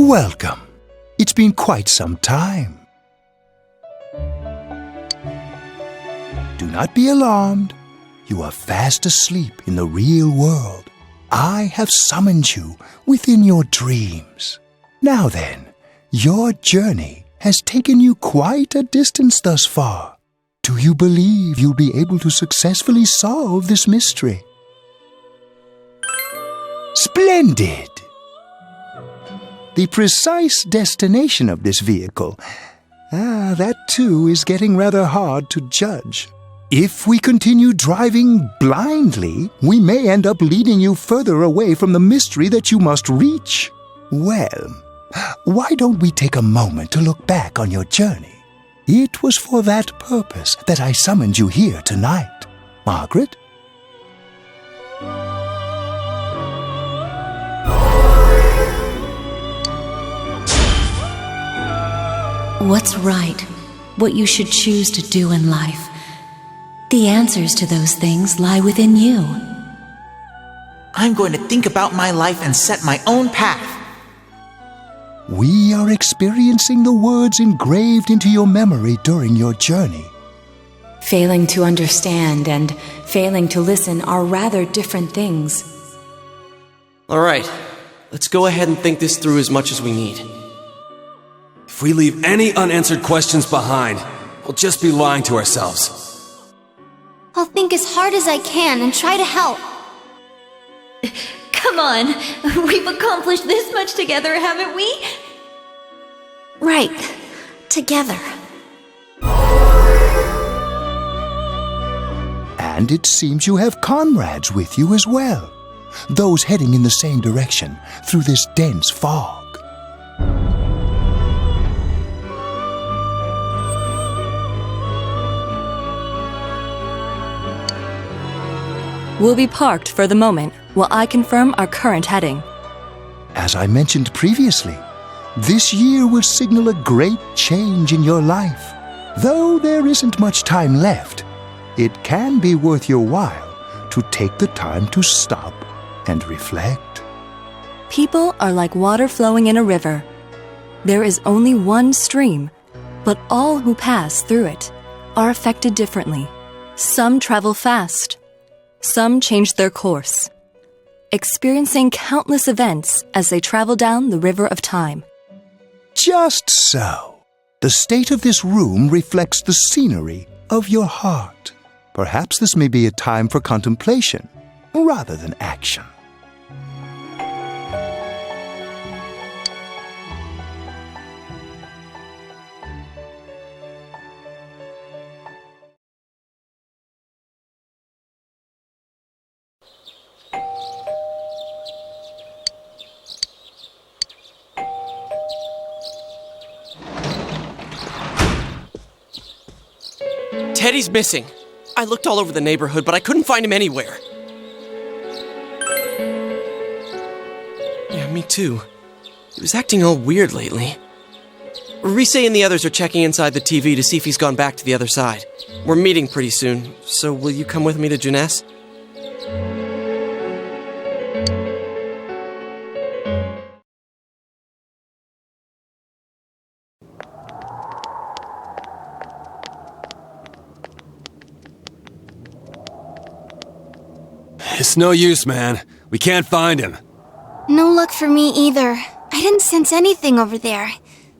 Welcome. It's been quite some time. Do not be alarmed. You are fast asleep in the real world. I have summoned you within your dreams. Now then, your journey has taken you quite a distance thus far. Do you believe you'll be able to successfully solve this mystery? Splendid! The precise destination of this vehicle, that too is getting rather hard to judge. If we continue driving blindly, we may end up leading you further away from the mystery that you must reach. Well, why don't we take a moment to look back on your journey? It was for that purpose that I summoned you here tonight. Margaret? What's right? What you should choose to do in life? The answers to those things lie within you. I'm going to think about my life and set my own path. We are experiencing the words engraved into your memory during your journey. Failing to understand and failing to listen are rather different things. All right, let's go ahead and think this through as much as we need. If we leave any unanswered questions behind, we'll just be lying to ourselves. I'll think as hard as I can and try to help. Come on, we've accomplished this much together, haven't we? Right, together. And it seems you have comrades with you as well, those heading in the same direction through this dense fog. We'll be parked for the moment while I confirm our current heading. As I mentioned previously, this year will signal a great change in your life. Though there isn't much time left, it can be worth your while to take the time to stop and reflect. People are like water flowing in a river. There is only one stream, but all who pass through it are affected differently. Some travel fast. Some change their course, experiencing countless events as they travel down the river of time. Just so. The state of this room reflects the scenery of your heart. Perhaps this may be a time for contemplation rather than action. Teddy's missing. I looked all over the neighborhood, but I couldn't find him anywhere. Yeah, me too. He was acting all weird lately. Rise and the others are checking inside the TV to see if he's gone back to the other side. We're meeting pretty soon, so will you come with me to Jeunesse? It's no use, man. We can't find him. No luck for me either. I didn't sense anything over there.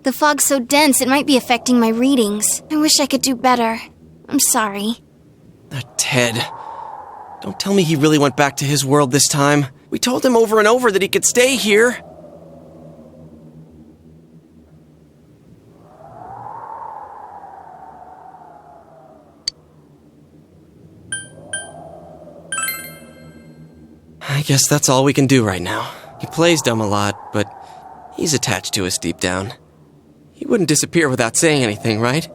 The fog's so dense it might be affecting my readings. I wish I could do better. I'm sorry. Ted. Don't tell me he really went back to his world this time. We told him over and over that he could stay here. I guess that's all we can do right now. He plays dumb a lot, but he's attached to us deep down. He wouldn't disappear without saying anything, right?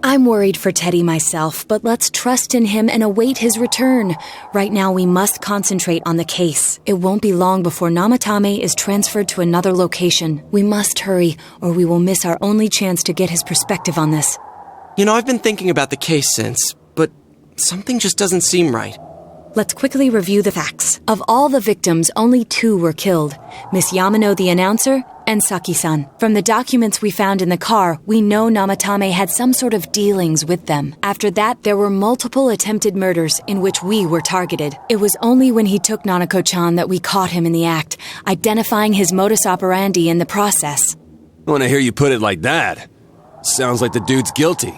I'm worried for Teddy myself, but let's trust in him and await his return. Right now we must concentrate on the case. It won't be long before Namatame is transferred to another location. We must hurry, or we will miss our only chance to get his perspective on this. You know, I've been thinking about the case since, but something just doesn't seem right. Let's quickly review the facts. Of all the victims, only 2 were killed. Miss Yamano the announcer and Saki-san. From the documents we found in the car, we know Namatame had some sort of dealings with them. After that, there were multiple attempted murders in which we were targeted. It was only when he took Nanako-chan that we caught him in the act, identifying his modus operandi in the process. When I hear you put it like that, sounds like the dude's guilty.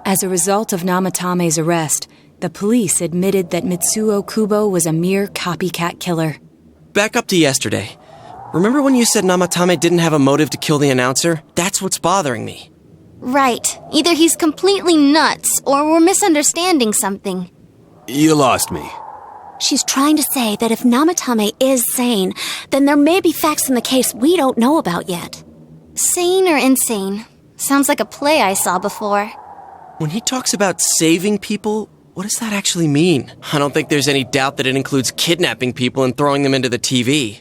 As a result of Namatame's arrest, the police admitted that Mitsuo Kubo was a mere copycat killer. Back up to yesterday. Remember when you said Namatame didn't have a motive to kill the announcer? That's what's bothering me. Right. Either he's completely nuts, or we're misunderstanding something. You lost me. She's trying to say that if Namatame is sane, then there may be facts in the case we don't know about yet. Sane or insane? Sounds like a play I saw before. When he talks about saving people, what does that actually mean? I don't think there's any doubt that it includes kidnapping people and throwing them into the TV.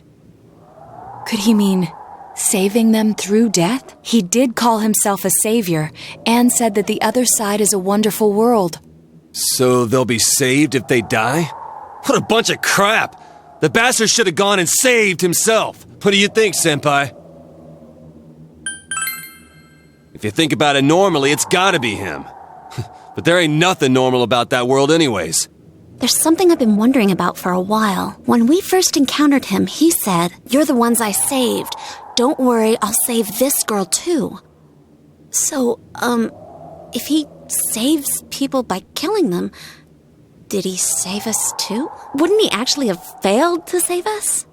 Could he mean saving them through death? He did call himself a savior and said that the other side is a wonderful world. So they'll be saved if they die? What a bunch of crap! The bastard should have gone and saved himself. What do you think, Senpai? If you think about it normally, it's gotta be him. But there ain't nothing normal about that world anyways. There's something I've been wondering about for a while. When we first encountered him, he said, "You're the ones I saved. Don't worry, I'll save this girl too." So, if he saves people by killing them, did he save us too? Wouldn't he actually have failed to save us?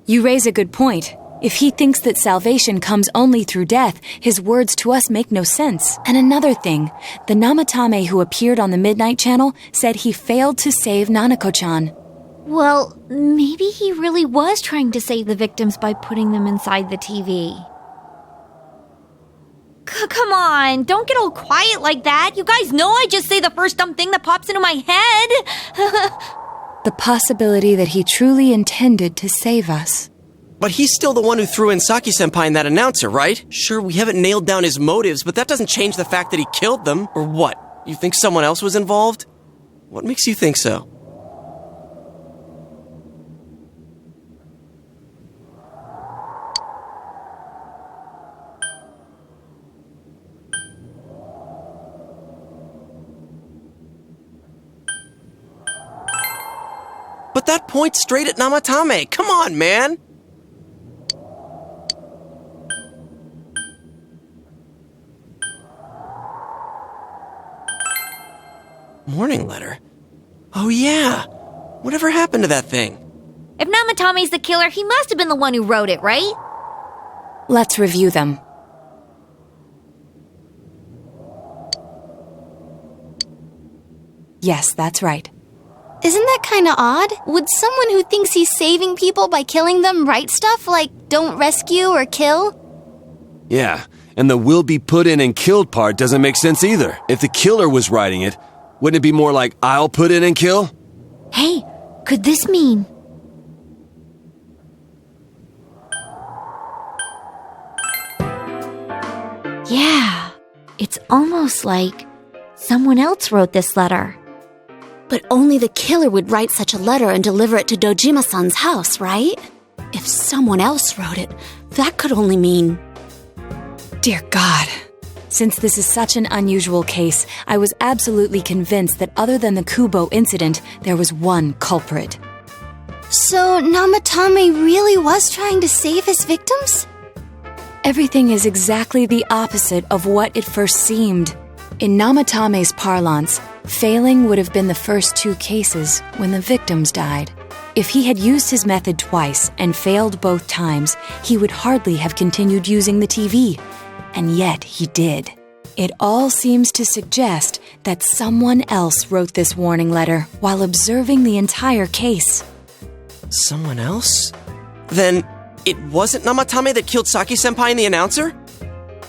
You raise a good point. If he thinks that salvation comes only through death, his words to us make no sense. And another thing, the Namatame who appeared on the Midnight Channel said he failed to save Nanako-chan. Well, maybe he really was trying to save the victims by putting them inside the TV. Come on, don't get all quiet like that. You guys know I just say the first dumb thing that pops into my head. The possibility that he truly intended to save us. But he's still the one who threw in Saki-senpai and that announcer, right? Sure, we haven't nailed down his motives, but that doesn't change the fact that he killed them. Or what? You think someone else was involved? What makes you think so? But that points straight at Namatame. Come on, man! Morning letter? Oh yeah! Whatever happened to that thing? If Namatame's the killer, he must have been the one who wrote it, right? Let's review them. Yes, that's right. Isn't that kinda odd? Would someone who thinks he's saving people by killing them write stuff like, "Don't rescue or kill"? Yeah, and the "will be put in and killed" part doesn't make sense either. If the killer was writing it, wouldn't it be more like, "I'll put in and kill"? Hey, could this mean... Yeah, it's almost like someone else wrote this letter. But only the killer would write such a letter and deliver it to Dojima-san's house, right? If someone else wrote it, that could only mean... Dear God. Since this is such an unusual case, I was absolutely convinced that other than the Kubo incident, there was one culprit. So, Namatame really was trying to save his victims? Everything is exactly the opposite of what it first seemed. In Namatame's parlance, failing would have been the first two cases when the victims died. If he had used his method twice and failed both times, he would hardly have continued using the TV. And yet he did. It all seems to suggest that someone else wrote this warning letter while observing the entire case. Someone else? Then it wasn't Namatame that killed Saki-senpai and the announcer?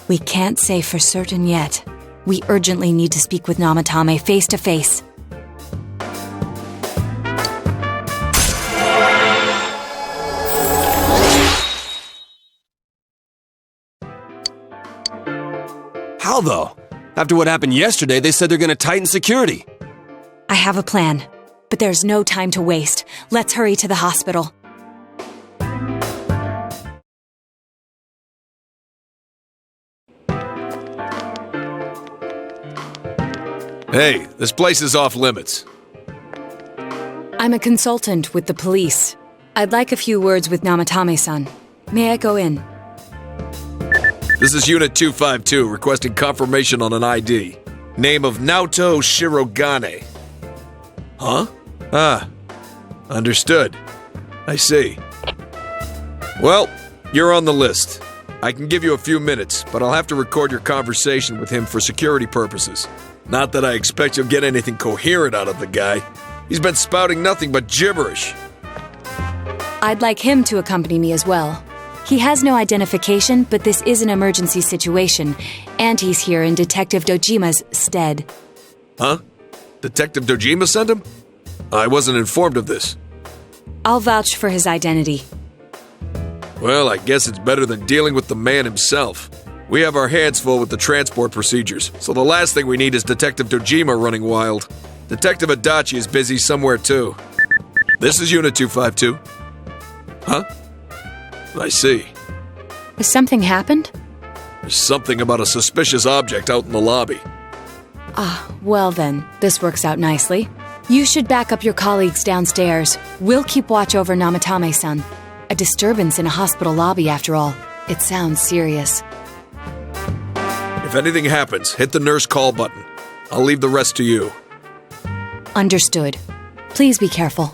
We can't say for certain yet. We urgently need to speak with Namatame face to face. How though? After what happened yesterday, they said they're gonna tighten security. I have a plan, but there's no time to waste. Let's hurry to the hospital. Hey, this place is off limits. I'm a consultant with the police. I'd like a few words with Namatame-san. May I go in? This is Unit 252 requesting confirmation on an ID. Name of Naoto Shirogane. Huh? Ah, understood. I see. Well, you're on the list. I can give you a few minutes, but I'll have to record your conversation with him for security purposes. Not that I expect you'll get anything coherent out of the guy. He's been spouting nothing but gibberish. I'd like him to accompany me as well. He has no identification, but this is an emergency situation, and he's here in Detective Dojima's stead. Huh? Detective Dojima sent him? I wasn't informed of this. I'll vouch for his identity. Well, I guess it's better than dealing with the man himself. We have our hands full with the transport procedures, so the last thing we need is Detective Dojima running wild. Detective Adachi is busy somewhere too. This is Unit 252. Huh? I see. Has something happened? There's something about a suspicious object out in the lobby. Well then, this works out nicely. You should back up your colleagues downstairs. We'll keep watch over Namatame-san. A disturbance in a hospital lobby, after all. It sounds serious. If anything happens, hit the nurse call button. I'll leave the rest to you. Understood. Please be careful.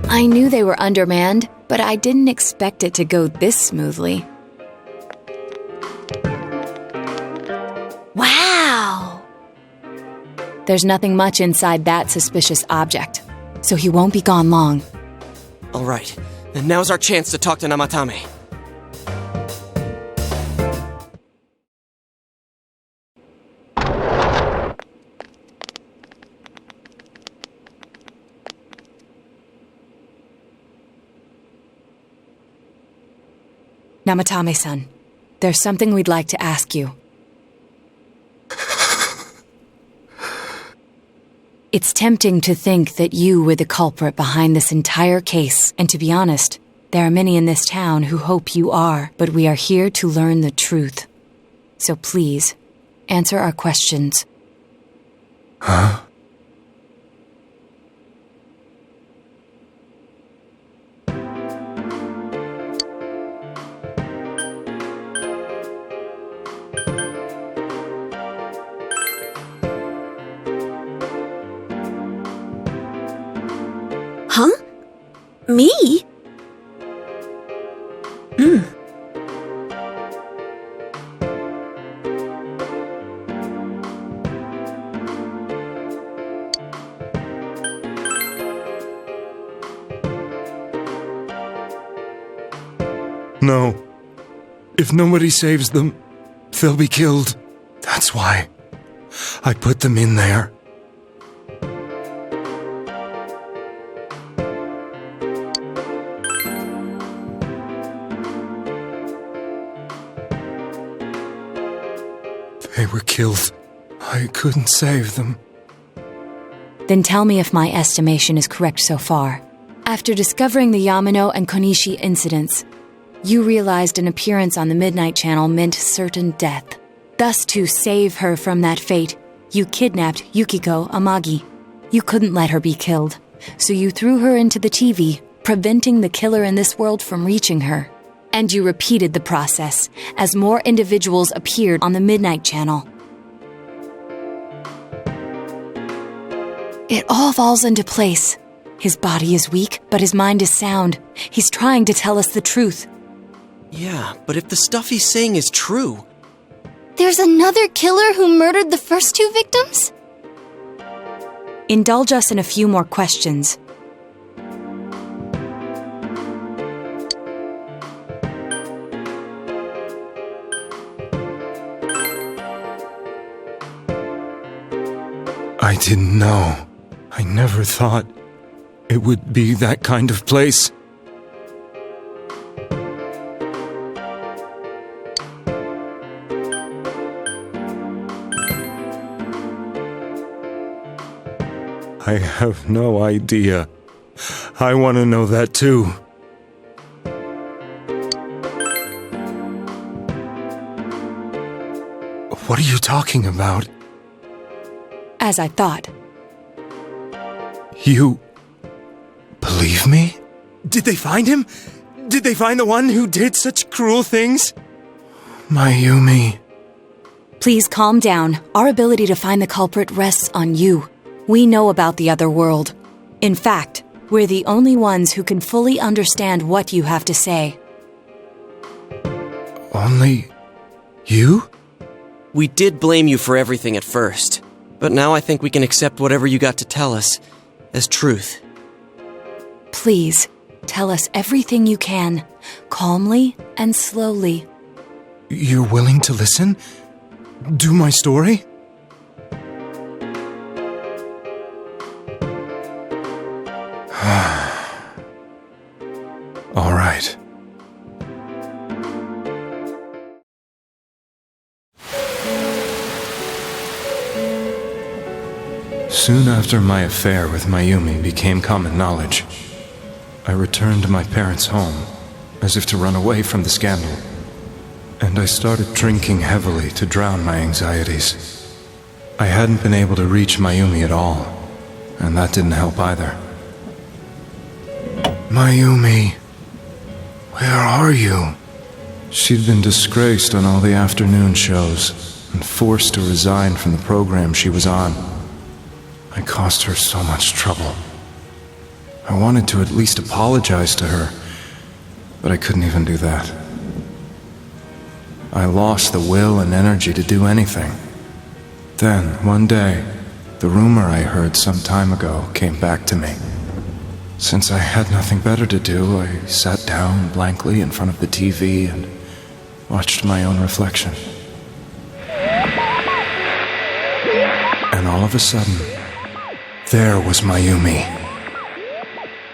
I knew they were undermanned, but I didn't expect it to go this smoothly. Wow! There's nothing much inside that suspicious object, so he won't be gone long. All right, then now's our chance to talk to Namatame. Namatame-san, there's something we'd like to ask you. It's tempting to think that you were the culprit behind this entire case, and to be honest, there are many in this town who hope you are, but we are here to learn the truth. So please, answer our questions. Huh? Huh? Me? No. If nobody saves them, they'll be killed. That's why I put them in there. They were killed. I couldn't save them. Then tell me if my estimation is correct so far. After discovering the Yamano and Konishi incidents, you realized an appearance on the Midnight Channel meant certain death. Thus, to save her from that fate, you kidnapped Yukiko Amagi. You couldn't let her be killed, so you threw her into the TV, preventing the killer in this world from reaching her. And you repeated the process as more individuals appeared on the Midnight Channel. It all falls into place. His body is weak, but his mind is sound. He's trying to tell us the truth. Yeah, but if the stuff he's saying is true... There's another killer who murdered the first two victims? Indulge us in a few more questions. I didn't know. I never thought it would be that kind of place. I have no idea. I want to know that too. What are you talking about? As I thought. You believe me? Did they find him? Did they find the one who did such cruel things? Mayumi. Please calm down. Our ability to find the culprit rests on you. We know about the other world. In fact, we're the only ones who can fully understand what you have to say. Only you? We did blame you for everything at first, but now I think we can accept whatever you got to tell us as truth. Please, tell us everything you can, calmly and slowly. You're willing to listen? Do my story? All right. Soon after my affair with Mayumi became common knowledge, I returned to my parents' home, as if to run away from the scandal, and I started drinking heavily to drown my anxieties. I hadn't been able to reach Mayumi at all, and that didn't help either. Mayumi, where are you? She'd been disgraced on all the afternoon shows and forced to resign from the program she was on. I caused her so much trouble. I wanted to at least apologize to her, but I couldn't even do that. I lost the will and energy to do anything. Then, one day, the rumor I heard some time ago came back to me. Since I had nothing better to do, I sat down blankly in front of the TV and watched my own reflection. And all of a sudden, there was Mayumi.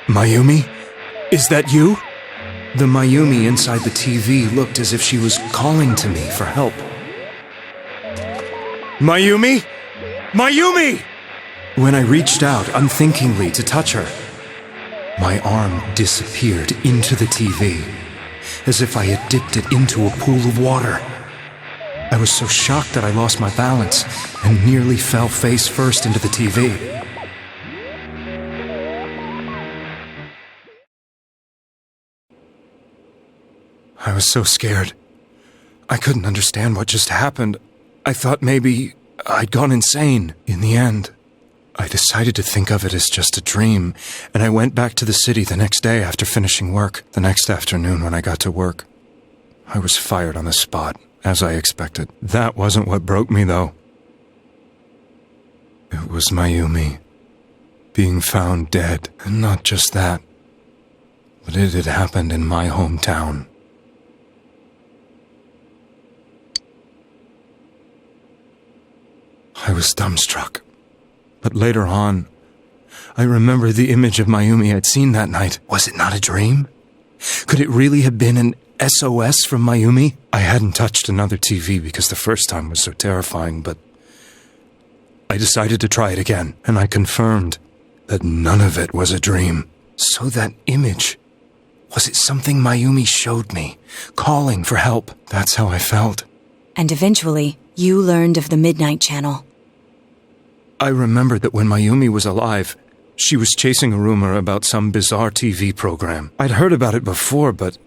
Mayumi? Is that you? The Mayumi inside the TV looked as if she was calling to me for help. Mayumi? Mayumi! When I reached out unthinkingly to touch her, my arm disappeared into the TV, as if I had dipped it into a pool of water. I was so shocked that I lost my balance and nearly fell face first into the TV. I was so scared. I couldn't understand what just happened. I thought maybe I'd gone insane. In the end, I decided to think of it as just a dream, and I went back to the city the next day after finishing work. The next afternoon when I got to work, I was fired on the spot, as I expected. That wasn't what broke me, though. It was Mayumi being found dead, and not just that, but it had happened in my hometown. I was dumbstruck. But later on, I remembered the image of Mayumi I'd seen that night. Was it not a dream? Could it really have been an SOS from Mayumi? I hadn't touched another TV because the first time was so terrifying, but I decided to try it again, and I confirmed that none of it was a dream. So that image, was it something Mayumi showed me, calling for help? That's how I felt. And eventually, you learned of the Midnight Channel. I remembered that when Mayumi was alive, she was chasing a rumor about some bizarre TV program. I'd heard about it before, but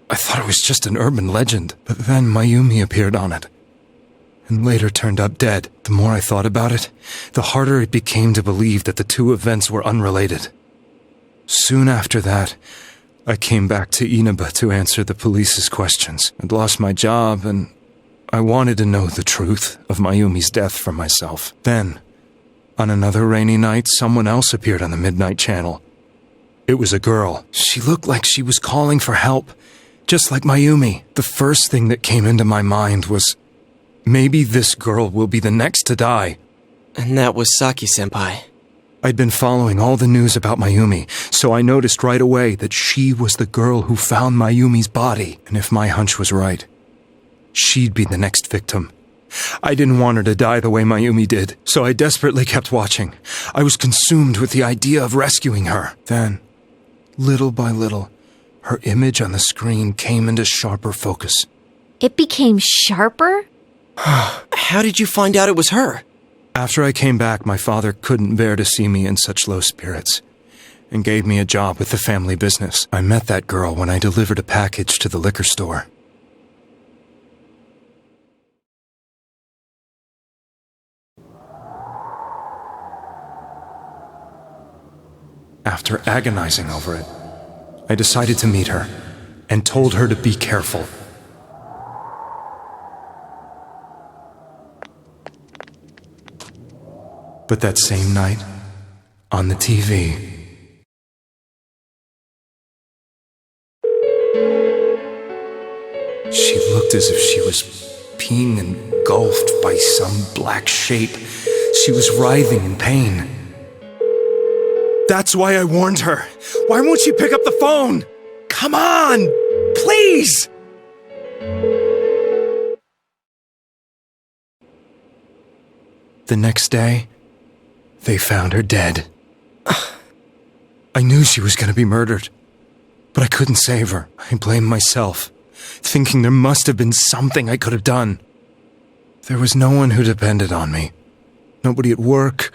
I thought it was just an urban legend. But then Mayumi appeared on it, and later turned up dead. The more I thought about it, the harder it became to believe that the two events were unrelated. Soon after that, I came back to Inaba to answer the police's questions. I'd lost my job, and I wanted to know the truth of Mayumi's death for myself. Then, on another rainy night, someone else appeared on the Midnight Channel. It was a girl. She looked like she was calling for help, just like Mayumi. The first thing that came into my mind was, maybe this girl will be the next to die. And that was Saki-senpai. I'd been following all the news about Mayumi, so I noticed right away that she was the girl who found Mayumi's body. And if my hunch was right, she'd be the next victim. I didn't want her to die the way Mayumi did, so I desperately kept watching. I was consumed with the idea of rescuing her. Then, little by little, her image on the screen came into sharper focus. It became sharper? How did you find out it was her? After I came back, my father couldn't bear to see me in such low spirits and gave me a job with the family business. I met that girl when I delivered a package to the liquor store. After agonizing over it, I decided to meet her and told her to be careful. But that same night, on the TV, she looked as if she was being engulfed by some black shape. She was writhing in pain. That's why I warned her. Why won't she pick up the phone? Come on! Please! The next day, they found her dead. I knew she was going to be murdered, but I couldn't save her. I blamed myself, thinking there must have been something I could have done. There was no one who depended on me. Nobody at work,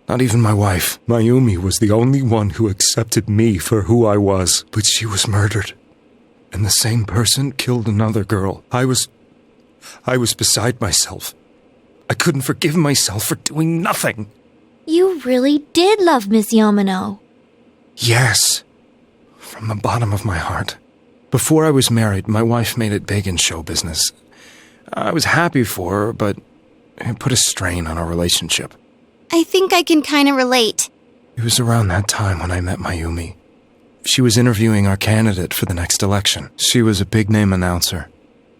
not even my wife. Mayumi was the only one who accepted me for who I was, but she was murdered. And the same person killed another girl. I was beside myself. I couldn't forgive myself for doing nothing. You really did love Miss Yamano. Yes, from the bottom of my heart. Before I was married, my wife made it big in show business. I was happy for her, but it put a strain on our relationship. I think I can kind of relate. It was around that time when I met Mayumi. She was interviewing our candidate for the next election. She was a big-name announcer,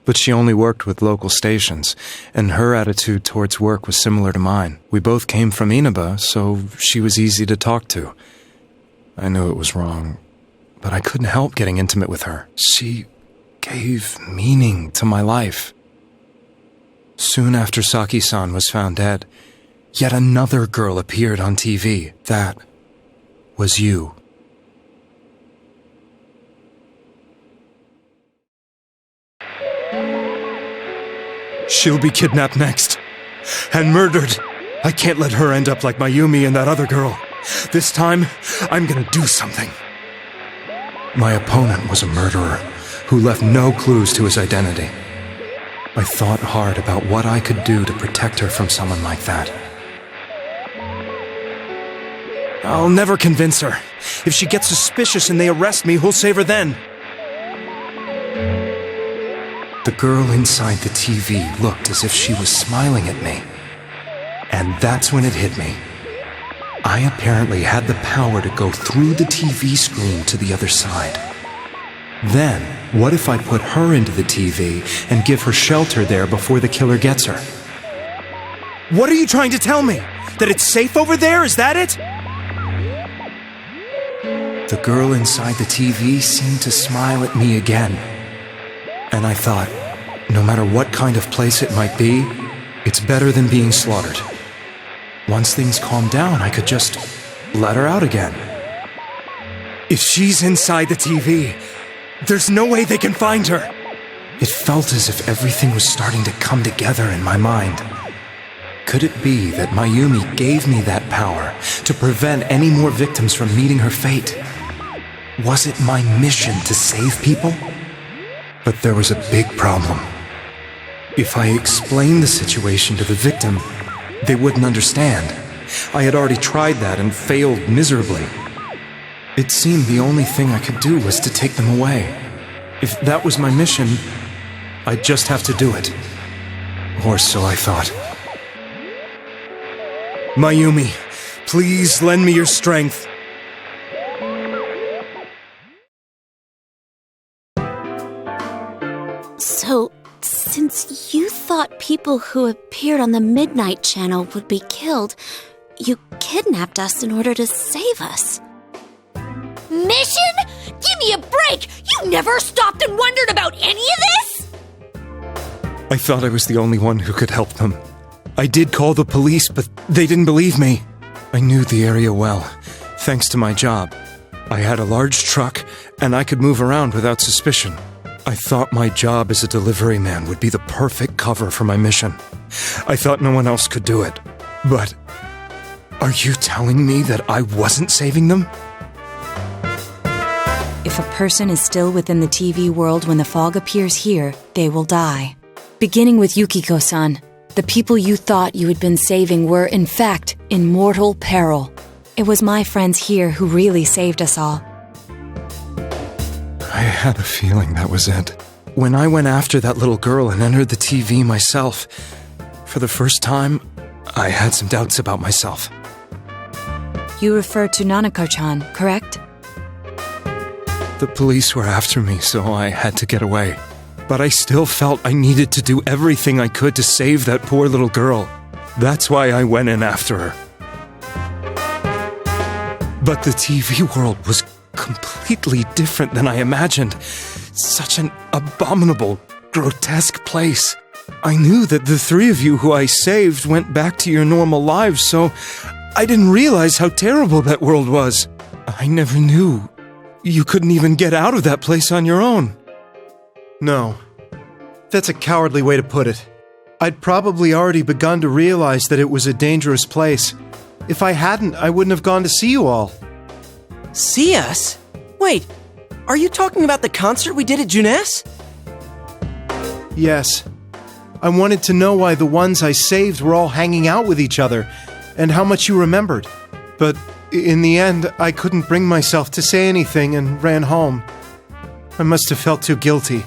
but she only worked with local stations, and her attitude towards work was similar to mine. We both came from Inaba, so she was easy to talk to. I knew it was wrong, but I couldn't help getting intimate with her. She gave meaning to my life. Soon after Saki-san was found dead, yet another girl appeared on TV. That was you. She'll be kidnapped next. And murdered. I can't let her end up like Mayumi and that other girl. This time, I'm gonna do something. My opponent was a murderer who left no clues to his identity. I thought hard about what I could do to protect her from someone like that. I'll never convince her. If she gets suspicious and they arrest me, who'll save her then? The girl inside the TV looked as if she was smiling at me. And that's when it hit me. I apparently had the power to go through the TV screen to the other side. Then, what if I put her into the TV and give her shelter there before the killer gets her? What are you trying to tell me? That it's safe over there? Is that it? The girl inside the TV seemed to smile at me again. And I thought, no matter what kind of place it might be, it's better than being slaughtered. Once things calmed down, I could just let her out again. If she's inside the TV, there's no way they can find her. It felt as if everything was starting to come together in my mind. Could it be that Mayumi gave me that power to prevent any more victims from meeting her fate? Was it my mission to save people? But there was a big problem. If I explained the situation to the victim, they wouldn't understand. I had already tried that and failed miserably. It seemed the only thing I could do was to take them away. If that was my mission, I'd just have to do it. Or so I thought. Mayumi, please lend me your strength. So, since you thought people who appeared on the Midnight Channel would be killed, you kidnapped us in order to save us. Mission? Give me a break! You never stopped and wondered about any of this? I thought I was the only one who could help them. I did call the police, but they didn't believe me. I knew the area well, thanks to my job. I had a large truck, and I could move around without suspicion. I thought my job as a delivery man would be the perfect cover for my mission. I thought no one else could do it. But are you telling me that I wasn't saving them? If a person is still within the TV world when the fog appears here, they will die. Beginning with Yukiko-san, the people you thought you had been saving were, in fact, in mortal peril. It was my friends here who really saved us all. I had a feeling that was it. When I went after that little girl and entered the TV myself, for the first time, I had some doubts about myself. You refer to Nanako-chan, correct? The police were after me, so I had to get away. But I still felt I needed to do everything I could to save that poor little girl. That's why I went in after her. But the TV world was completely different than I imagined. Such an abominable, grotesque place. I knew that the three of you who I saved went back to your normal lives, so I didn't realize how terrible that world was. I never knew you couldn't even get out of that place on your own. No. That's a cowardly way to put it. I'd probably already begun to realize that it was a dangerous place. If I hadn't, I wouldn't have gone to see you all. See us? Wait, are you talking about the concert we did at Junes? Yes. I wanted to know why the ones I saved were all hanging out with each other, and how much you remembered. But in the end, I couldn't bring myself to say anything and ran home. I must have felt too guilty.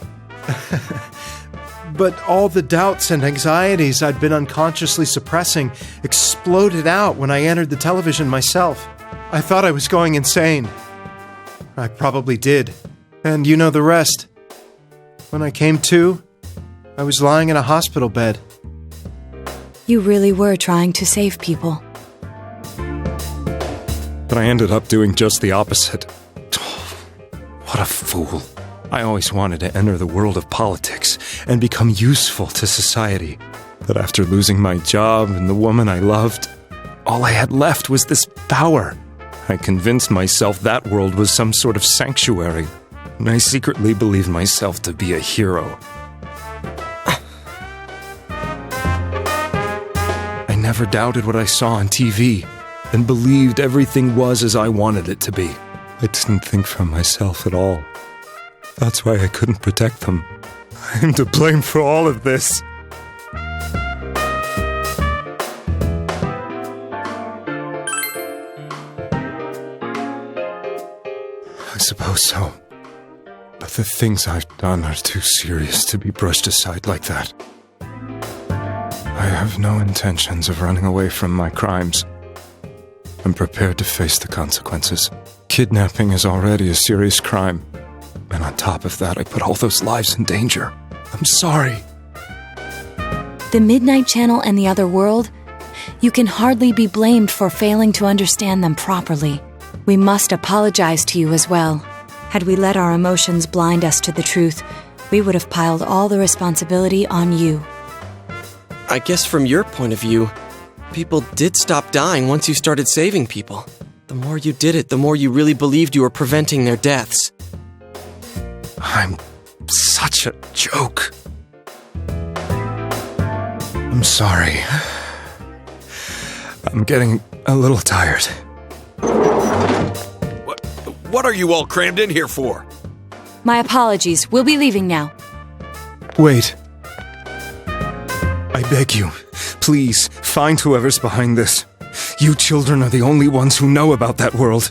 But all the doubts and anxieties I'd been unconsciously suppressing exploded out when I entered the television myself. I thought I was going insane. I probably did. And you know the rest. When I came to, I was lying in a hospital bed. You really were trying to save people. But I ended up doing just the opposite. What a fool. I always wanted to enter the world of politics and become useful to society. But after losing my job and the woman I loved, all I had left was this power. I convinced myself that world was some sort of sanctuary, and I secretly believed myself to be a hero. I never doubted what I saw on TV, and believed everything was as I wanted it to be. I didn't think for myself at all. That's why I couldn't protect them. I'm to blame for all of this. I suppose so. But the things I've done are too serious to be brushed aside like that. I have no intentions of running away from my crimes. I'm prepared to face the consequences. Kidnapping is already a serious crime. And on top of that, I put all those lives in danger. I'm sorry. The Midnight Channel and the other world? You can hardly be blamed for failing to understand them properly. We must apologize to you as well. Had we let our emotions blind us to the truth, we would have piled all the responsibility on you. I guess from your point of view, people did stop dying once you started saving people. The more you did it, the more you really believed you were preventing their deaths. I'm such a joke. I'm sorry. I'm getting a little tired. What are you all crammed in here for? My apologies. We'll be leaving now. Wait. I beg you, please, find whoever's behind this. You children are the only ones who know about that world.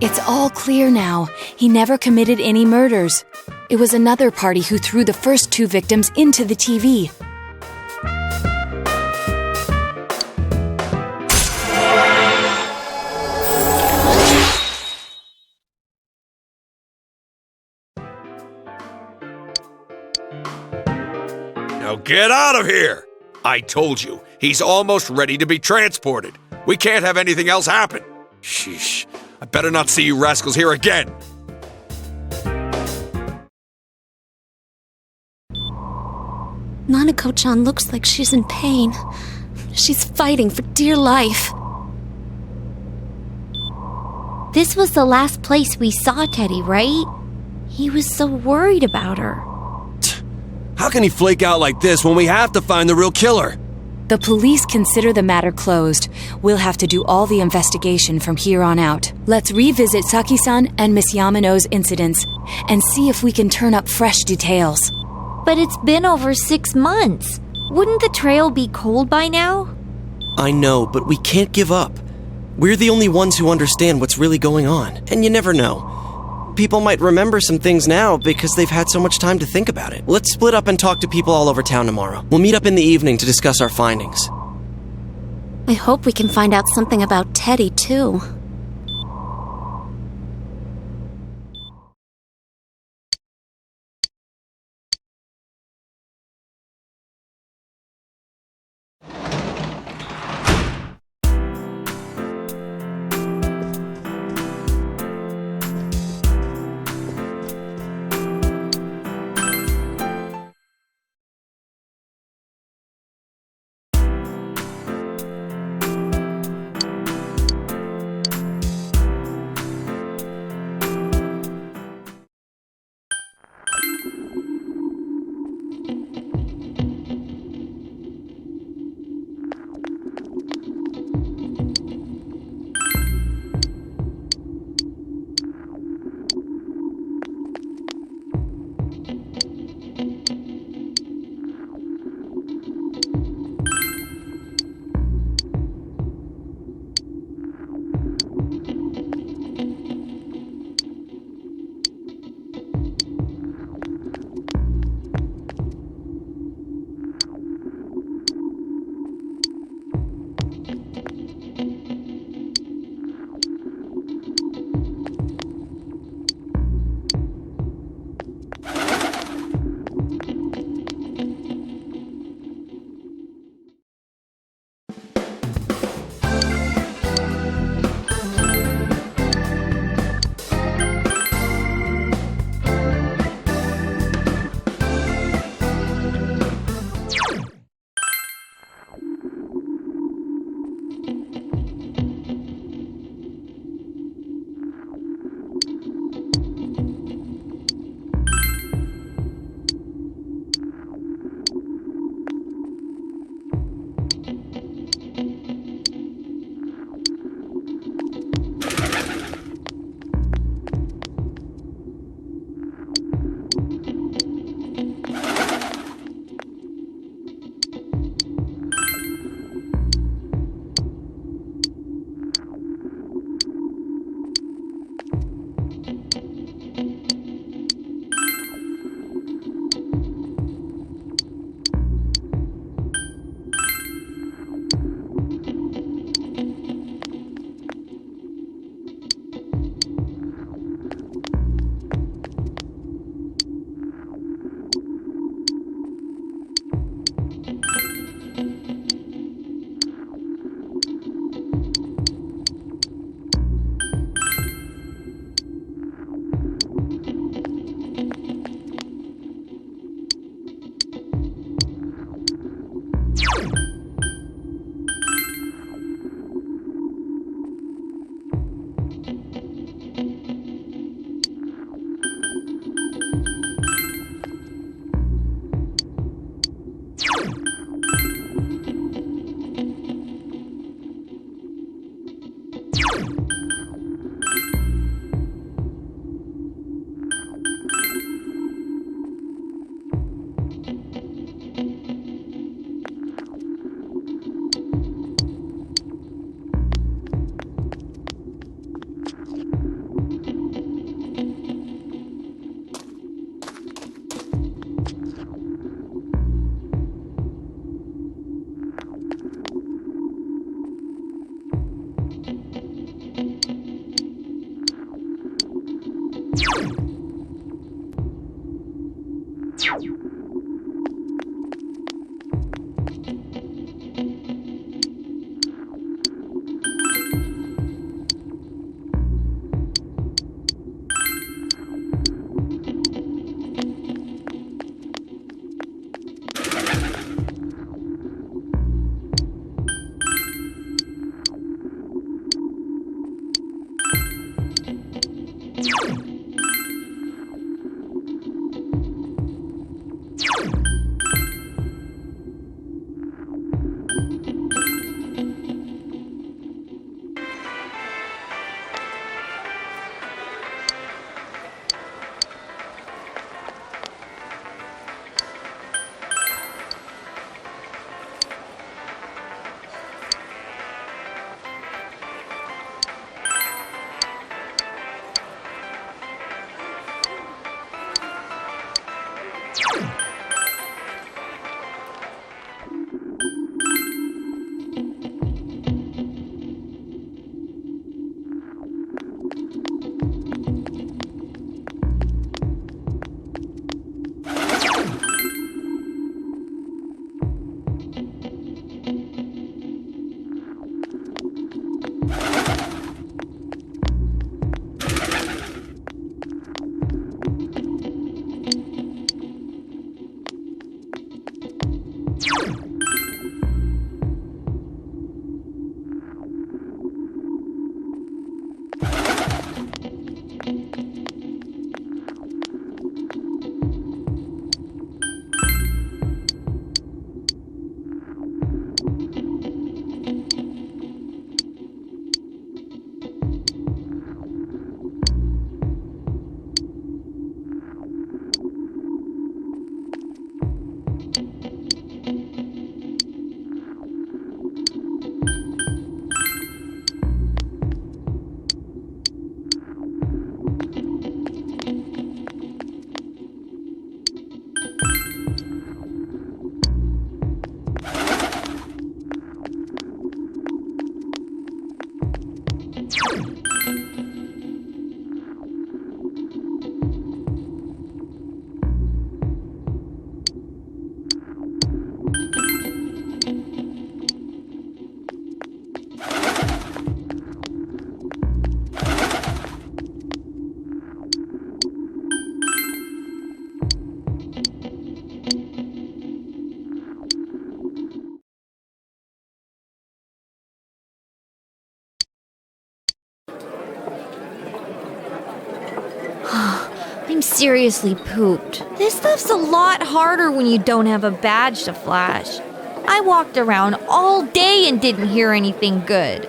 It's all clear now. He never committed any murders. It was another party who threw the first two victims into the TV. Now get out of here! I told you, he's almost ready to be transported. We can't have anything else happen. Sheesh. I better not see you rascals here again. Nanako-chan looks like she's in pain. She's fighting for dear life. This was the last place we saw Teddy, right? He was so worried about her. How can he flake out like this when we have to find the real killer? The police consider the matter closed. We'll have to do all the investigation from here on out. Let's revisit Saki-san and Miss Yamano's incidents and see if we can turn up fresh details. But it's been over 6 months. Wouldn't the trail be cold by now? I know, but we can't give up. We're the only ones who understand what's really going on, and you never know. People might remember some things now because they've had so much time to think about it. Let's split up and talk to people all over town tomorrow. We'll meet up in the evening to discuss our findings. I hope we can find out something about Teddy, too. I'm seriously pooped. This stuff's a lot harder when you don't have a badge to flash. I walked around all day and didn't hear anything good.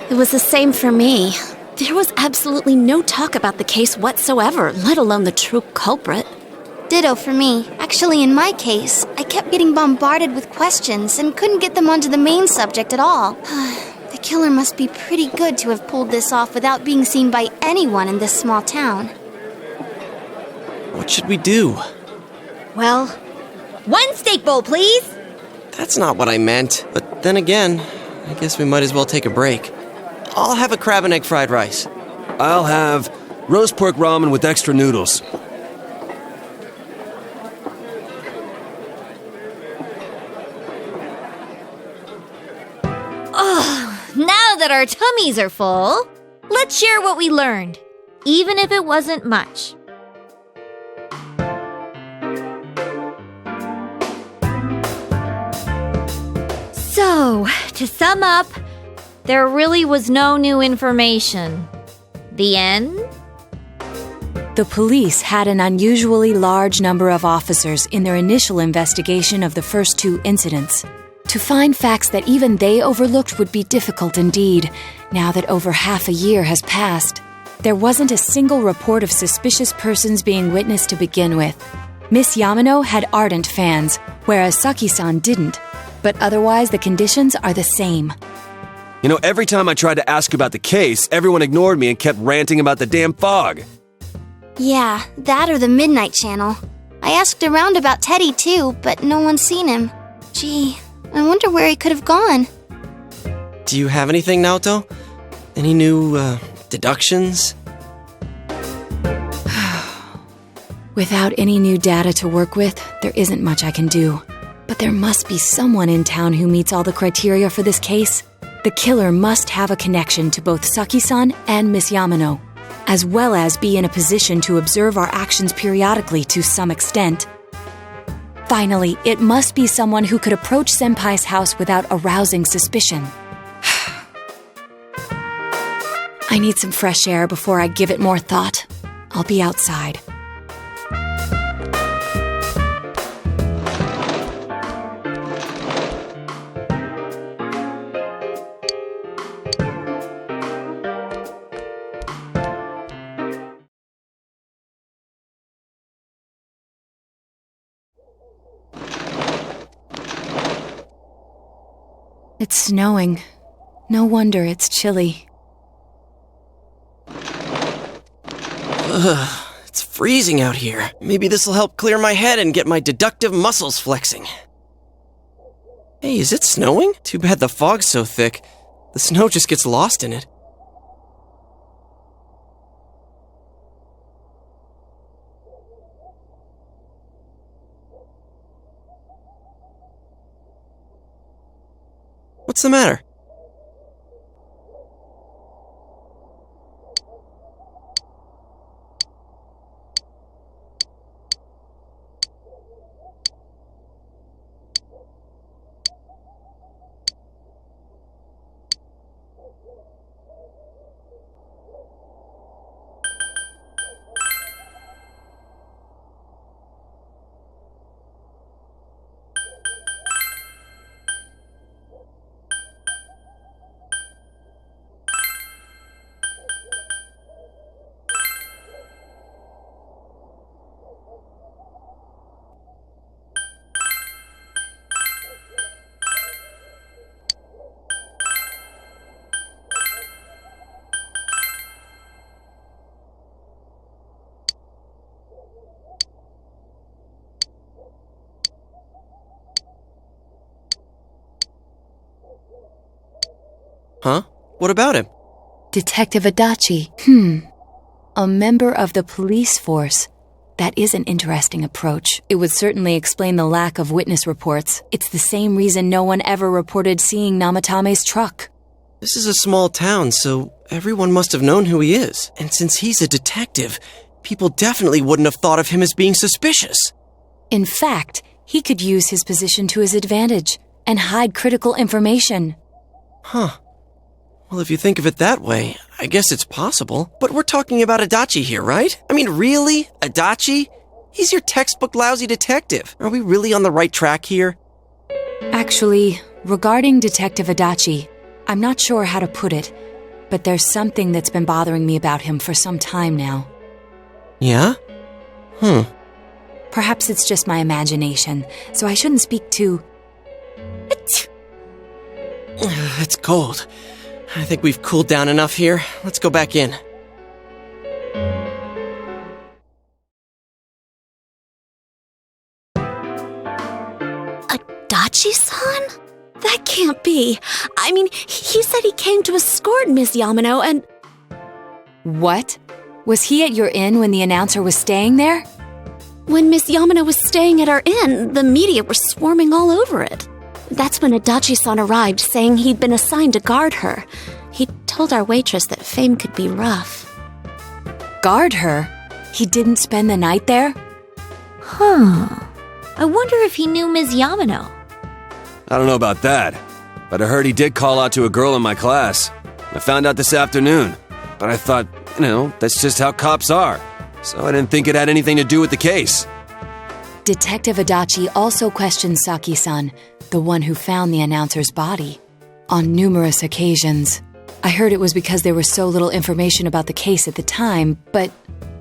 It was the same for me. There was absolutely no talk about the case whatsoever, let alone the true culprit. Ditto for me. Actually, in my case, I kept getting bombarded with questions and couldn't get them onto the main subject at all. The killer must be pretty good to have pulled this off without being seen by anyone in this small town. What should we do? Well, one steak bowl, please! That's not what I meant. But then again, I guess we might as well take a break. I'll have a crab and egg fried rice. I'll have roast pork ramen with extra noodles. Now that our tummies are full, let's share what we learned, even if it wasn't much. So, to sum up, there really was no new information. The end? The police had an unusually large number of officers in their initial investigation of the first two incidents. To find facts that even they overlooked would be difficult indeed, now that over half a year has passed. There wasn't a single report of suspicious persons being witnessed to begin with. Miss Yamano had ardent fans, whereas Saki-san didn't. But otherwise, the conditions are the same. You know, every time I tried to ask about the case, everyone ignored me and kept ranting about the damn fog. Yeah, that or the Midnight Channel. I asked around about Teddy too, but no one's seen him. Gee, I wonder where he could have gone. Do you have anything, Naoto? Any new, deductions? Without any new data to work with, there isn't much I can do. But there must be someone in town who meets all the criteria for this case. The killer must have a connection to both Saki-san and Miss Yamano, as well as be in a position to observe our actions periodically to some extent. Finally, it must be someone who could approach Senpai's house without arousing suspicion. I need some fresh air before I give it more thought. I'll be outside. It's snowing. No wonder it's chilly. Ugh, it's freezing out here. Maybe this'll help clear my head and get my deductive muscles flexing. Hey, is it snowing? Too bad the fog's so thick. The snow just gets lost in it. What's the matter? Huh? What about him? Detective Adachi. A member of the police force. That is an interesting approach. It would certainly explain the lack of witness reports. It's the same reason no one ever reported seeing Namatame's truck. This is a small town, so everyone must have known who he is. And since he's a detective, people definitely wouldn't have thought of him as being suspicious. In fact, he could use his position to his advantage and hide critical information. Huh. Well, if you think of it that way, I guess it's possible. But we're talking about Adachi here, right? I mean, really? Adachi? He's your textbook lousy detective. Are we really on the right track here? Actually, regarding Detective Adachi, I'm not sure how to put it, but there's something that's been bothering me about him for some time now. Yeah? Perhaps it's just my imagination, so I shouldn't speak too... It's cold. I think we've cooled down enough here. Let's go back in. Adachi-san? That can't be. I mean, he said he came to escort Miss Yamano and... What? Was he at your inn when the announcer was staying there? When Miss Yamano was staying at our inn, the media were swarming all over it. That's when Adachi-san arrived, saying he'd been assigned to guard her. He told our waitress that fame could be rough. Guard her? He didn't spend the night there? I wonder if he knew Ms. Yamano. I don't know about that, but I heard he did call out to a girl in my class. I found out this afternoon, but I thought, that's just how cops are. So I didn't think it had anything to do with the case. Detective Adachi also questioned Saki-san, the one who found the announcer's body, on numerous occasions. I heard it was because there was so little information about the case at the time, but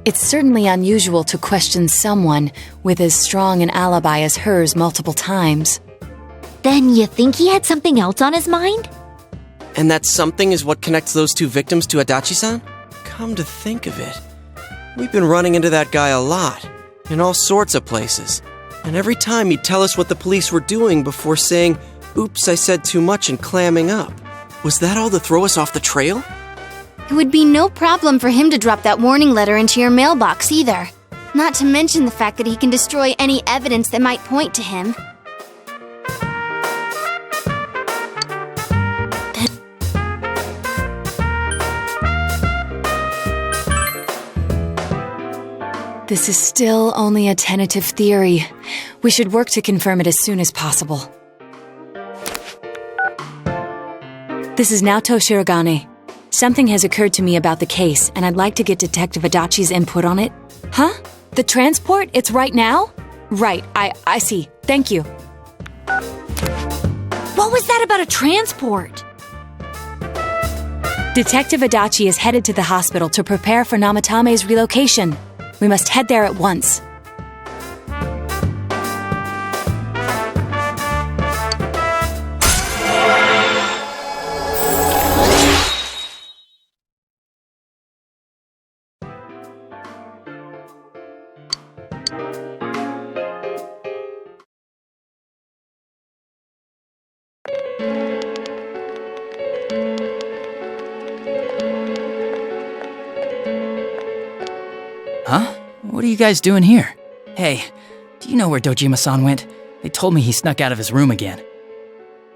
it's certainly unusual to question someone with as strong an alibi as hers multiple times. Then you think he had something else on his mind? And that something is what connects those two victims to Adachi-san? Come to think of it, we've been running into that guy a lot, in all sorts of places. And every time he'd tell us what the police were doing before saying, "Oops, I said too much," and clamming up. Was that all to throw us off the trail? It would be no problem for him to drop that warning letter into your mailbox either. Not to mention the fact that he can destroy any evidence that might point to him. This is still only a tentative theory. We should work to confirm it as soon as possible. This is Naoto Shirogane. Something has occurred to me about the case, and I'd like to get Detective Adachi's input on it. Huh? The transport? It's right now? Right, I see. Thank you. What was that about a transport? Detective Adachi is headed to the hospital to prepare for Namatame's relocation. We must head there at once. Huh? What are you guys doing here? Hey, do you know where Dojima-san went? They told me he snuck out of his room again.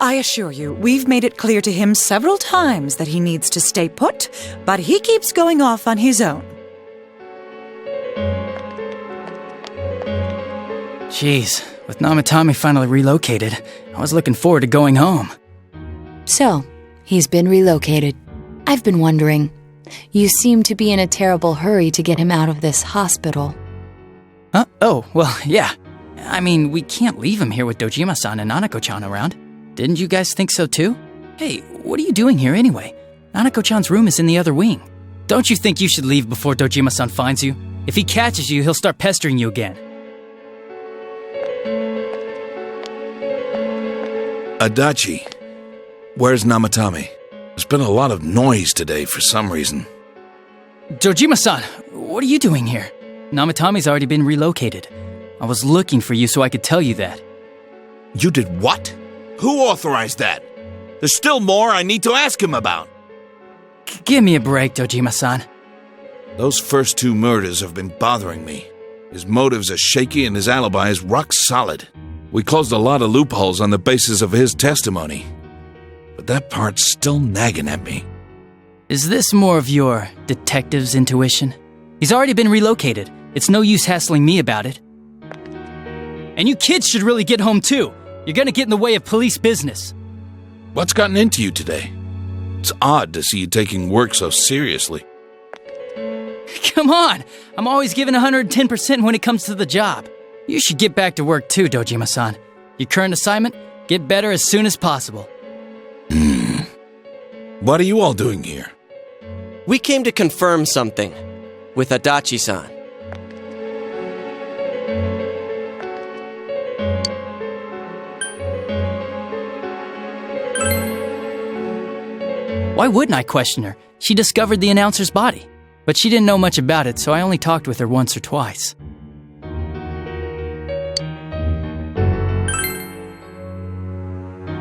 I assure you, we've made it clear to him several times that he needs to stay put, but he keeps going off on his own. Jeez, with Namatame finally relocated, I was looking forward to going home. So, he's been relocated. I've been wondering. You seem to be in a terrible hurry to get him out of this hospital. Huh? Oh, well, yeah. I mean, we can't leave him here with Dojima-san and Nanako-chan around. Didn't you guys think so too? Hey, what are you doing here anyway? Nanako-chan's room is in the other wing. Don't you think you should leave before Dojima-san finds you? If he catches you, he'll start pestering you again. Adachi, where's Namatame? There's been a lot of noise today for some reason. Dojima-san, what are you doing here? Namatame's already been relocated. I was looking for you so I could tell you that. You did what? Who authorized that? There's still more I need to ask him about. Give me a break, Dojima-san. Those first 2 murders have been bothering me. His motives are shaky and his alibi is rock solid. We closed a lot of loopholes on the basis of his testimony. But that part's still nagging at me. Is this more of your detective's intuition? He's already been relocated. It's no use hassling me about it. And you kids should really get home too. You're gonna get in the way of police business. What's gotten into you today? It's odd to see you taking work so seriously. Come on! I'm always giving 110% when it comes to the job. You should get back to work too, Dojima-san. Your current assignment? Get better as soon as possible. What are you all doing here? We came to confirm something with Adachi-san. Why wouldn't I question her? She discovered the announcer's body. But she didn't know much about it, so I only talked with her once or twice.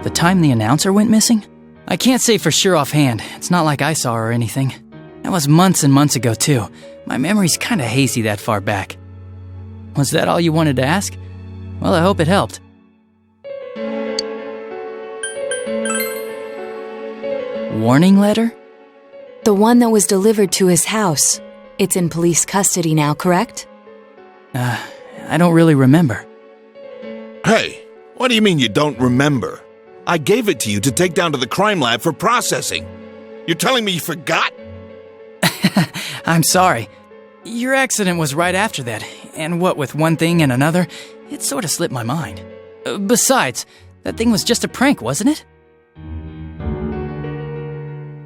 The time the announcer went missing? I can't say for sure offhand. It's not like I saw her or anything. That was months and months ago, too. My memory's kinda hazy that far back. Was that all you wanted to ask? Well, I hope it helped. Warning letter? The one that was delivered to his house. It's in police custody now, correct? I don't really remember. Hey, what do you mean you don't remember? I gave it to you to take down to the crime lab for processing. You're telling me you forgot? I'm sorry. Your accident was right after that, and what with one thing and another, it sort of slipped my mind. Besides, that thing was just a prank, wasn't it?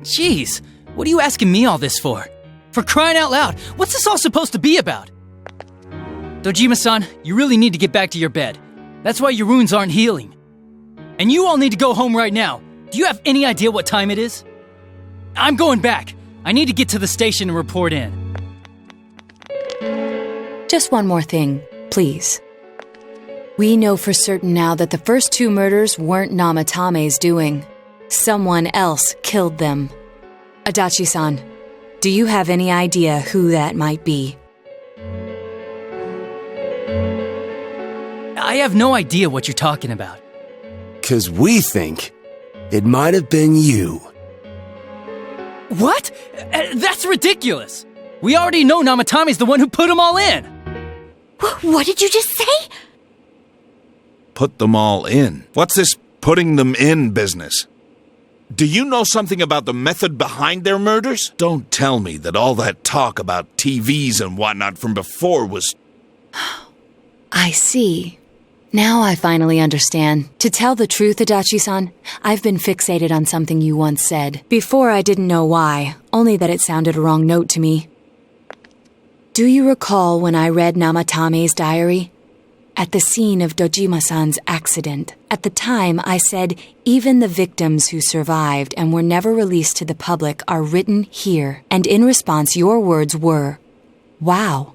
Jeez, what are you asking me all this for? For crying out loud, what's this all supposed to be about? Dojima-san, you really need to get back to your bed. That's why your wounds aren't healing. And you all need to go home right now. Do you have any idea what time it is? I'm going back. I need to get to the station and report in. Just one more thing, please. We know for certain now that the first 2 murders weren't Namatame's doing. Someone else killed them. Adachi-san, do you have any idea who that might be? I have no idea what you're talking about. 'Cause we think it might have been you. What? That's ridiculous! We already know Namatame's the one who put them all in! What did you just say? Put them all in? What's this putting them in business? Do you know something about the method behind their murders? Don't tell me that all that talk about TVs and whatnot from before was... I see. Now I finally understand. To tell the truth, Adachi-san, I've been fixated on something you once said. Before I didn't know why, only that it sounded a wrong note to me. Do you recall when I read Namatame's diary? At the scene of Dojima-san's accident, at the time I said, even the victims who survived and were never released to the public are written here. And in response, your words were, wow.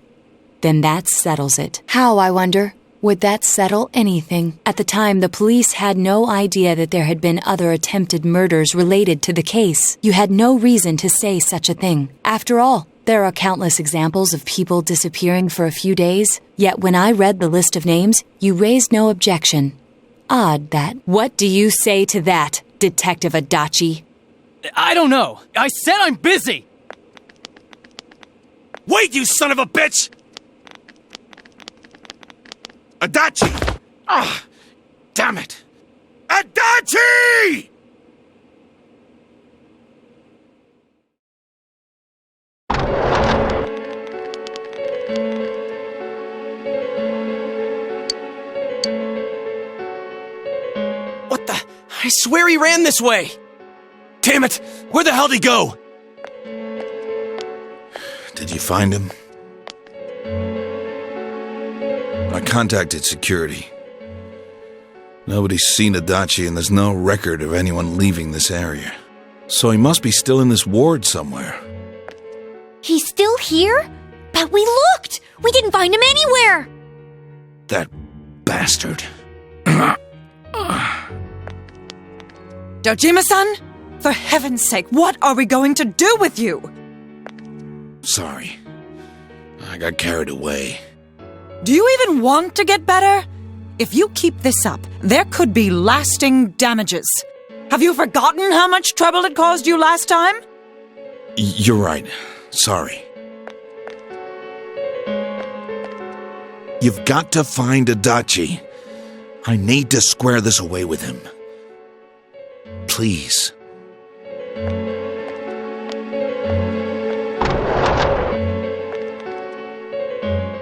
Then that settles it. How, I wonder? Would that settle anything? At the time, the police had no idea that there had been other attempted murders related to the case. You had no reason to say such a thing. After all, There are countless examples of people disappearing for a few days, yet when I read the list of names, you raised no objection. Odd that. What do you say to that, Detective Adachi? I don't know. I said I'm busy! Wait, you son of a bitch! Adachi! Ah, damn it! Adachi! What the? I swear he ran this way! Damn it! Where the hell did he go? Did you find him? I contacted security. Nobody's seen Adachi and there's no record of anyone leaving this area. So he must be still in this ward somewhere. He's still here? But we looked! We didn't find him anywhere! That bastard. Dojima-san, for heaven's sake, what are we going to do with you? Sorry. I got carried away. Do you even want to get better? If you keep this up, there could be lasting damages. Have you forgotten how much trouble it caused you last time? You're right. Sorry. You've got to find Adachi. I need to square this away with him. Please.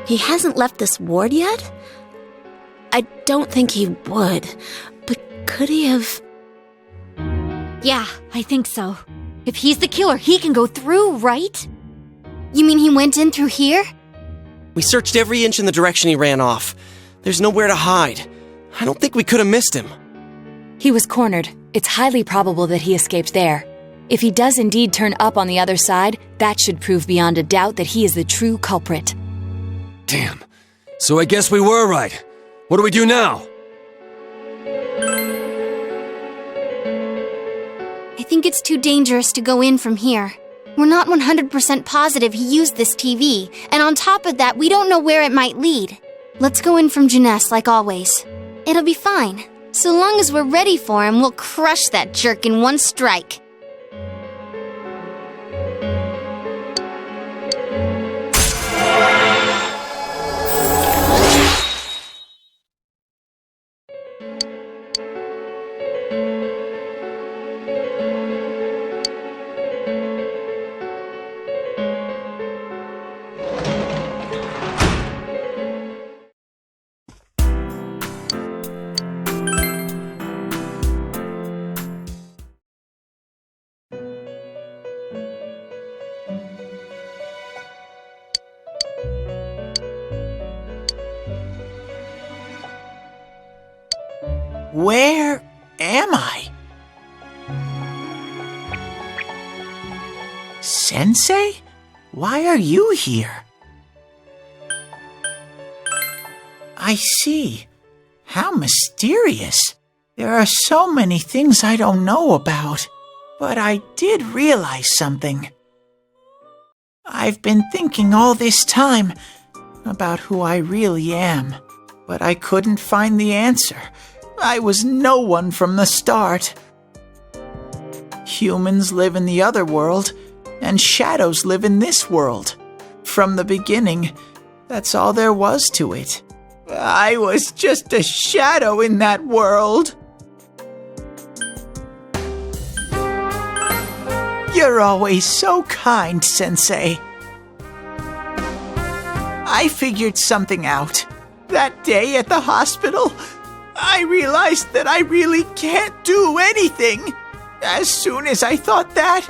He hasn't left this ward yet? I don't think he would, but could he have... Yeah, I think so. If he's the killer, he can go through, right? You mean he went in through here? We searched every inch in the direction he ran off. There's nowhere to hide. I don't think we could have missed him. He was cornered. It's highly probable that he escaped there. If he does indeed turn up on the other side, that should prove beyond a doubt that he is the true culprit. Damn. So I guess we were right. What do we do now? I think it's too dangerous to go in from here. We're not 100% positive he used this TV, and on top of that, we don't know where it might lead. Let's go in from Jeunesse like always. It'll be fine. So long as we're ready for him, we'll crush that jerk in one strike. Where am I? Sensei? Why are you here? I see. How mysterious. There are so many things I don't know about. But I did realize something. I've been thinking all this time about who I really am, but I couldn't find the answer. I was no one from the start. Humans live in the other world, and shadows live in this world. From the beginning, that's all there was to it. I was just a shadow in that world. You're always so kind, Sensei. I figured something out. That day at the hospital, I realized that I really can't do anything. As soon as I thought that,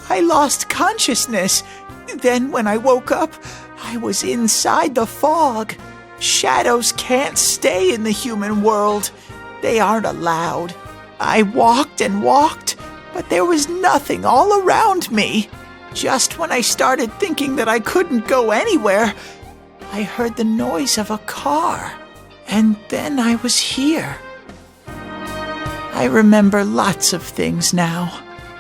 I lost consciousness. Then when I woke up, I was inside the fog. Shadows can't stay in the human world. They aren't allowed. I walked and walked, but there was nothing all around me. Just when I started thinking that I couldn't go anywhere, I heard the noise of a car. And then I was here. I remember lots of things now.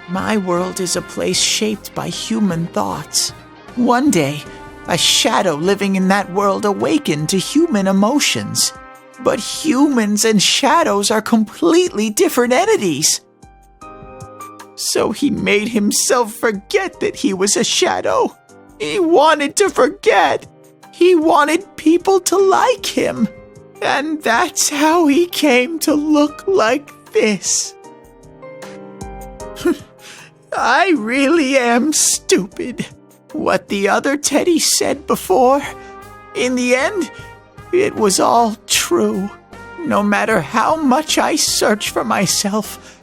My world is a place shaped by human thoughts. One day, a shadow living in that world awakened to human emotions. But humans and shadows are completely different entities. So he made himself forget that he was a shadow. He wanted to forget. He wanted people to like him. And that's how he came to look like this. I really am stupid. What the other Teddy said before, in the end, it was all true. No matter how much I search for myself,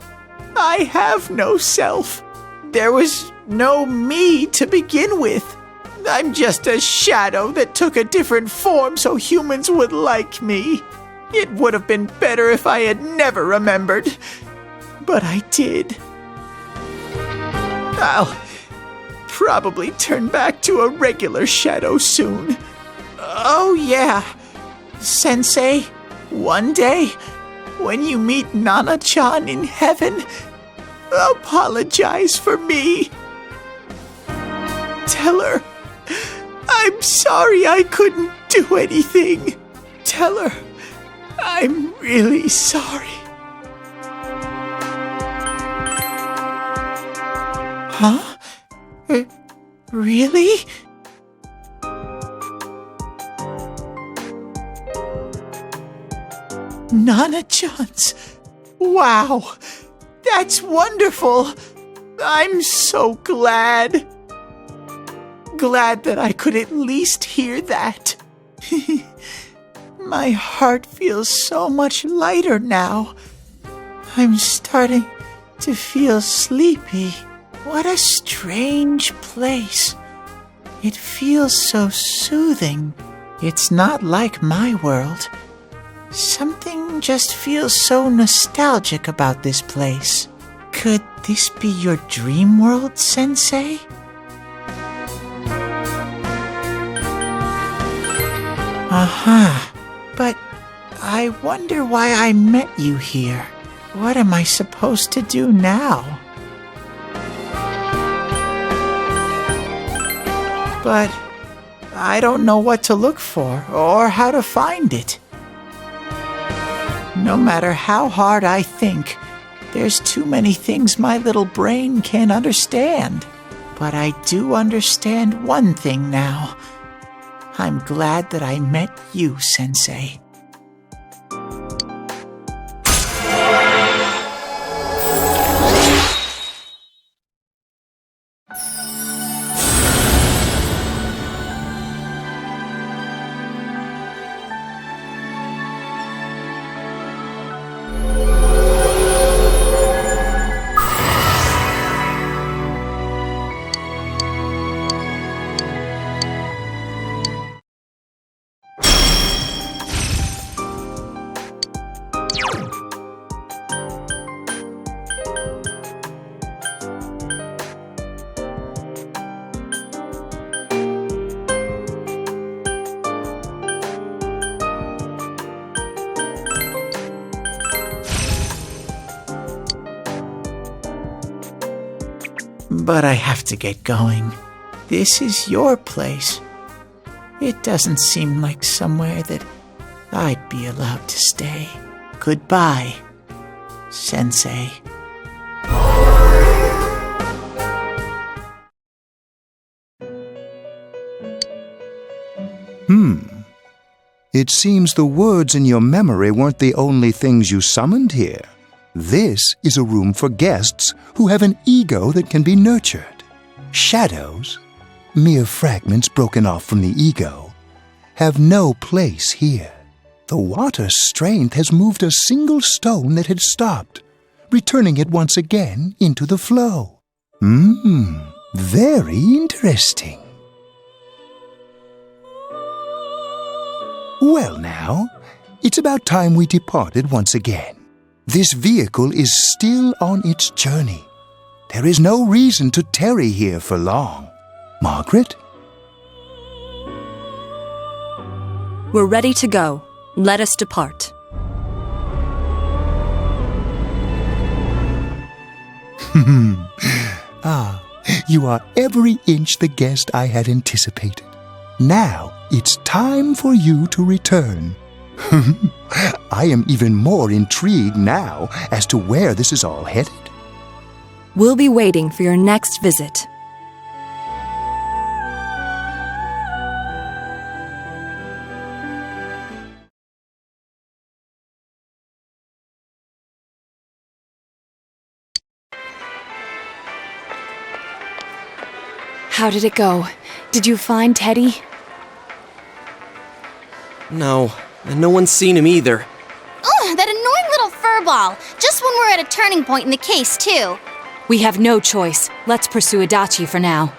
I have no self. There was no me to begin with. I'm just a shadow that took a different form so humans would like me. It would have been better if I had never remembered. But I did. I'll probably turn back to a regular shadow soon. Oh yeah, Sensei, one day, when you meet Nana-chan in heaven, apologize for me. Tell her, I'm sorry I couldn't do anything. Tell her, I'm really sorry. Huh? Really? Nana-chan's. Wow, that's wonderful. I'm so glad. Glad that I could at least hear that. My heart feels so much lighter now. I'm starting to feel sleepy. What a strange place. It feels so soothing. It's not like my world. Something just feels so nostalgic about this place. Could this be your dream world, Sensei? But I wonder why I met you here. What am I supposed to do now? But I don't know what to look for or how to find it. No matter how hard I think, there's too many things my little brain can't understand. But I do understand one thing now. I'm glad that I met you, Sensei. But I have to get going. This is your place. It doesn't seem like somewhere that I'd be allowed to stay. Goodbye, Sensei. It seems the words in your memory weren't the only things you summoned here. This is a room for guests who have an ego that can be nurtured. Shadows, mere fragments broken off from the ego, have no place here. The water's strength has moved a single stone that had stopped, returning it once again into the flow. Very interesting. Well now, it's about time we departed once again. This vehicle is still on its journey. There is no reason to tarry here for long. Margaret? We're ready to go. Let us depart. You are every inch the guest I had anticipated. Now it's time for you to return. I am even more intrigued now as to where this is all headed. We'll be waiting for your next visit. How did it go? Did you find Teddy? No, and no one's seen him either. Ugh, that annoying little furball! Just when we're at a turning point in the case, too. We have no choice. Let's pursue Adachi for now.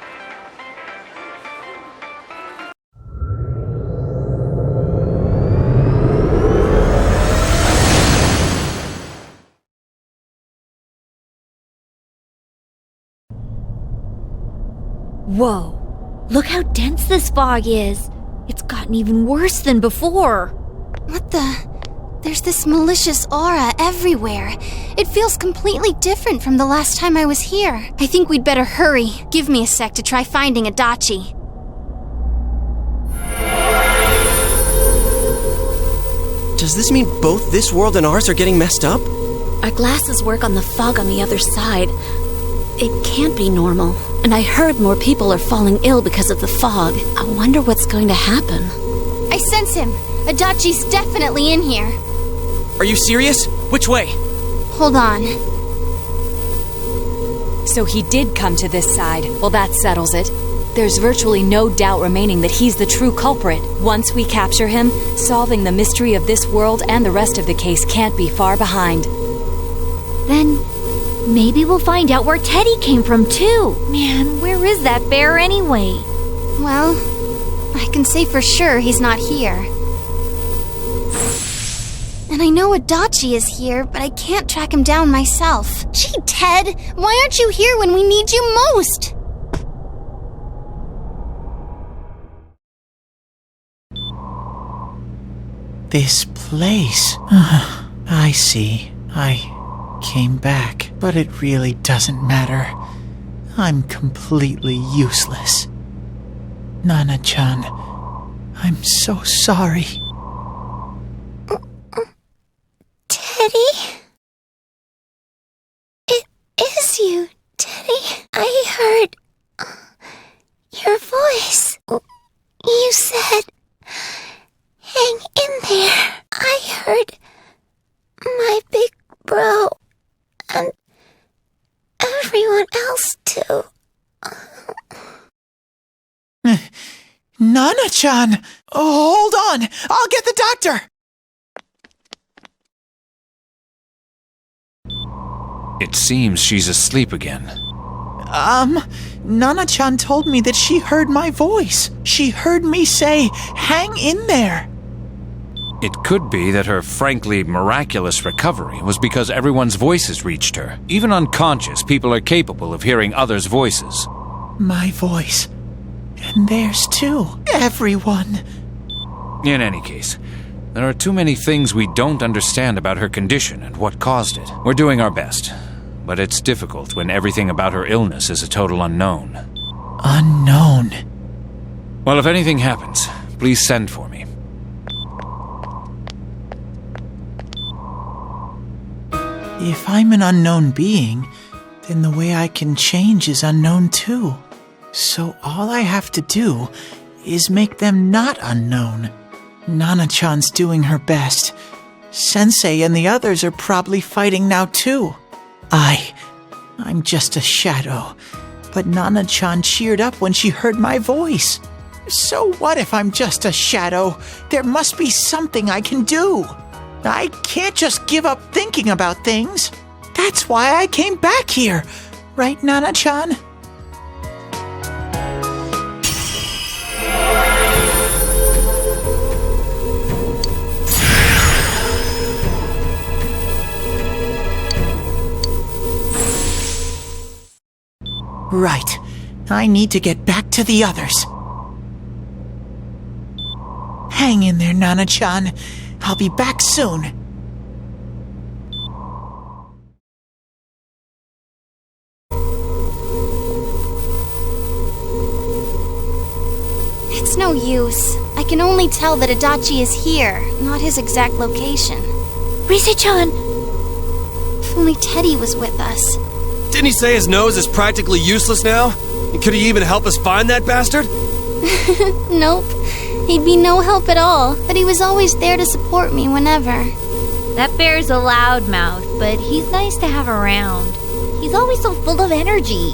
Whoa. Look how dense this fog is. It's gotten even worse than before. What the? There's this malicious aura everywhere. It feels completely different from the last time I was here. I think we'd better hurry. Give me a sec to try finding Adachi. Does this mean both this world and ours are getting messed up? Our glasses work on the fog on the other side. It can't be normal. And I heard more people are falling ill because of the fog. I wonder what's going to happen. I sense him. Adachi's definitely in here. Are you serious? Which way? Hold on. So he did come to this side. Well, that settles it. There's virtually no doubt remaining that he's the true culprit. Once we capture him, solving the mystery of this world and the rest of the case can't be far behind. Then maybe we'll find out where Teddy came from, too. Man, where is that bear anyway? Well, I can say for sure he's not here. And I know Adachi is here, but I can't track him down myself. Gee, Ted, why aren't you here when we need you most? This place. I see. I came back, but it really doesn't matter. I'm completely useless. Nana-chan, I'm so sorry. Teddy? It is you, Teddy. I heard your voice. You said, hang in there. I heard my big bro and everyone else too. Nana-chan! Hold on! I'll get the doctor! It seems she's asleep again. Nana-chan told me that she heard my voice. She heard me say, hang in there. It could be that her frankly miraculous recovery was because everyone's voices reached her. Even unconscious, people are capable of hearing others' voices. My voice. And theirs too. Everyone. In any case, there are too many things we don't understand about her condition and what caused it. We're doing our best, but it's difficult when everything about her illness is a total unknown. Unknown? Well, if anything happens, please send for me. If I'm an unknown being, then the way I can change is unknown too. So all I have to do is make them not unknown. Nana-chan's doing her best. Sensei and the others are probably fighting now too. I'm just a shadow. But Nana-chan cheered up when she heard my voice. So what if I'm just a shadow? There must be something I can do. I can't just give up thinking about things. That's why I came back here. Right, Nana-chan? Right. I need to get back to the others. Hang in there, Nana-chan. I'll be back soon. no use. I can only tell that Adachi is here, not his exact location. Rise-chan! If only Teddy was with us. Didn't he say his nose is practically useless now? And could he even help us find that bastard? Nope. He'd be no help at all, but he was always there to support me whenever. That bear's a loudmouth, but he's nice to have around. He's always so full of energy.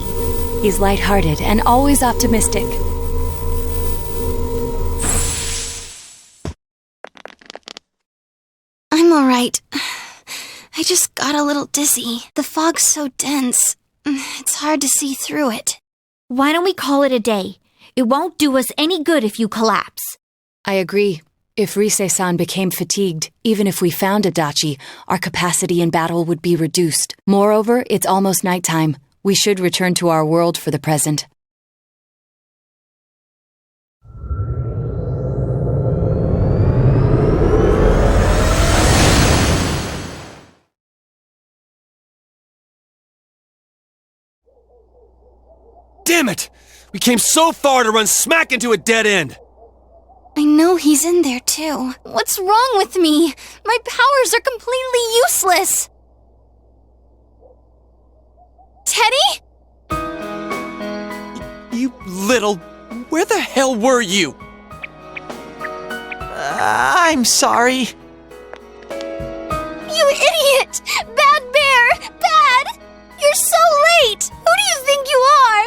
He's lighthearted and always optimistic. I'm alright. I just got a little dizzy. The fog's so dense. It's hard to see through it. Why don't we call it a day? It won't do us any good if you collapse. I agree. If Rise-san became fatigued, even if we found Adachi, our capacity in battle would be reduced. Moreover, it's almost nighttime. We should return to our world for the present. Damn it! We came so far to run smack into a dead end! I know he's in there too. What's wrong with me? My powers are completely useless. Teddy? You little... Where the hell were you? I'm sorry. You idiot! Bad bear! Bad! You're so late! Who do you think you are?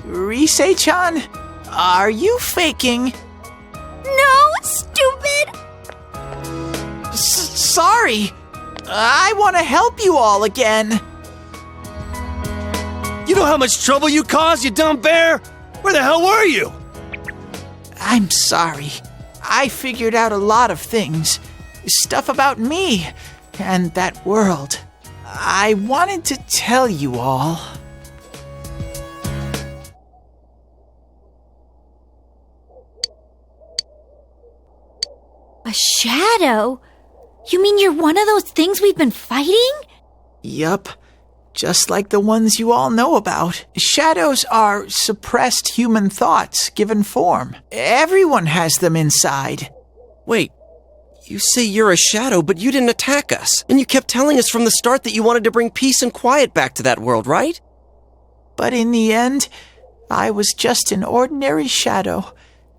Rise-chan, are you faking? No, stupid! Sorry. I want to help you all again. You know how much trouble you caused, you dumb bear? Where the hell were you? I'm sorry. I figured out a lot of things. Stuff about me and that world. I wanted to tell you all. A shadow? You mean you're one of those things we've been fighting? Yup. Just like the ones you all know about. Shadows are suppressed human thoughts given form. Everyone has them inside. Wait, you say you're a shadow, but you didn't attack us. And you kept telling us from the start that you wanted to bring peace and quiet back to that world, right? But in the end, I was just an ordinary shadow.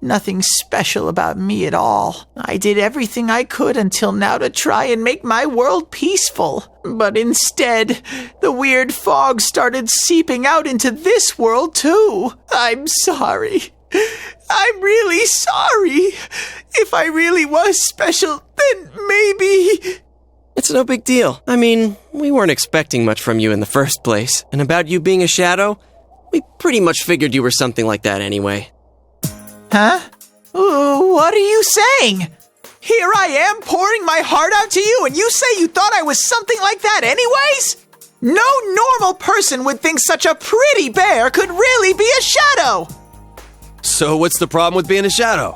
Nothing special about me at all. I did everything I could until now to try and make my world peaceful. But instead, the weird fog started seeping out into this world too. I'm sorry. I'm really sorry. If I really was special, then maybe... It's no big deal. I mean, we weren't expecting much from you in the first place. And about you being a shadow, we pretty much figured you were something like that anyway. Huh? What are you saying? Here I am pouring my heart out to you, and you say you thought I was something like that anyways? No normal person would think such a pretty bear could really be a shadow! So what's the problem with being a shadow?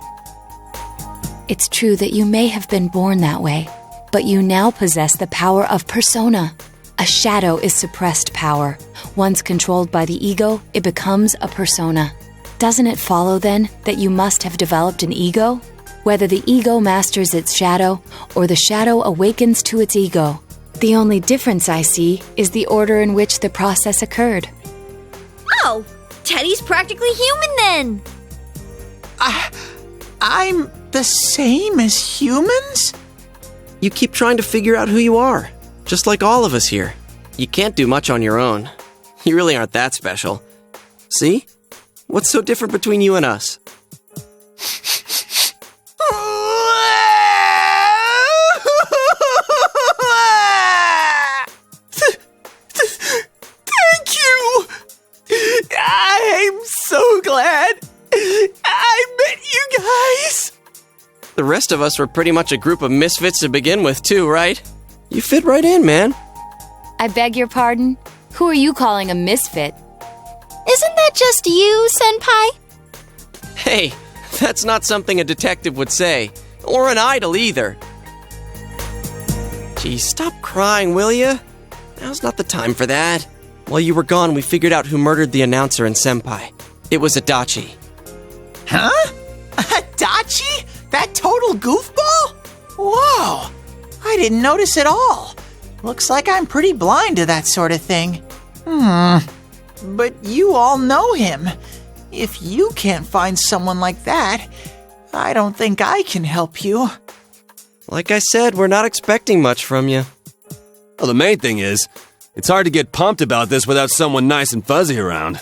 It's true that you may have been born that way, but you now possess the power of persona. A shadow is suppressed power. Once controlled by the ego, it becomes a persona. Doesn't it follow, then, that you must have developed an ego? Whether the ego masters its shadow, or the shadow awakens to its ego. The only difference I see is the order in which the process occurred. Oh, Teddy's practically human then! I'm the same as humans? You keep trying to figure out who you are, just like all of us here. You can't do much on your own. You really aren't that special. See? What's so different between you and us? Thank you! I'm so glad I met you guys! The rest of us were pretty much a group of misfits to begin with, too, right? You fit right in, man. I beg your pardon? Who are you calling a misfit? Isn't that just you, Senpai? Hey, that's not something a detective would say. Or an idol, either. Gee, stop crying, will ya? Now's not the time for that. While you were gone, we figured out who murdered the announcer and Senpai. It was Adachi. Huh? Adachi? That total goofball? Whoa! I didn't notice at all. Looks like I'm pretty blind to that sort of thing. But you all know him. If you can't find someone like that, I don't think I can help you. Like I said, we're not expecting much from you. Well, the main thing is, it's hard to get pumped about this without someone nice and fuzzy around.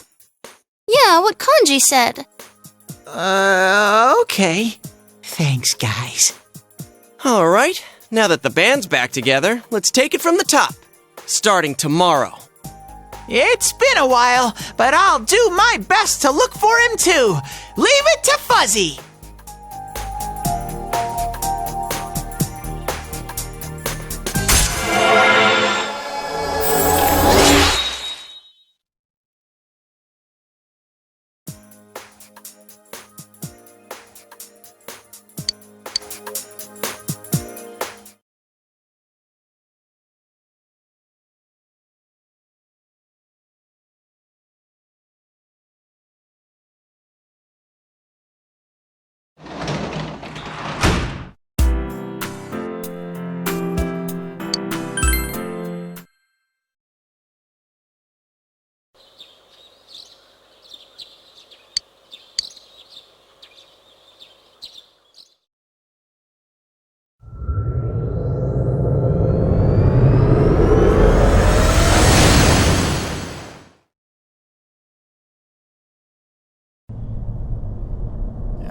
Yeah, what Kanji said. Okay. Thanks, guys. All right, now that the band's back together, let's take it from the top. Starting tomorrow. It's been a while, but I'll do my best to look for him too. Leave it to Fuzzy.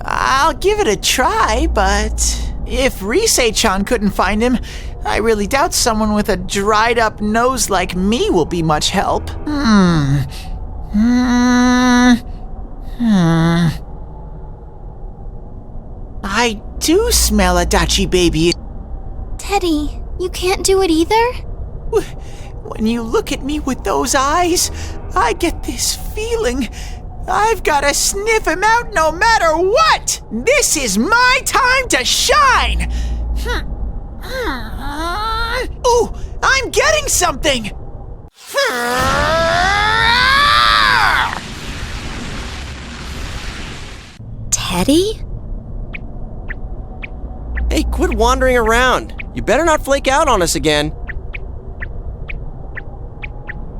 I'll give it a try, but if Risei-chan couldn't find him, I really doubt someone with a dried-up nose like me will be much help. I do smell Adachi baby. Teddy, you can't do it either? When you look at me with those eyes, I get this feeling. I've got to sniff him out no matter what! This is my time to shine! Ooh, I'm getting something! Teddy? Hey, quit wandering around. You better not flake out on us again.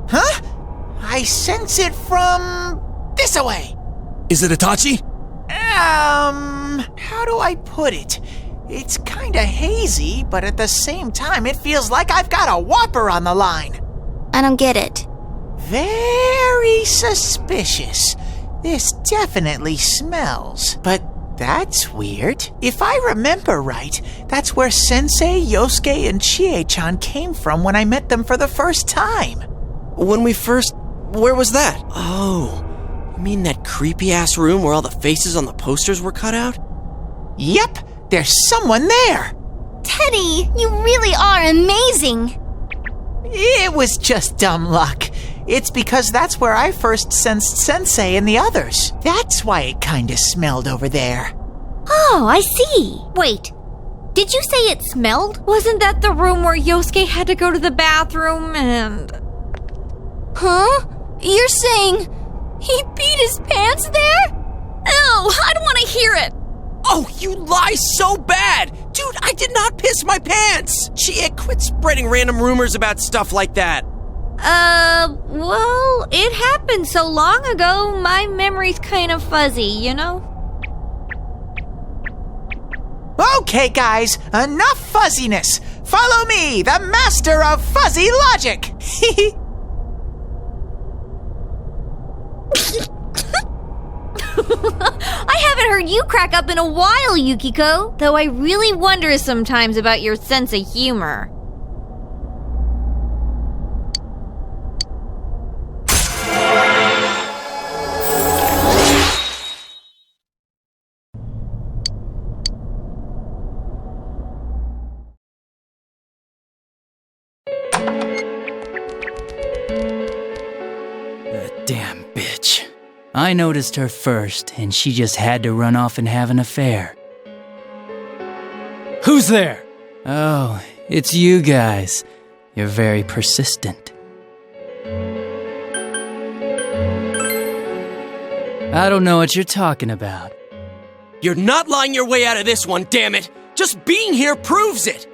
Huh? I sense it from this away. Is it Itachi? How do I put it? It's kinda hazy, but at the same time, it feels like I've got a whopper on the line. I don't get it. Very suspicious. This definitely smells. But that's weird. If I remember right, that's where Sensei, Yosuke, and Chie-chan came from when I met them for the first time. Where was that? Oh, you mean that creepy-ass room where all the faces on the posters were cut out? Yep, there's someone there. Teddy, you really are amazing. It was just dumb luck. It's because that's where I first sensed Sensei and the others. That's why it kinda smelled over there. Oh, I see. Wait, did you say it smelled? Wasn't that the room where Yosuke had to go to the bathroom and... Huh? You're saying he peed his pants there? Ew, I don't want to hear it. Oh, you lie so bad! Dude, I did not piss my pants! Chie, quit spreading random rumors about stuff like that. Well, it happened so long ago, my memory's kind of fuzzy, you know? Okay, guys, enough fuzziness. Follow me, the master of fuzzy logic. I haven't heard you crack up in a while, Yukiko, though I really wonder sometimes about your sense of humor. That damn bitch. I noticed her first, and she just had to run off and have an affair. Who's there? Oh, it's you guys. You're very persistent. I don't know what you're talking about. You're not lying your way out of this one, damn it! Just being here proves it!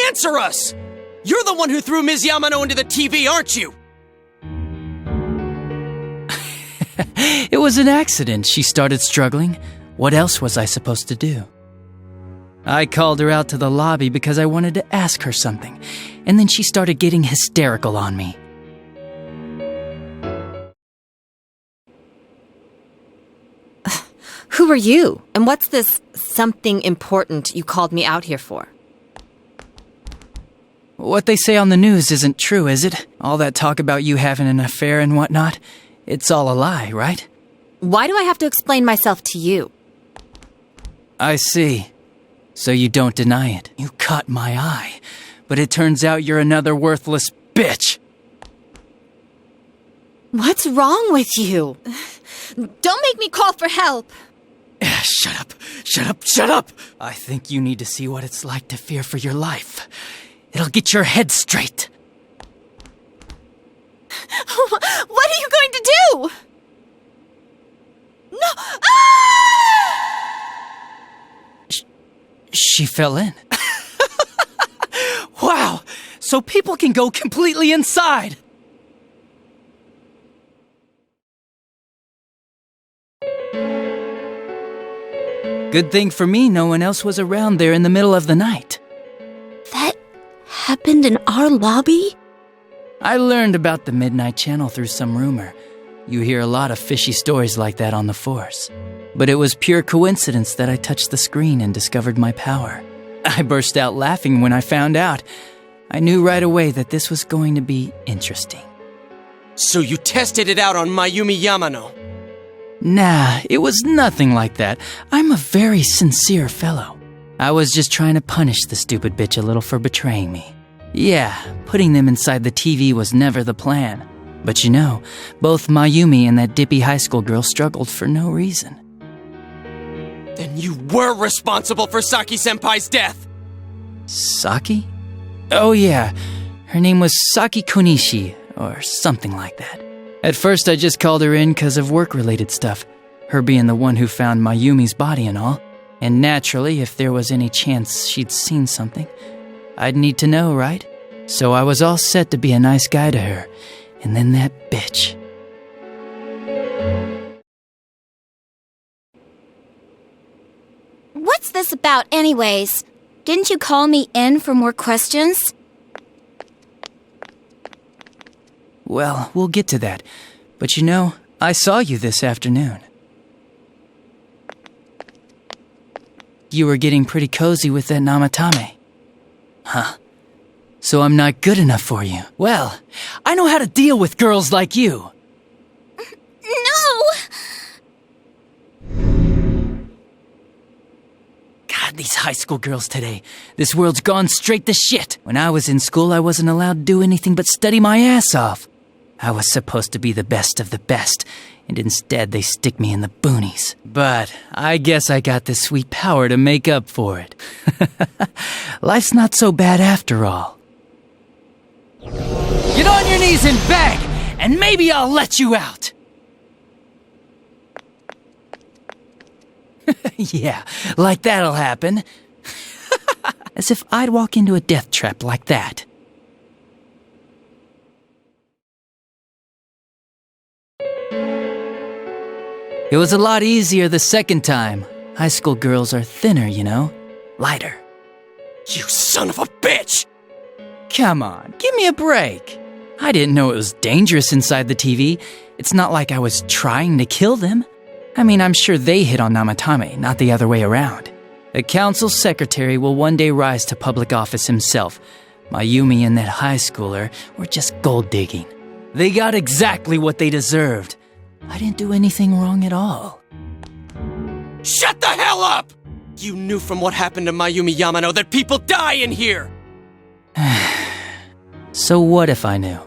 Answer us! You're the one who threw Ms. Yamano into the TV, aren't you? It was an accident. She started struggling. What else was I supposed to do? I called her out to the lobby because I wanted to ask her something, and then she started getting hysterical on me. Who are you? And what's this something important you called me out here for? What they say on the news isn't true, is it? All that talk about you having an affair and whatnot? It's all a lie, right? Why do I have to explain myself to you? I see. So you don't deny it. You caught my eye. But it turns out you're another worthless bitch. What's wrong with you? Don't make me call for help. Shut up. Shut up. Shut up. I think you need to see what it's like to fear for your life. It'll get your head straight. What are you going to do? No! Ah! She fell in. Wow! So people can go completely inside! Good thing for me, no one else was around there in the middle of the night. That happened in our lobby? I learned about the Midnight Channel through some rumor. You hear a lot of fishy stories like that on the force. But it was pure coincidence that I touched the screen and discovered my power. I burst out laughing when I found out. I knew right away that this was going to be interesting. So you tested it out on Mayumi Yamano? Nah, it was nothing like that. I'm a very sincere fellow. I was just trying to punish the stupid bitch a little for betraying me. Yeah, putting them inside the TV was never the plan. But you know, both Mayumi and that dippy high school girl struggled for no reason. Then you were responsible for Saki-senpai's death! Saki? Oh yeah, her name was Saki Konishi, or something like that. At first I just called her in because of work-related stuff, her being the one who found Mayumi's body and all. And naturally, if there was any chance she'd seen something, I'd need to know, right? So I was all set to be a nice guy to her, and then that bitch. What's this about anyways? Didn't you call me in for more questions? Well, we'll get to that. But you know, I saw you this afternoon. You were getting pretty cozy with that Namatame. Huh. So I'm not good enough for you. Well, I know how to deal with girls like you. No! God, these high school girls today. This world's gone straight to shit. When I was in school, I wasn't allowed to do anything but study my ass off. I was supposed to be the best of the best, and instead they stick me in the boonies. But I guess I got this sweet power to make up for it. Life's not so bad after all. Get on your knees and beg, and maybe I'll let you out. Yeah, like that'll happen. As if I'd walk into a death trap like that. It was a lot easier the second time. High school girls are thinner, you know? Lighter. You son of a bitch! Come on, give me a break. I didn't know it was dangerous inside the TV. It's not like I was trying to kill them. I mean, I'm sure they hit on Namatame, not the other way around. A council secretary will one day rise to public office himself. Mayumi and that high schooler were just gold digging. They got exactly what they deserved. I didn't do anything wrong at all. Shut the hell up! You knew from what happened to Mayumi Yamano that people die in here! So what if I knew?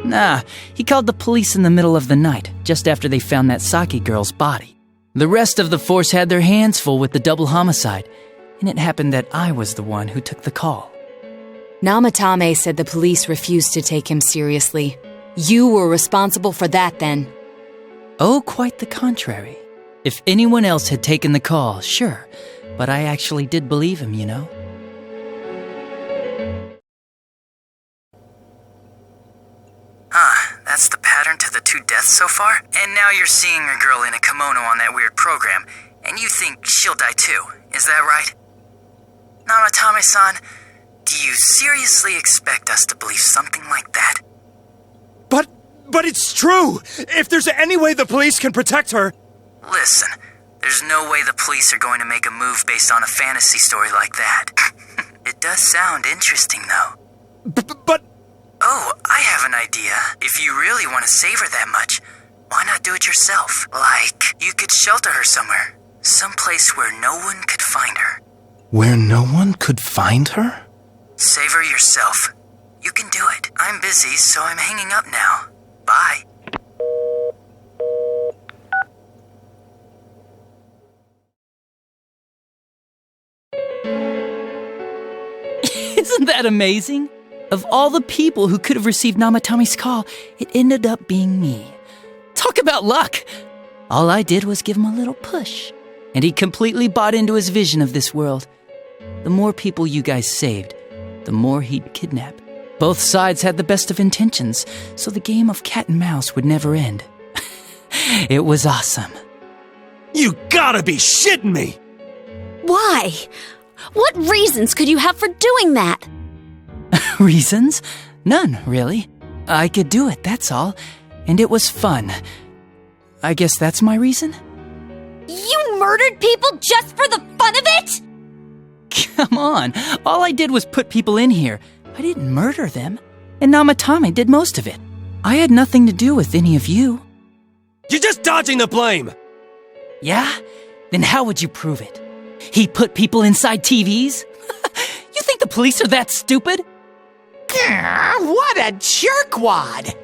Nah, he called the police in the middle of the night, just after they found that Saki girl's body. The rest of the force had their hands full with the double homicide, and it happened that I was the one who took the call. Namatame said the police refused to take him seriously. You were responsible for that then. Oh, quite the contrary. If anyone else had taken the call, sure. But I actually did believe him, you know? That's the pattern to the 2 deaths so far? And now you're seeing a girl in a kimono on that weird program, and you think she'll die too, is that right? Namatame-san, do you seriously expect us to believe something like that? But it's true! If there's any way the police can protect her... Listen, there's no way the police are going to make a move based on a fantasy story like that. It does sound interesting, though. But... Oh, I have an idea. If you really want to save her that much, why not do it yourself? Like, you could shelter her somewhere. Someplace where no one could find her. Where no one could find her? Save her yourself. You can do it. I'm busy, so I'm hanging up now. Bye. Isn't that amazing? Of all the people who could have received Namatame's call, it ended up being me. Talk about luck! All I did was give him a little push, and he completely bought into his vision of this world. The more people you guys saved, the more he'd kidnap. Both sides had the best of intentions, so the game of cat and mouse would never end. It was awesome. You gotta be shitting me! Why? What reasons could you have for doing that? Reasons? None, really. I could do it, that's all. And it was fun. I guess that's my reason? You murdered people just for the fun of it? Come on. All I did was put people in here. I didn't murder them. And Namatame did most of it. I had nothing to do with any of you. You're just dodging the blame! Yeah? Then how would you prove it? He put people inside TVs? You think the police are that stupid? What a jerkwad!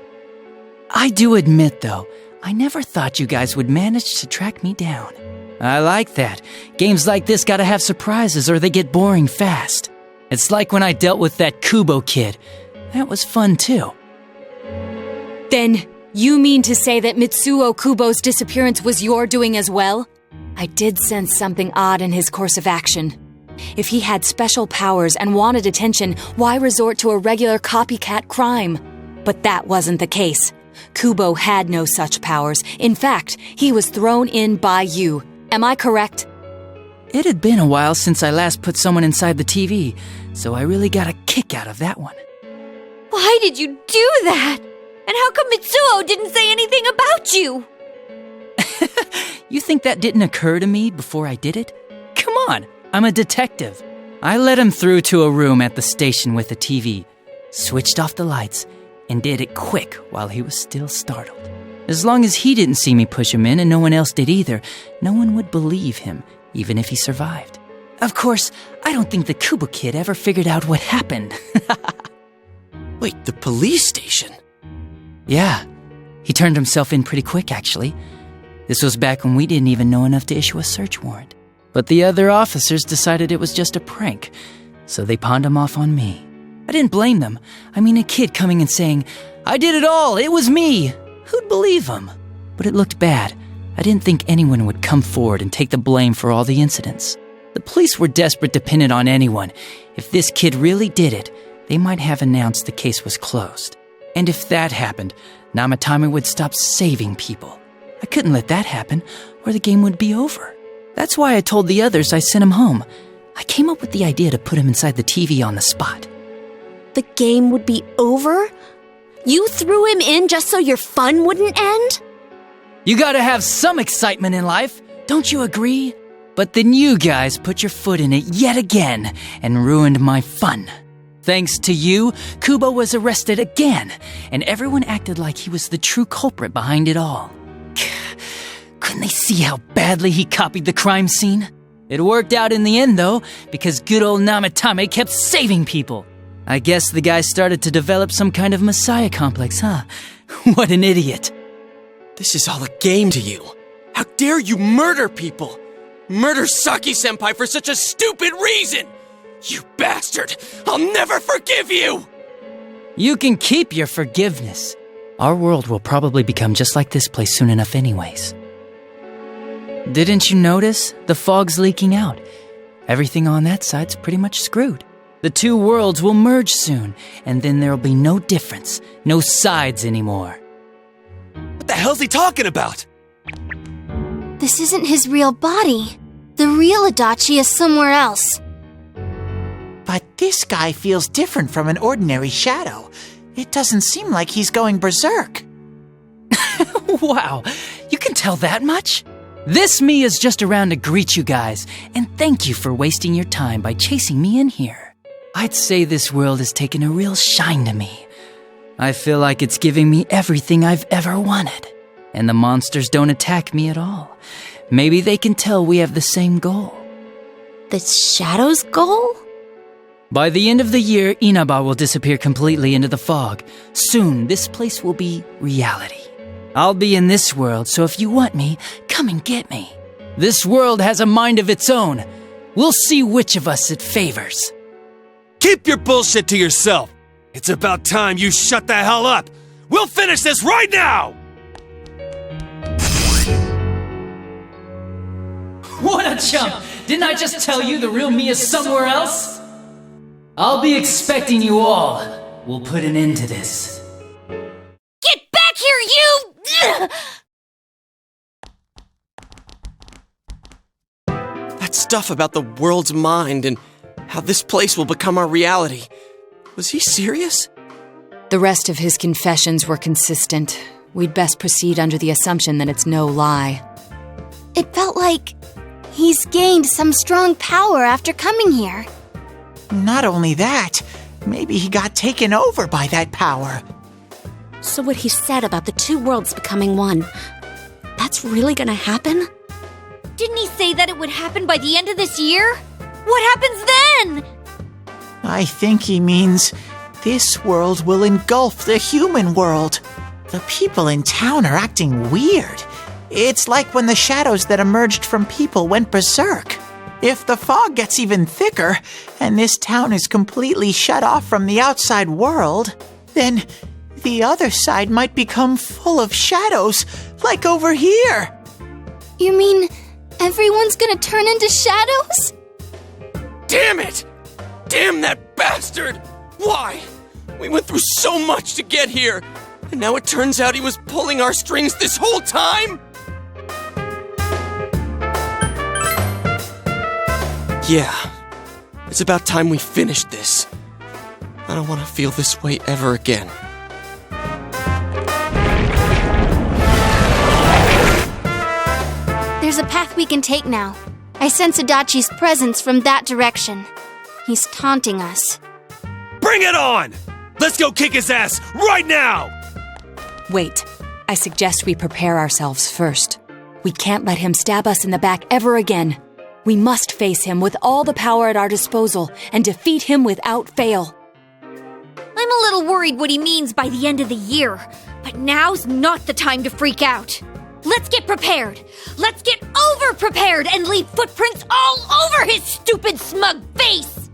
I do admit, though, I never thought you guys would manage to track me down. I like that. Games like this gotta have surprises or they get boring fast. It's like when I dealt with that Kubo kid. That was fun, too. Then, you mean to say that Mitsuo Kubo's disappearance was your doing as well? I did sense something odd in his course of action. If he had special powers and wanted attention, why resort to a regular copycat crime? But that wasn't the case. Kubo had no such powers. In fact, he was thrown in by you. Am I correct? It had been a while since I last put someone inside the TV, so I really got a kick out of that one. Why did you do that? And how come Mitsuo didn't say anything about you? You think that didn't occur to me before I did it? Come on, I'm a detective. I led him through to a room at the station with a TV, switched off the lights, and did it quick while he was still startled. As long as he didn't see me push him in and no one else did either, no one would believe him, even if he survived. Of course, I don't think the Kubo kid ever figured out what happened. Wait, the police station? Yeah, he turned himself in pretty quick, actually. This was back when we didn't even know enough to issue a search warrant. But the other officers decided it was just a prank, so they pawned him off on me. I didn't blame them. I mean, a kid coming and saying, "I did it all, it was me." Who'd believe him? But it looked bad. I didn't think anyone would come forward and take the blame for all the incidents. The police were desperate to pin it on anyone. If this kid really did it, they might have announced the case was closed. And if that happened, Namatame would stop saving people. I couldn't let that happen, or the game would be over. That's why I told the others I sent him home. I came up with the idea to put him inside the TV on the spot. The game would be over? You threw him in just so your fun wouldn't end? You gotta have some excitement in life, don't you agree? But then you guys put your foot in it yet again and ruined my fun. Thanks to you, Kubo was arrested again, and everyone acted like he was the true culprit behind it all. Couldn't they see how badly he copied the crime scene? It worked out in the end, though, because good old Namatame kept saving people. I guess the guy started to develop some kind of messiah complex, huh? What an idiot. This is all a game to you. How dare you murder people? Murder Saki-senpai for such a stupid reason! You bastard! I'll never forgive you! You can keep your forgiveness. Our world will probably become just like this place soon enough anyways. Didn't you notice? The fog's leaking out. Everything on that side's pretty much screwed. The two worlds will merge soon, and then there'll be no difference, no sides anymore. What the hell's he talking about? This isn't his real body. The real Adachi is somewhere else. But this guy feels different from an ordinary shadow. It doesn't seem like he's going berserk. Wow, you can tell that much? This me is just around to greet you guys, and thank you for wasting your time by chasing me in here. I'd say this world has taken a real shine to me. I feel like it's giving me everything I've ever wanted. And the monsters don't attack me at all. Maybe they can tell we have the same goal. The Shadow's goal? By the end of the year, Inaba will disappear completely into the fog. Soon, this place will be reality. I'll be in this world, so if you want me, come and get me. This world has a mind of its own. We'll see which of us it favors. Keep your bullshit to yourself. It's about time you shut the hell up. We'll finish this right now! What a chump! Didn't I just tell you the real me is somewhere else? I'll be expecting you all. We'll put an end to this. Get back here, you! That stuff about the world's mind and how this place will become our reality. Was he serious? The rest of his confessions were consistent. We'd best proceed under the assumption that it's no lie. It felt like he's gained some strong power after coming here. Not only that, maybe he got taken over by that power. So what he said about the two worlds becoming one, that's really gonna happen? Didn't he say that it would happen by the end of this year? What happens then? I think he means this world will engulf the human world. The people in town are acting weird. It's like when the shadows that emerged from people went berserk. If the fog gets even thicker, and this town is completely shut off from the outside world, then the other side might become full of shadows, like over here. You mean everyone's gonna turn into shadows? Damn it! Damn that bastard! Why? We went through so much to get here, and now it turns out he was pulling our strings this whole time? Yeah, it's about time we finished this. I don't want to feel this way ever again. There's a path we can take now. I sense Adachi's presence from that direction. He's taunting us. Bring it on! Let's go kick his ass right now! Wait, I suggest we prepare ourselves first. We can't let him stab us in the back ever again. We must face him with all the power at our disposal and defeat him without fail. I'm a little worried what he means by the end of the year, but now's not the time to freak out. Let's get prepared. Let's get over-prepared and leave footprints all over his stupid, smug face!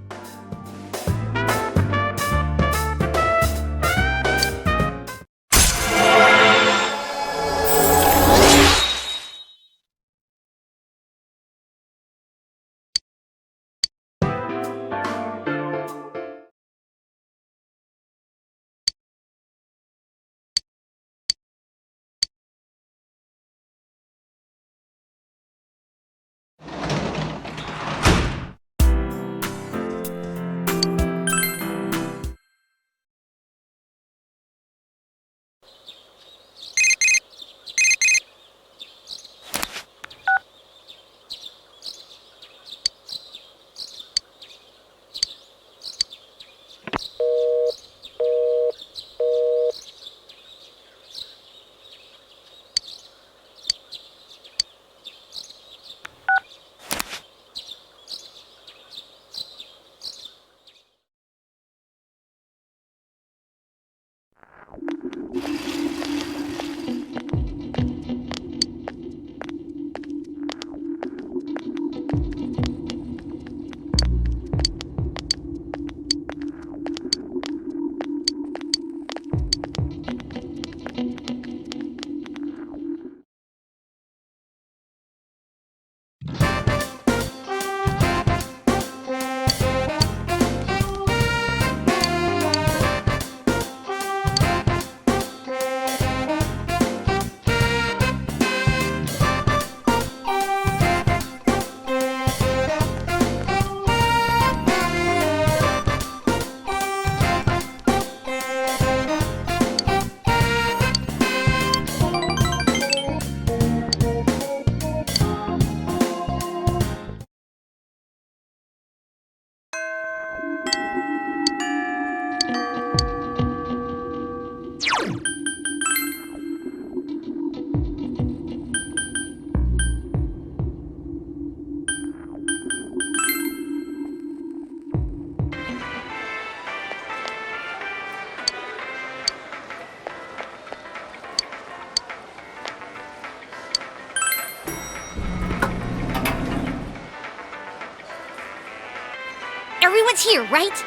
it's here, right?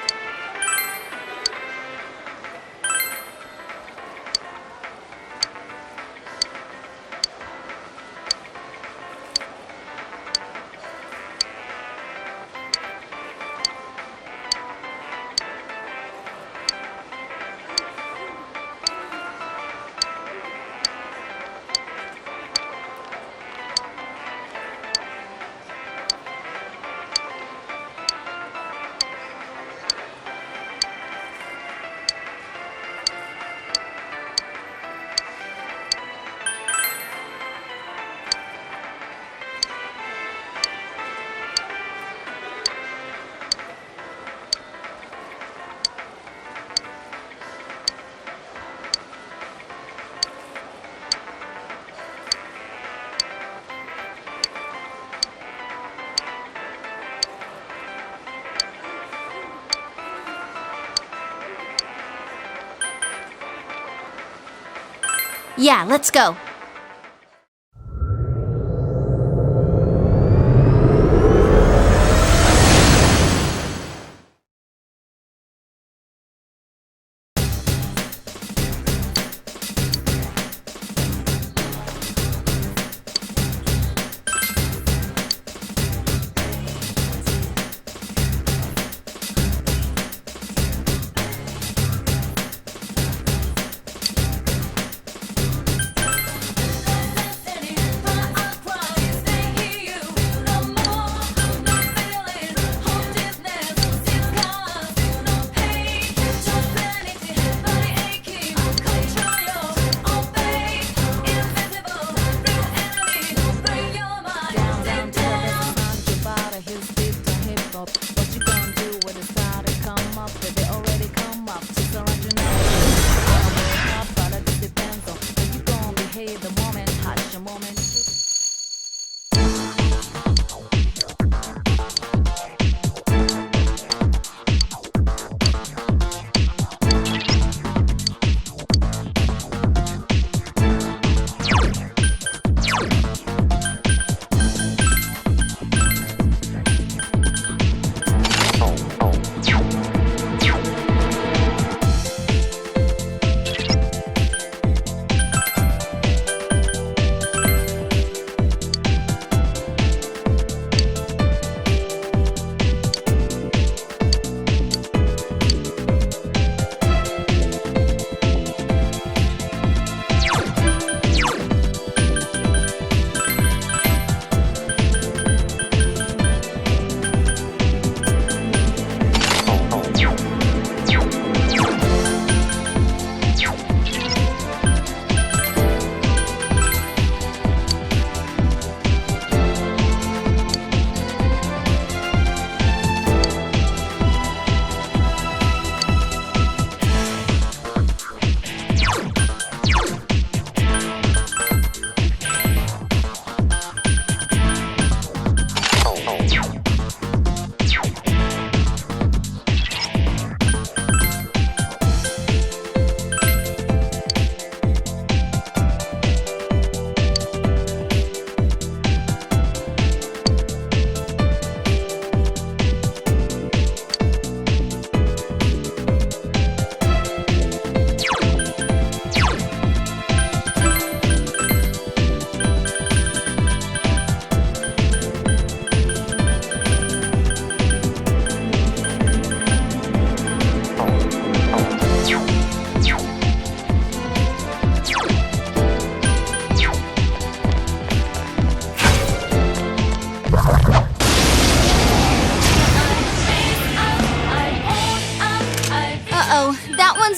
Yeah, let's go.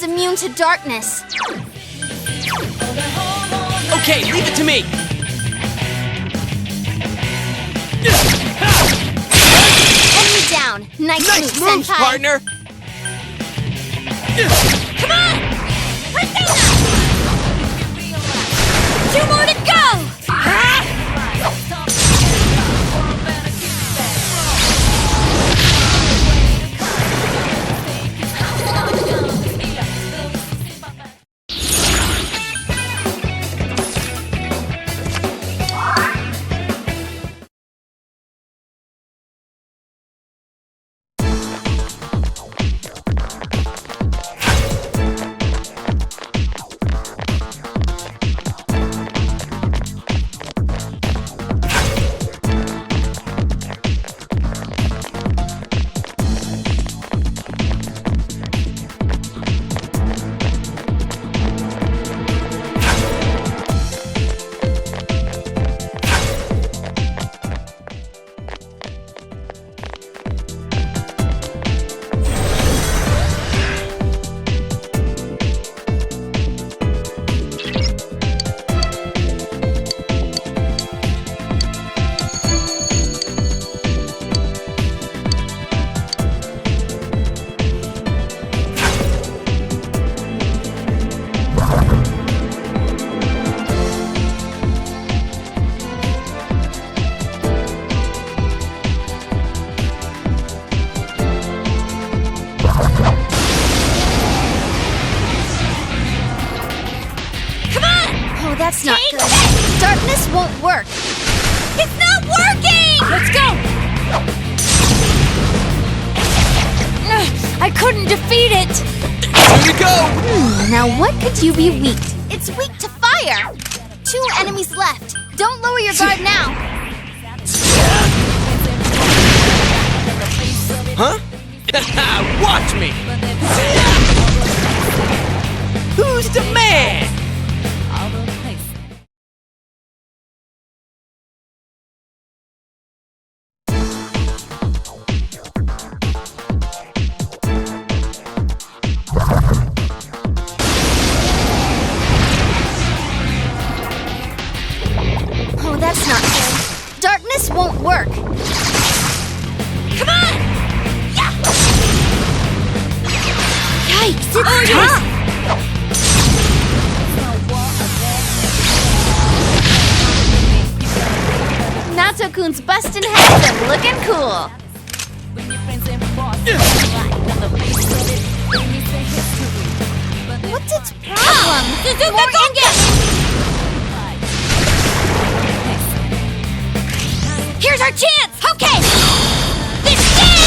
Immune to darkness. Okay, leave it to me. Enemy down. Nice move, moves, Senpai. partner. Come on! Two more to go! won't work. It's not working! Let's go! I couldn't defeat it! Here we go! Now what could you be weak? It's weak to fire! 2 enemies left. Don't lower your guard now. Huh? Watch me! Who's the man? Oh, that's not good. Darkness won't work. Come on! Yeah! Yikes, it's tough! Nato-kun's busting heads and looking cool. What's its problem? More ingots! Here's our chance! Okay! This did!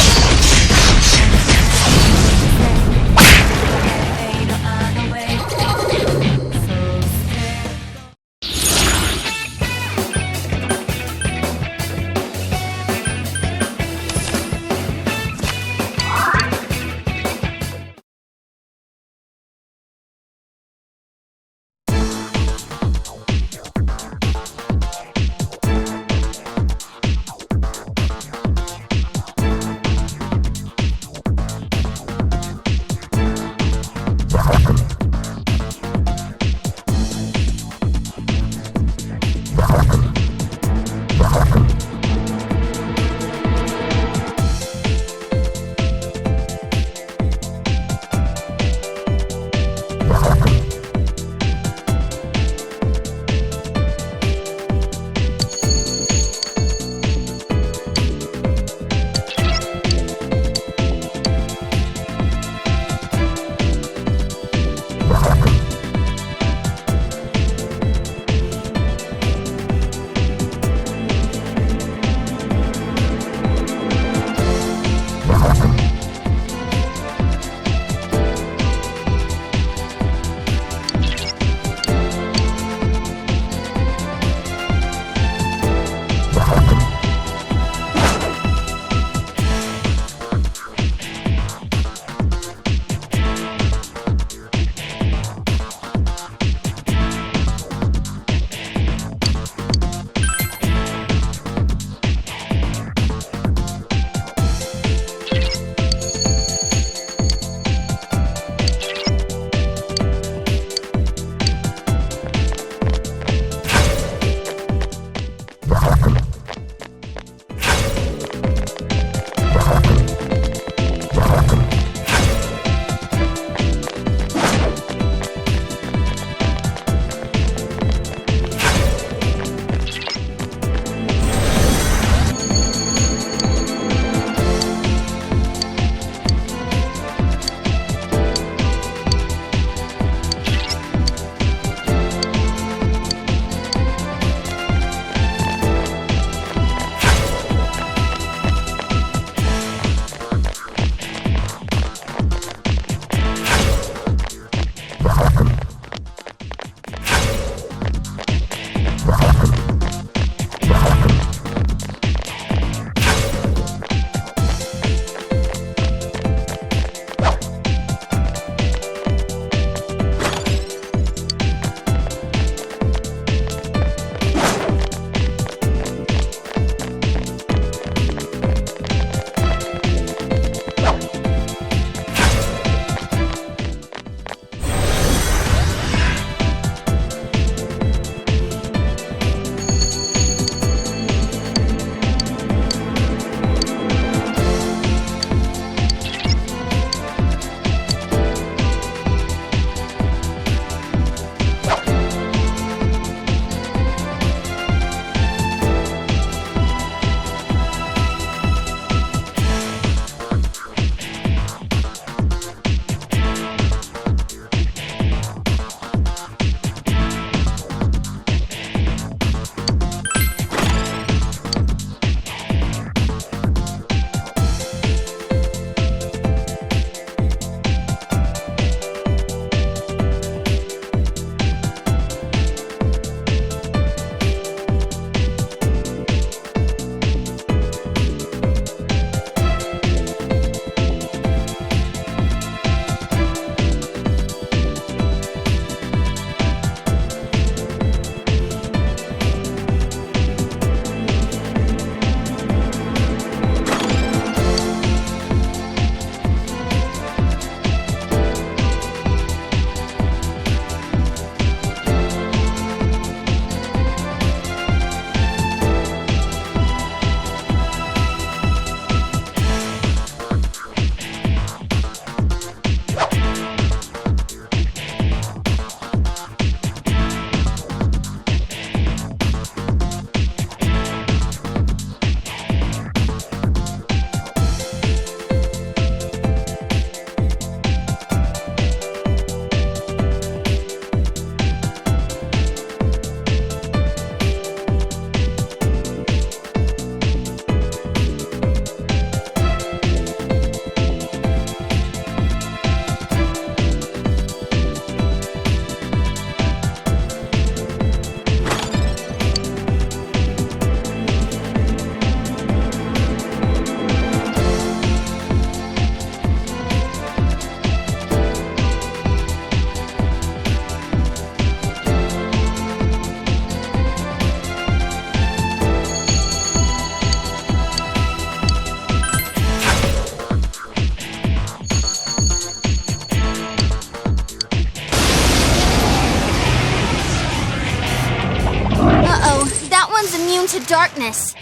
immune to darkness.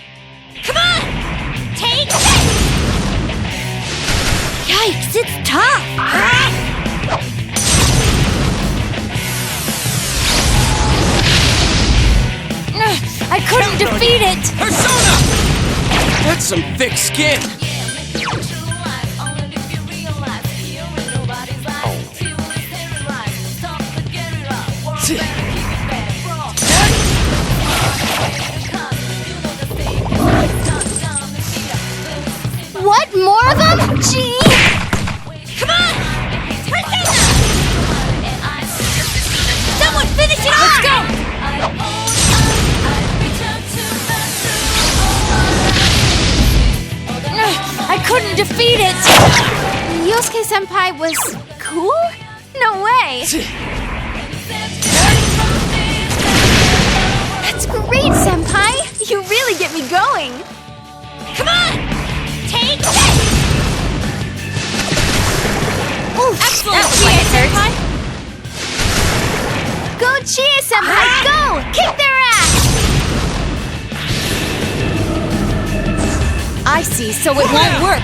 Come on! Take this! Yikes, it's tough! I couldn't defeat it! Persona! That's some thick skin. What? More of them? Gee! Come on! Persona! Someone finish it off! Let's go! I couldn't defeat it! Yosuke-senpai was cool? No way! That's great, senpai! You really get me going! Come on! Take this! Ooh, excellent! senpai! Go Chie, senpai! Go! Kick their ass! I see, so it won't work.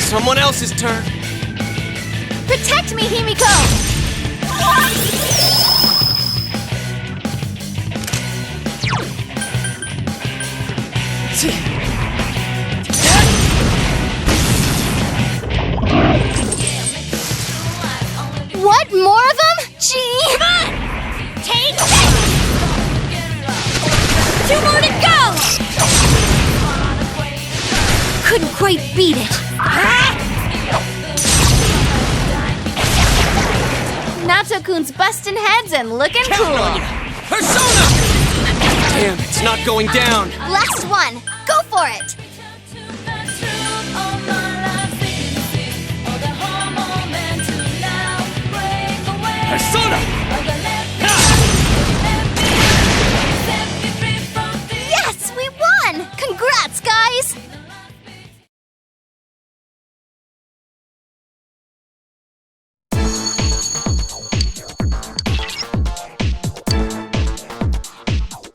Someone else's turn. Protect me, Himiko! What? More of them? Gee! Come on! Take this! 2 more to go! Couldn't quite beat it. Nato-kun's busting heads and looking cool. Persona! Damn, it's not going down. Last one. Go for it. Persona! Yes, we won! Congrats, guys!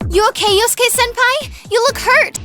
You okay, Yosuke-senpai? You look hurt.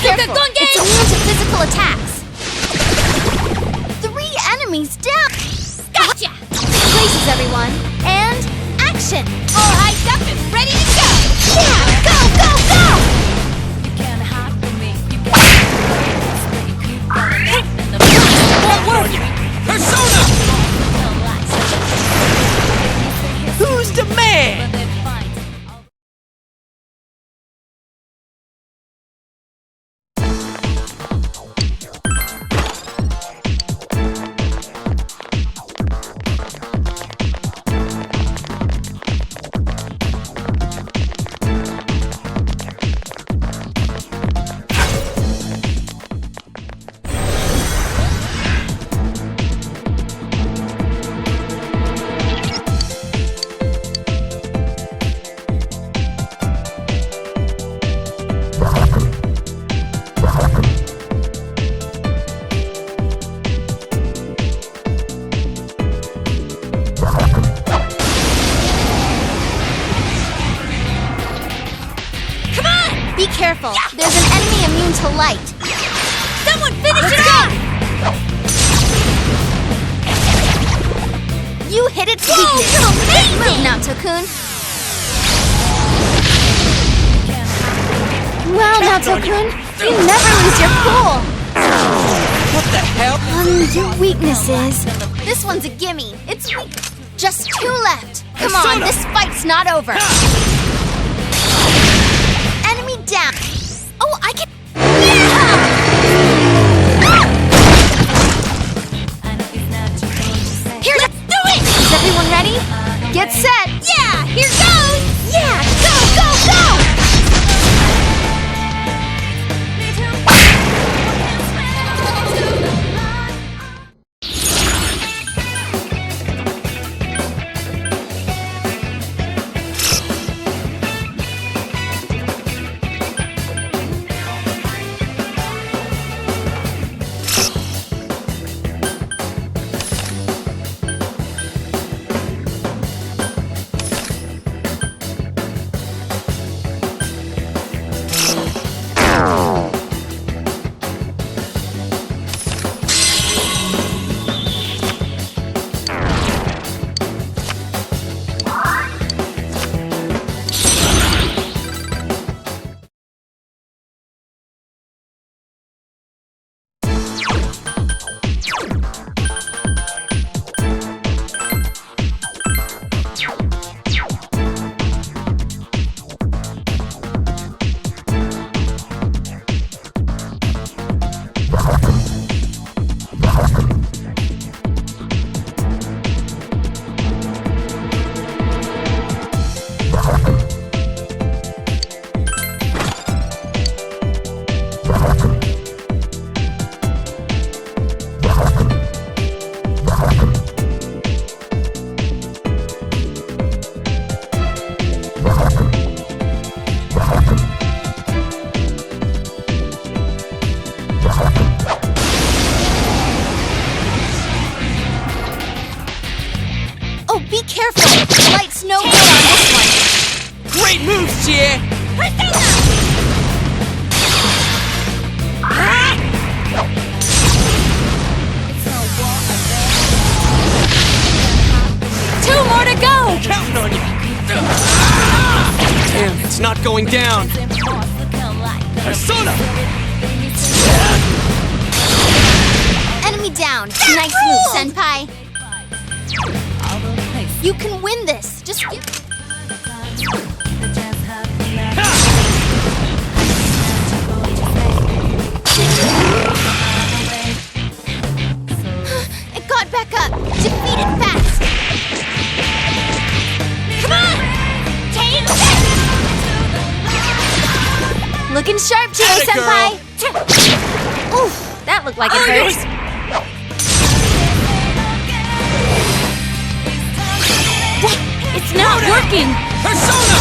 Careful. It's immune to physical attacks. 3 enemies down. Gotcha! Places, everyone. And action. All hyped up and ready to go. Yeah, go, go, go! You can't hide from me. Persona! Who's the man? careful. There's an enemy immune to light. Someone finish it off! You hit its Whoa, weakness. you're amazing! Move now, Tokun. Well, now, Tokun, you never lose your cool. What the hell? Your weakness is... This one's a gimme. It's weak. Just 2 left. Come on, this fight's not over. Enemy down. Oh, I can... Here, let's do it! Is everyone ready? Get set! Yeah, here goes! Yeah, go, go, go! Going down. Persona! Enemy down. Nice move, Senpai. You can win this. Just give... It got back up. Defeat it fast. Come on! Take it! Looking sharp, Chiro-senpai! Oof, that looked like it hurt. What? It's not working! Persona!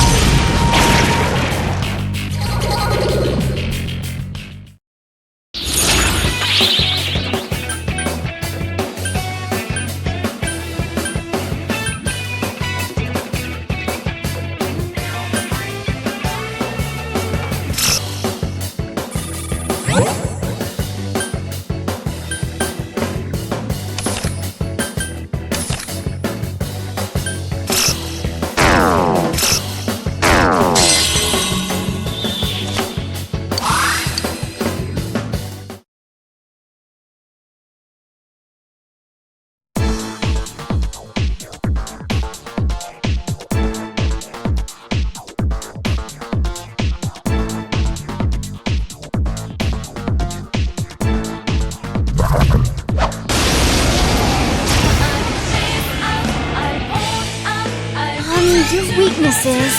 Your weakness is...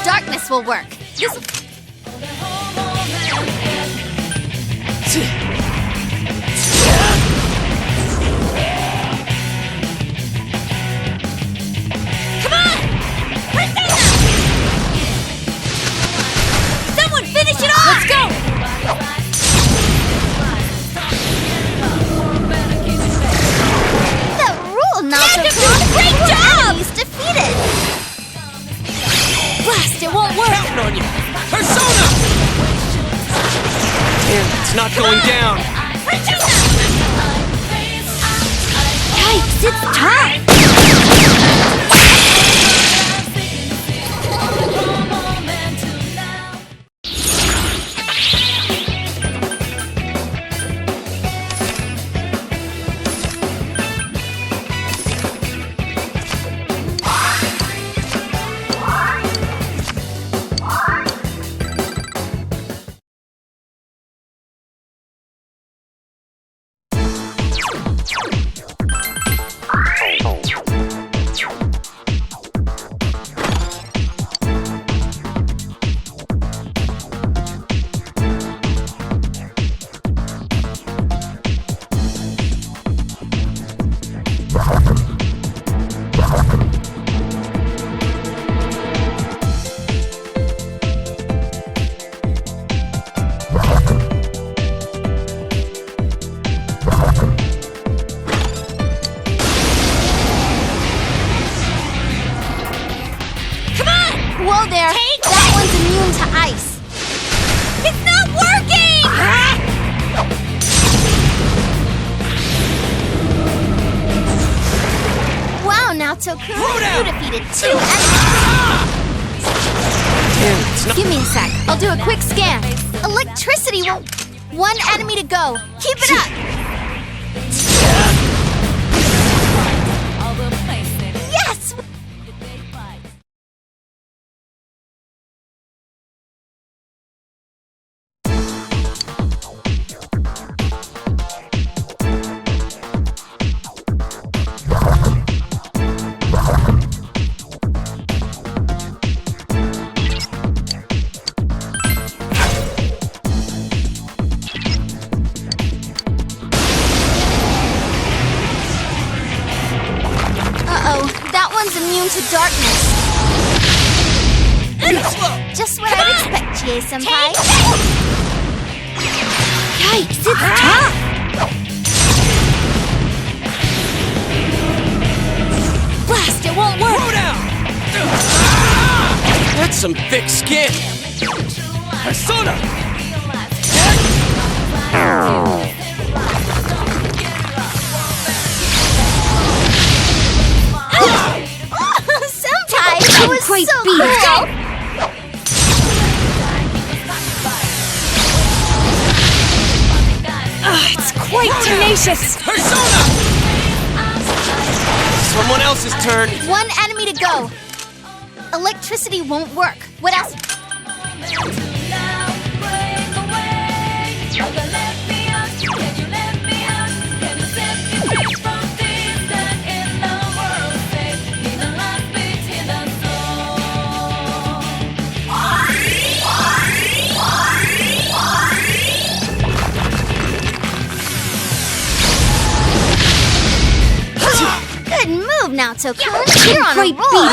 Darkness will work. This... Come on! Persona! Someone finish it off! Let's go! The rule, Naoto-kun! Great job! Enemies defeated! Blast, it won't work! Counting on you! Persona! It's not going down! Yikes, it's time! Whoa there! That one's immune to ice. It's not working! Wow, Naoto-kun, you defeated 2 enemies. Give me a sec. I'll do a quick scan. Electricity won't... 1 enemy to go. Keep it up! Yes! Immune to darkness. Just what I'd expect, Chie-senpai. Yikes, it's tough! Blast, it won't work! That's some thick skin! Persona! Senpai, that was quite so beat it. cool! It's quite tenacious! Persona! Someone else's turn! 1 enemy to go. Electricity won't work. What else? Good move, Naoto-kun. You're on a roll.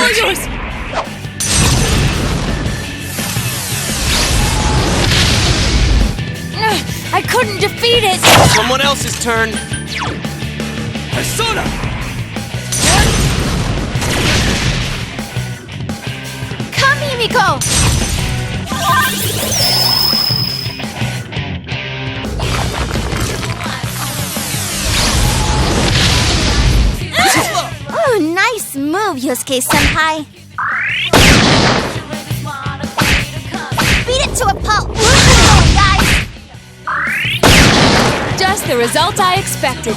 I couldn't defeat it! Someone else's turn! Persona! Come, Himiko! Oh, nice move, Yosuke-senpai. Beat it to a pulp. Come on, guys. Just the result I expected.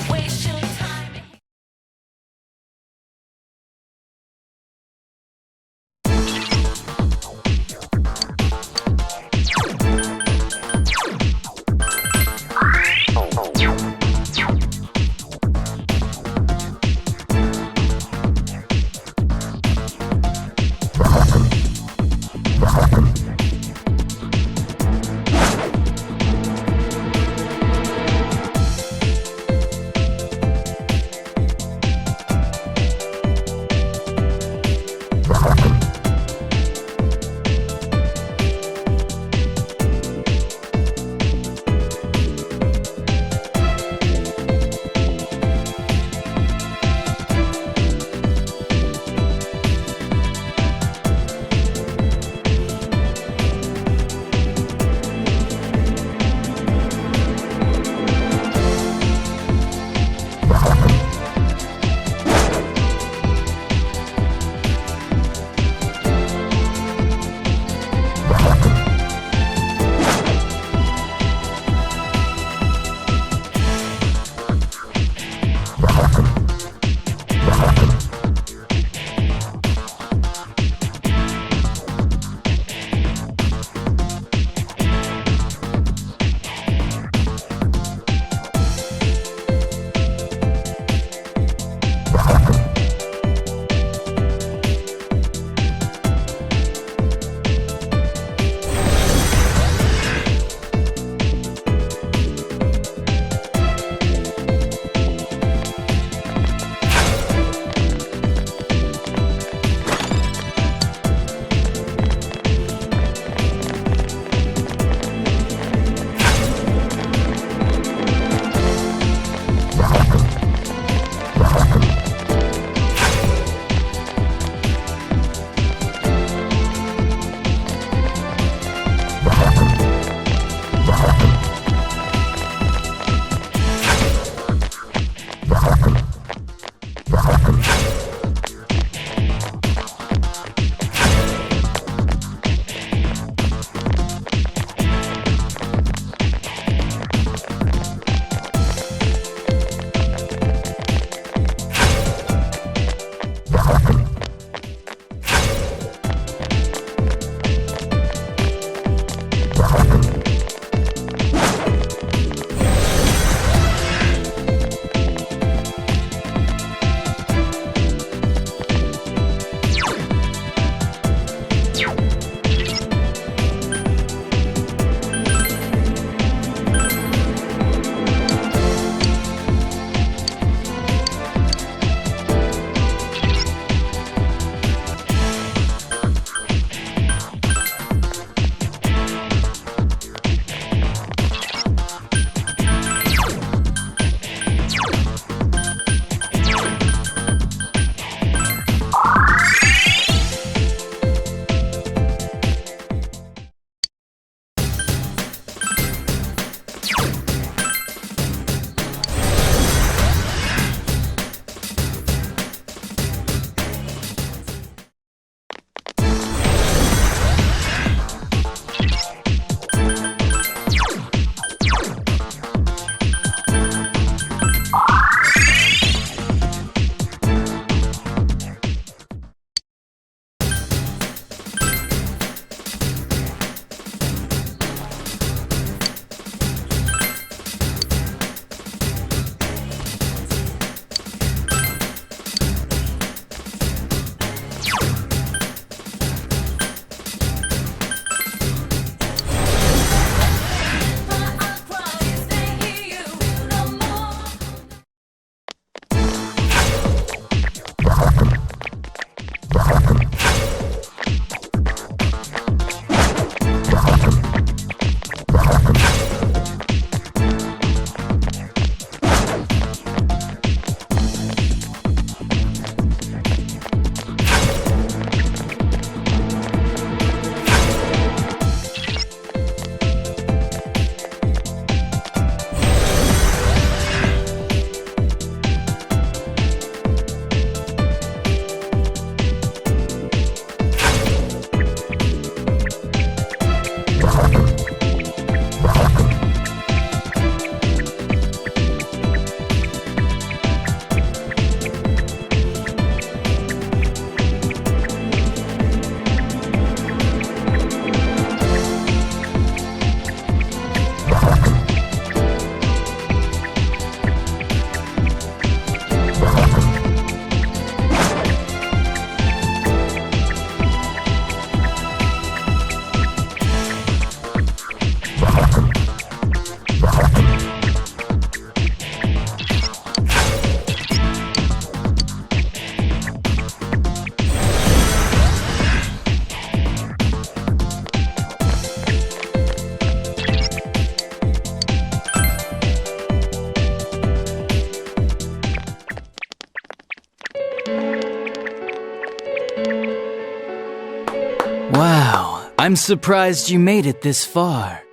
Wow, I'm surprised you made it this far.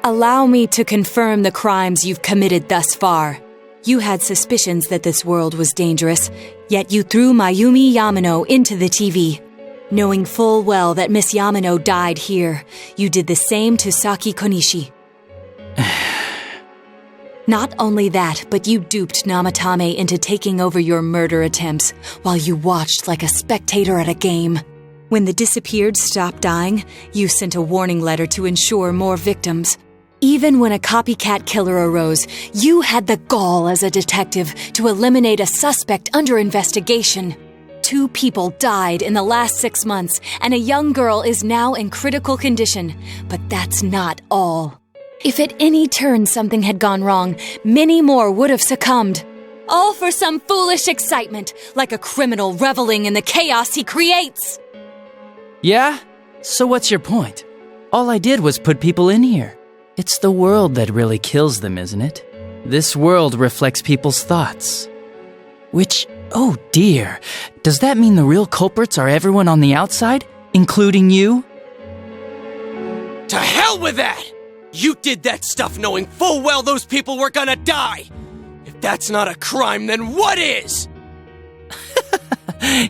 Allow me to confirm the crimes you've committed thus far. You had suspicions that this world was dangerous, yet you threw Mayumi Yamano into the TV. Knowing full well that Miss Yamano died here, you did the same to Saki Konishi. Not only that, but you duped Namatame into taking over your murder attempts while you watched like a spectator at a game. When the disappeared stopped dying, you sent a warning letter to ensure more victims. Even when a copycat killer arose, you had the gall as a detective to eliminate a suspect under investigation. 2 people died in the last 6 months, and a young girl is now in critical condition. But that's not all. If at any turn something had gone wrong, many more would have succumbed. All for some foolish excitement, like a criminal reveling in the chaos he creates. Yeah? So what's your point? All I did was put people in here. It's the world that really kills them, isn't it? This world reflects people's thoughts. Which, oh dear, does that mean the real culprits are everyone on the outside, including you? To hell with that! You did that stuff knowing full well those people were gonna die! If that's not a crime, then what is?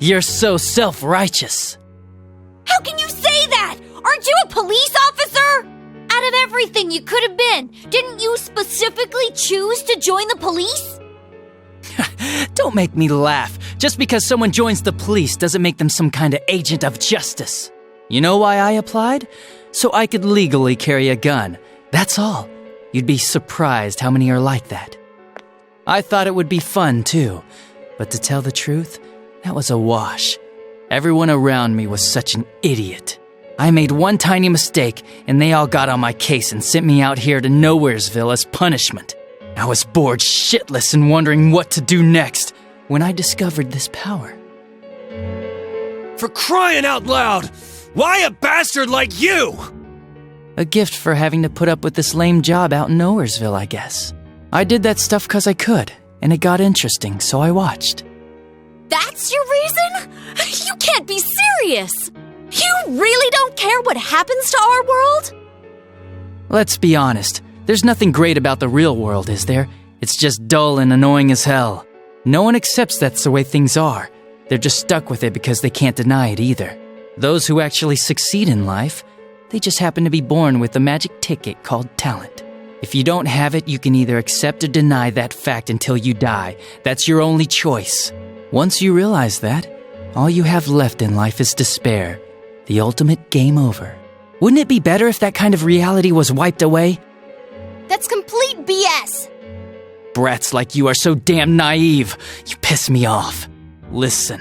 You're so self-righteous. How can you say that? Aren't you a police officer? Out of everything you could have been, didn't you specifically choose to join the police? Don't make me laugh. Just because someone joins the police doesn't make them some kind of agent of justice. You know why I applied? So I could legally carry a gun. That's all. You'd be surprised how many are like that. I thought it would be fun, too. But to tell the truth, that was a wash. Everyone around me was such an idiot. I made one tiny mistake, and they all got on my case and sent me out here to Nowheresville as punishment. I was bored shitless and wondering what to do next when I discovered this power. For crying out loud! Why a bastard like you? A gift for having to put up with this lame job out in Nowheresville, I guess. I did that stuff 'cause I could, and it got interesting, so I watched. That's your reason? You can't be serious! You really don't care what happens to our world? Let's be honest. There's nothing great about the real world, is there? It's just dull and annoying as hell. No one accepts that's the way things are. They're just stuck with it because they can't deny it either. Those who actually succeed in life, they just happen to be born with a magic ticket called talent. If you don't have it, you can either accept or deny that fact until you die. That's your only choice. Once you realize that, all you have left in life is despair. The ultimate game over. Wouldn't it be better if that kind of reality was wiped away? That's complete BS! Brats like you are so damn naive. You piss me off. Listen,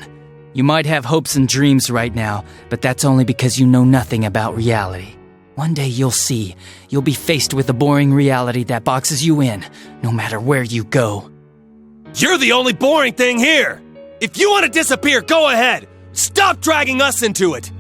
you might have hopes and dreams right now, but that's only because you know nothing about reality. One day you'll see. You'll be faced with a boring reality that boxes you in, no matter where you go. You're the only boring thing here! If you want to disappear, go ahead! Stop dragging us into it!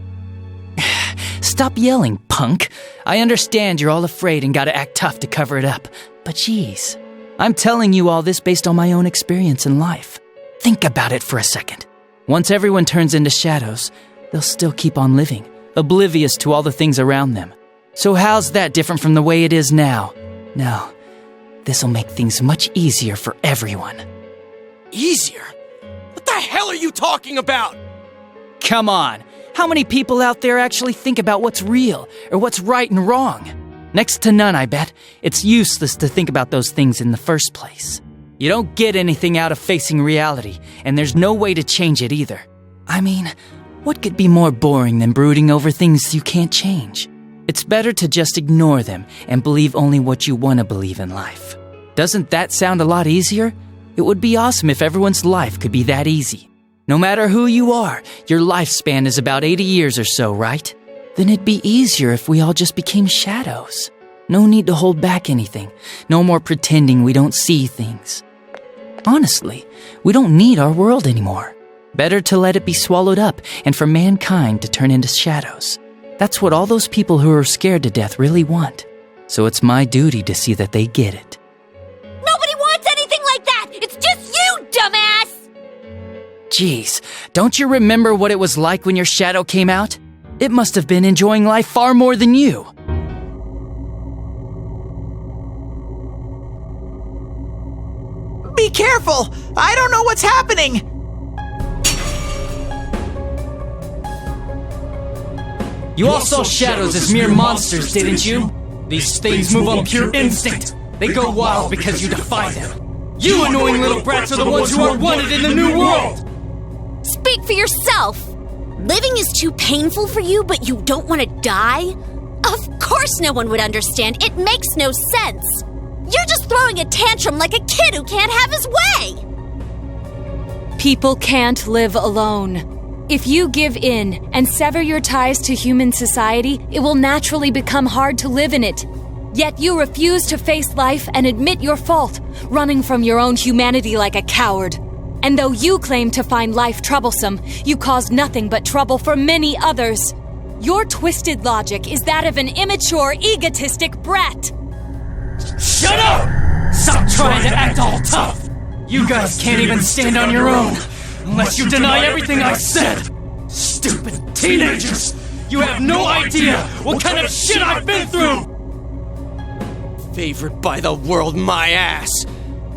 Stop yelling, punk. I understand you're all afraid and gotta act tough to cover it up, but geez. I'm telling you all this based on my own experience in life. Think about it for a second. Once everyone turns into shadows, they'll still keep on living, oblivious to all the things around them. So how's that different from the way it is now? No, this'll make things much easier for everyone. Easier? What the hell are you talking about? Come on. How many people out there actually think about what's real or what's right and wrong? Next to none, I bet. It's useless to think about those things in the first place. You don't get anything out of facing reality, and there's no way to change it either. I mean, what could be more boring than brooding over things you can't change? It's better to just ignore them and believe only what you want to believe in life. Doesn't that sound a lot easier? It would be awesome if everyone's life could be that easy. No matter who you are, your lifespan is about 80 years or so, right? Then it'd be easier if we all just became shadows. No need to hold back anything. No more pretending we don't see things. Honestly, we don't need our world anymore. Better to let it be swallowed up and for mankind to turn into shadows. That's what all those people who are scared to death really want. So it's my duty to see that they get it. Nobody wants anything like that! It's just you, dumbass! Jeez, don't you remember what it was like when your shadow came out? It must have been enjoying life far more than you. Be careful! I don't know what's happening! You all saw shadows as mere monsters, didn't you? These things move on pure instinct. They go wild because you defy them. You annoying little brats are the ones who are wanted in the new world! Speak for yourself! Living is too painful for you, but you don't want to die? Of course no one would understand. It makes no sense. You're just throwing a tantrum like a kid who can't have his way! People can't live alone. If you give in and sever your ties to human society, it will naturally become hard to live in it. Yet you refuse to face life and admit your fault, running from your own humanity like a coward. And though you claim to find life troublesome, you cause nothing but trouble for many others. Your twisted logic is that of an immature, egotistic brat. Shut up! Stop trying to act all tough! You guys can't even stand on your own, unless you deny everything I said! Stupid teenagers! You have no idea what kind of shit I've been through! Favored by the world, my ass!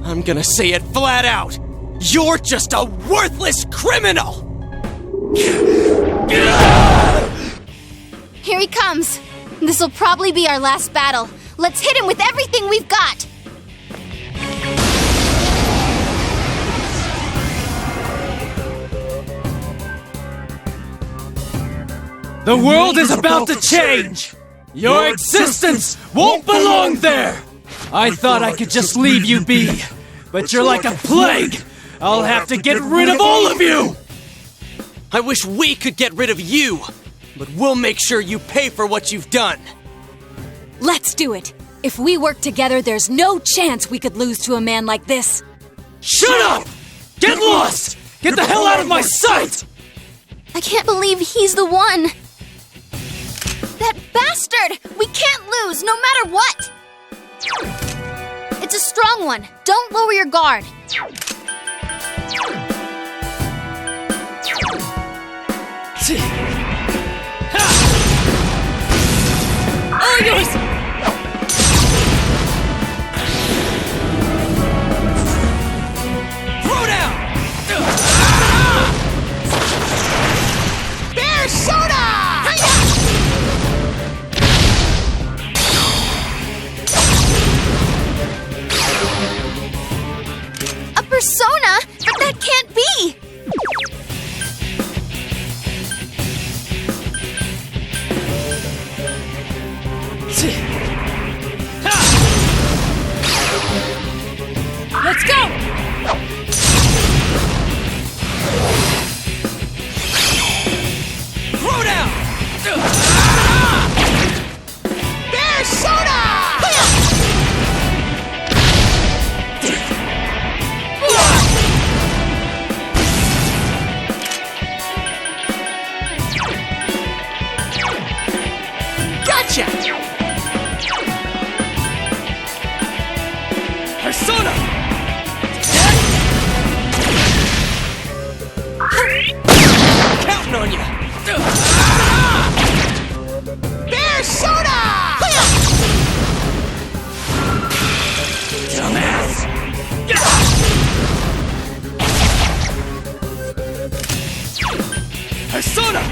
I'm gonna say it flat out! You're just a worthless criminal! Here he comes. This'll probably be our last battle. Let's hit him with everything we've got! The world is about to change! Your existence won't belong there! I thought I could just leave you be, but you're like a plague! I'll have to get rid of all of you! I wish we could get rid of you, but we'll make sure you pay for what you've done. Let's do it. If we work together, there's no chance we could lose to a man like this. Shut up! Get lost! Get the hell out of my sight! I can't believe he's the one. That bastard! We can't lose, no matter what! It's a strong one. Don't lower your guard. Oh, yours! Throw down! Bear soda! A persona? But that can't be! Let's go! Throw down! Bear soda! Gotcha! Persona! Counting on you! Bear soda! Dumbass! Persona!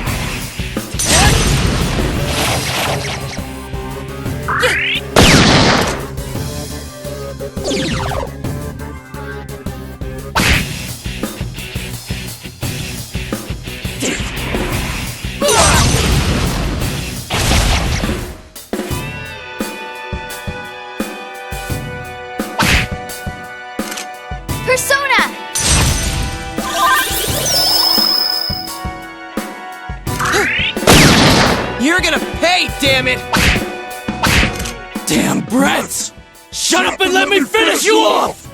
Persona! You're gonna pay, damn it! Damn brats! Shut up and let me finish you off!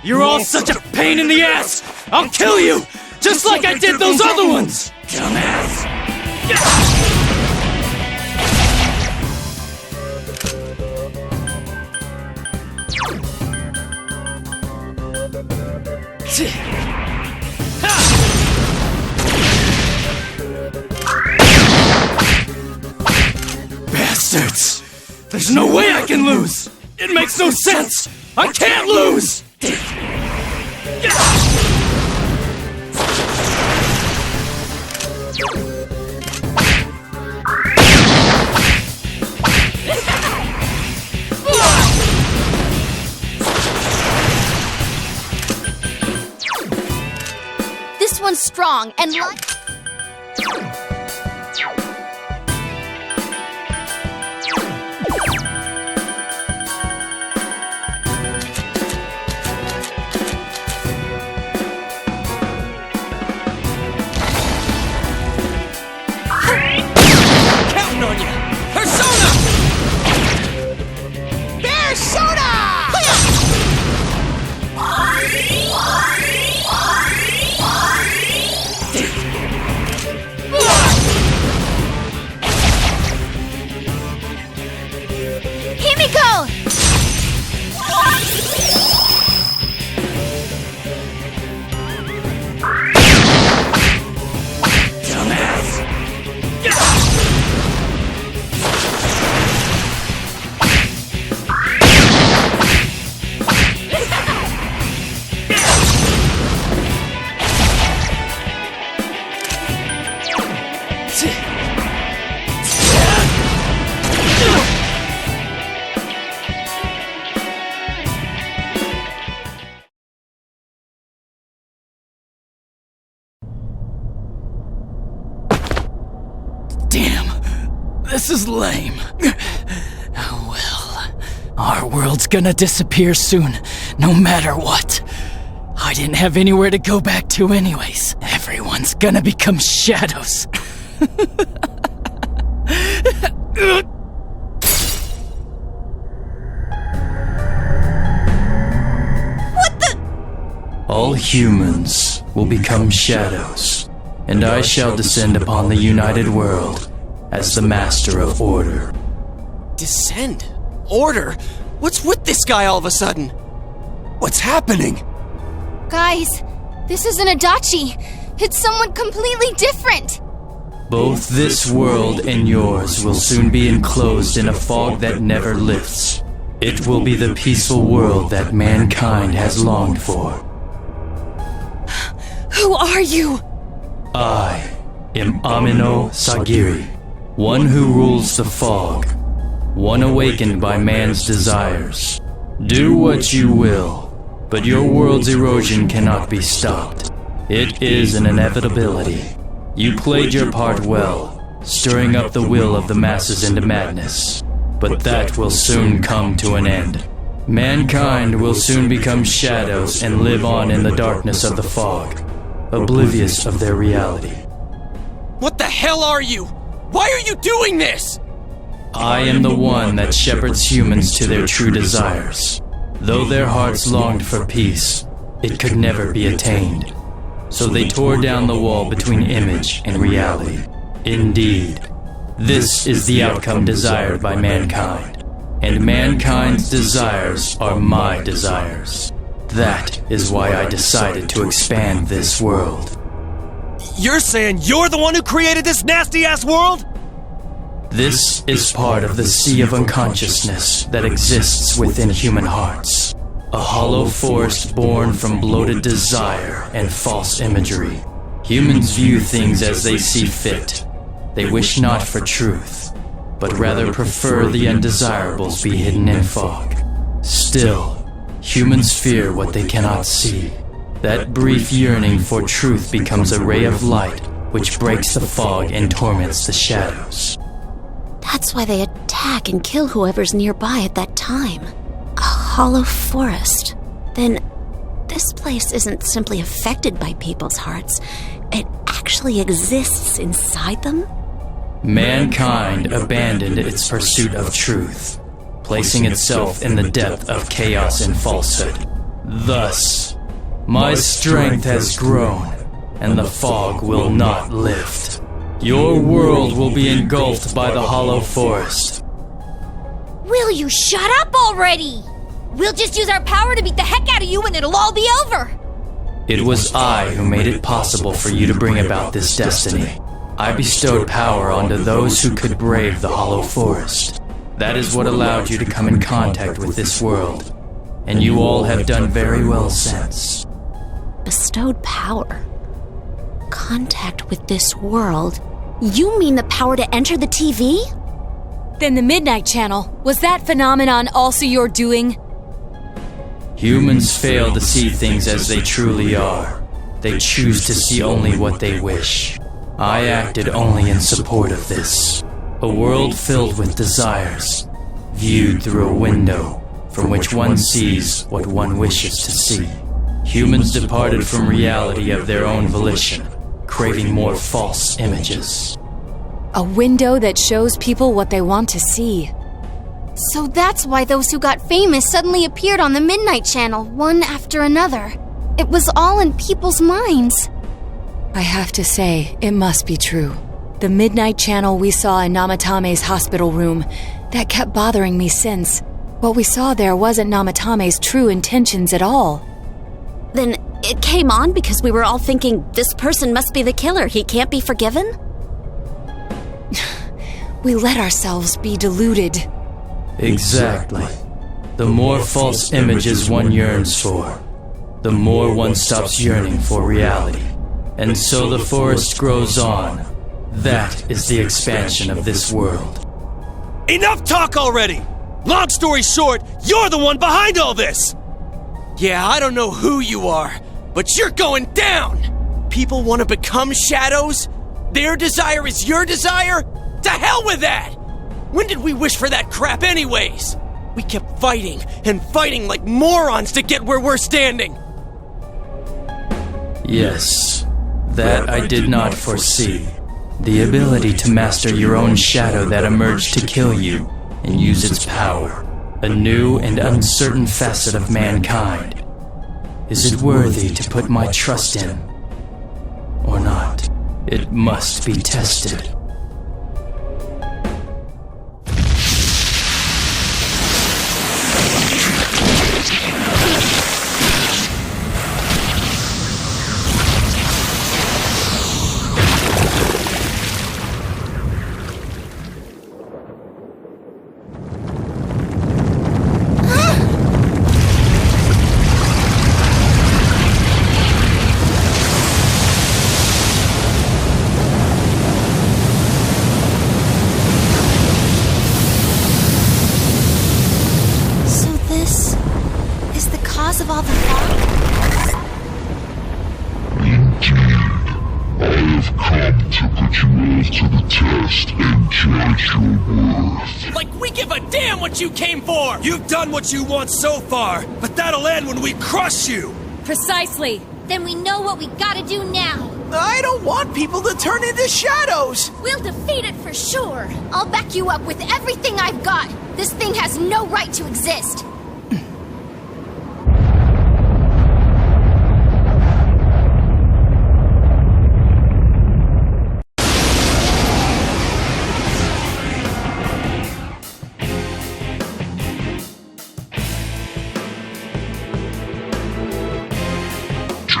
You're all such a pain in the ass! I'll kill you! Just like I did those other ones! Dumbass! Bastards! There's no way I can lose! It makes no sense! I can't lose! This one's strong and Counting on you! Persona! Persona! Himiko! Damn, this is lame. Well, our world's gonna disappear soon, no matter what. I didn't have anywhere to go back to anyways. Everyone's gonna become shadows. All humans will become shadows, and I shall descend upon the united world as the master of order. Descend? Order? What's with this guy all of a sudden? What's happening? Guys, this isn't Adachi. It's someone completely different. Both this world and yours will soon be enclosed in a fog that never lifts. It will be the peaceful world that mankind has longed for. Who are you? I am Amino Sagiri, one who rules the fog, one awakened by man's desires. Do what you will, but your world's erosion cannot be stopped. It is an inevitability. You played your part well, stirring up the will of the masses into madness. But that will soon come to an end. Mankind will soon become shadows and live on in the darkness of the fog, oblivious of their reality. What the hell are you? Why are you doing this? I am the one that shepherds humans to their true desires. Though their hearts longed for peace, it could never be attained. So they tore down the wall between image and reality. Indeed, this is the outcome desired by mankind. And mankind's desires are my desires. That is why I decided to expand this world. You're saying you're the one who created this nasty-ass world? This is part of the sea of unconsciousness that exists within human hearts. A hollow forest born from bloated desire and false imagery. Humans view things as they see fit. They wish not for truth, but rather prefer the undesirables be hidden in fog. Still, humans fear what they cannot see. That brief yearning for truth becomes a ray of light which breaks the fog and torments the shadows. That's why they attack and kill whoever's nearby at that time. A hollow forest. Then, this place isn't simply affected by people's hearts. It actually exists inside them? Mankind abandoned its pursuit of truth, placing itself in the depth of chaos and falsehood. Thus, my strength has grown, and the fog will not lift. Your world will be engulfed by the Hollow Forest. Will you shut up already? We'll just use our power to beat the heck out of you and it'll all be over. It was I who made it possible for you to bring about this destiny. I bestowed power onto those who could brave the Hollow Forest. That is what allowed you to come in contact with this world. And you all have done very well since. Bestowed power? Contact with this world? You mean the power to enter the TV? Then the Midnight Channel, was that phenomenon also your doing? Humans fail to see things as they truly are. They choose to see only what they wish. I acted only in support of this. A world filled with desires, viewed through a window from which one sees what one wishes to see. Humans departed from reality of their own volition, craving more false images. A window that shows people what they want to see. So that's why those who got famous suddenly appeared on the Midnight Channel, one after another. It was all in people's minds. I have to say, it must be true. The Midnight Channel we saw in Namatame's hospital room, that kept bothering me since. What we saw there wasn't Namatame's true intentions at all. Then it came on because we were all thinking, this person must be the killer, he can't be forgiven? We let ourselves be deluded. Exactly. The more false images one yearns for, the more one stops yearning for reality. And so the forest grows on. That is the expansion of this world. Enough talk already! Long story short, you're the one behind all this! Yeah, I don't know who you are, but you're going down! People want to become shadows? Their desire is your desire? To hell with that! When did we wish for that crap anyways? We kept fighting and fighting like morons to get where we're standing. Yes, that I did not foresee. The ability to master your own shadow that emerged to kill you and use its power. A new and uncertain facet of mankind. Is it worthy to put my trust in? Or not? It must be tested. Of all the fog? I have come to put you all to the test and judge your worth. Like we give a damn what you came for! You've done what you want so far, but that'll end when we crush you! Precisely. Then we know what we gotta do now. I don't want people to turn into shadows! We'll defeat it for sure. I'll back you up with everything I've got. This thing has no right to exist.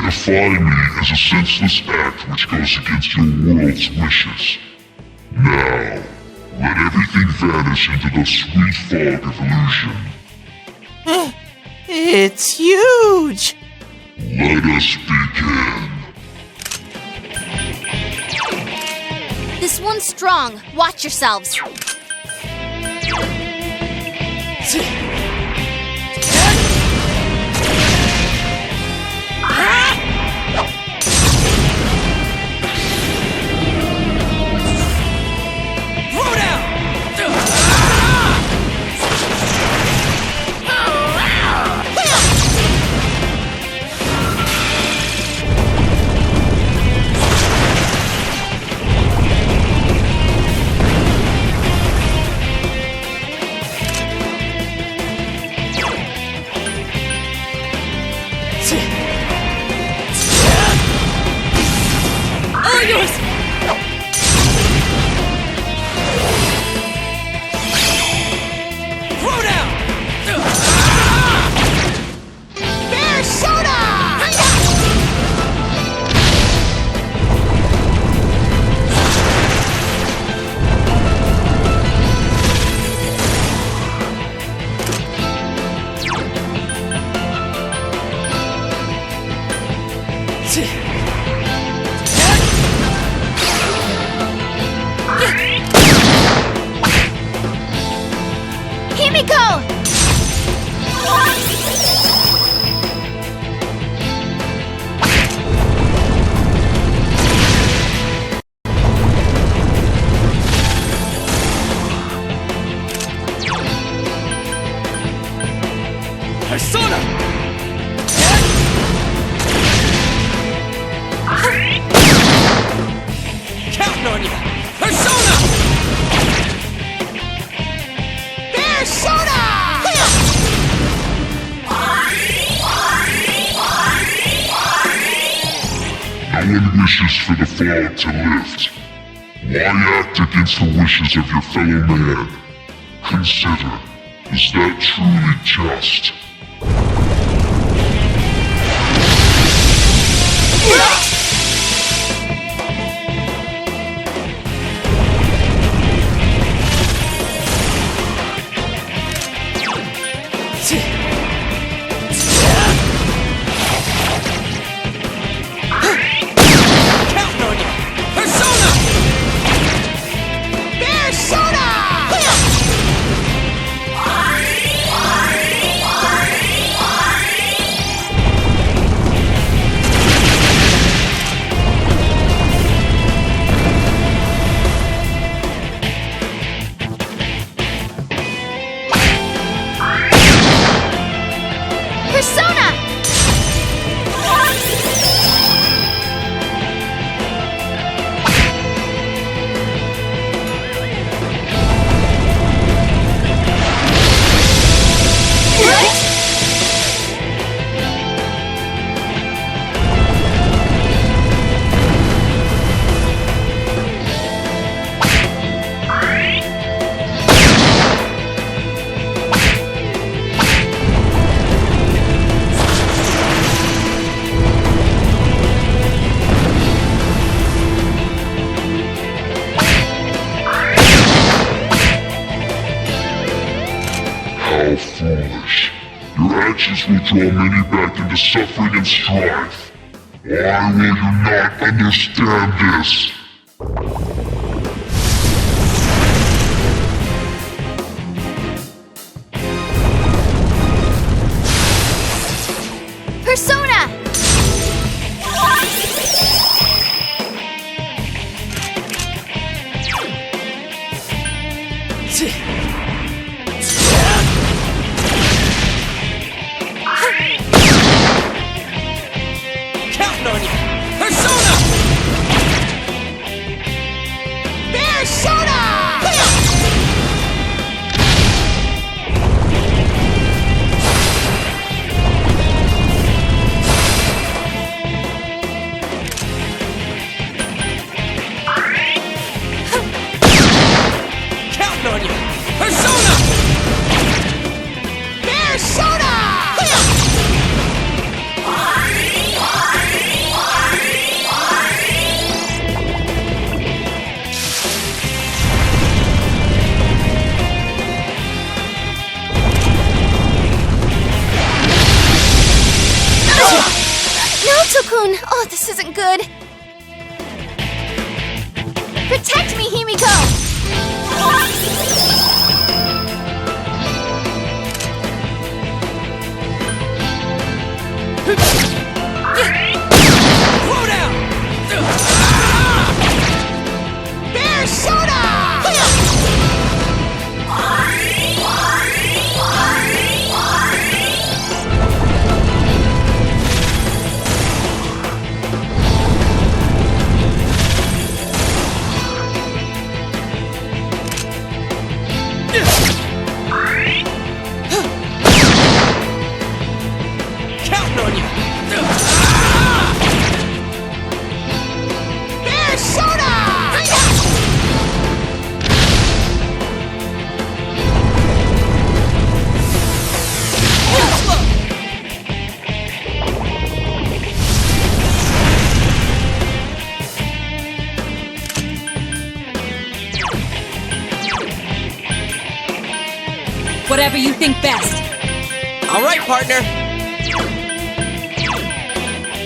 Defy me as a senseless act which goes against your world's wishes. Now, let everything vanish into the sweet fog of illusion. It's huge! Let us begin. This one's strong. Watch yourselves. Persona! Counting on you! Persona! Persona! No one wishes for the fog to lift. Why act against the wishes of your fellow man? Consider, is that truly just? Counting on you! Persona! Persona! Persona! How foolish. Your actions will draw many back into suffering and strife. Why will you not understand this? Persona! Counting on you! Persona! Persona! Counting on you! Persona! Persona! Naoto-kun! Oh, this isn't good. Protect me, Himiko! Slow down! Persona! Counting on you! Persona! Whatever you think best. All right, partner.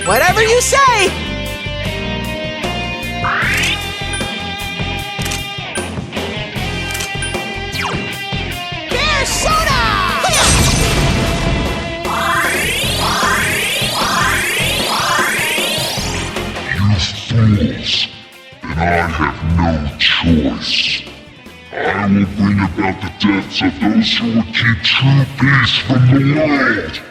Whatever you say. Persona! deaths of those who would keep true peace from the world.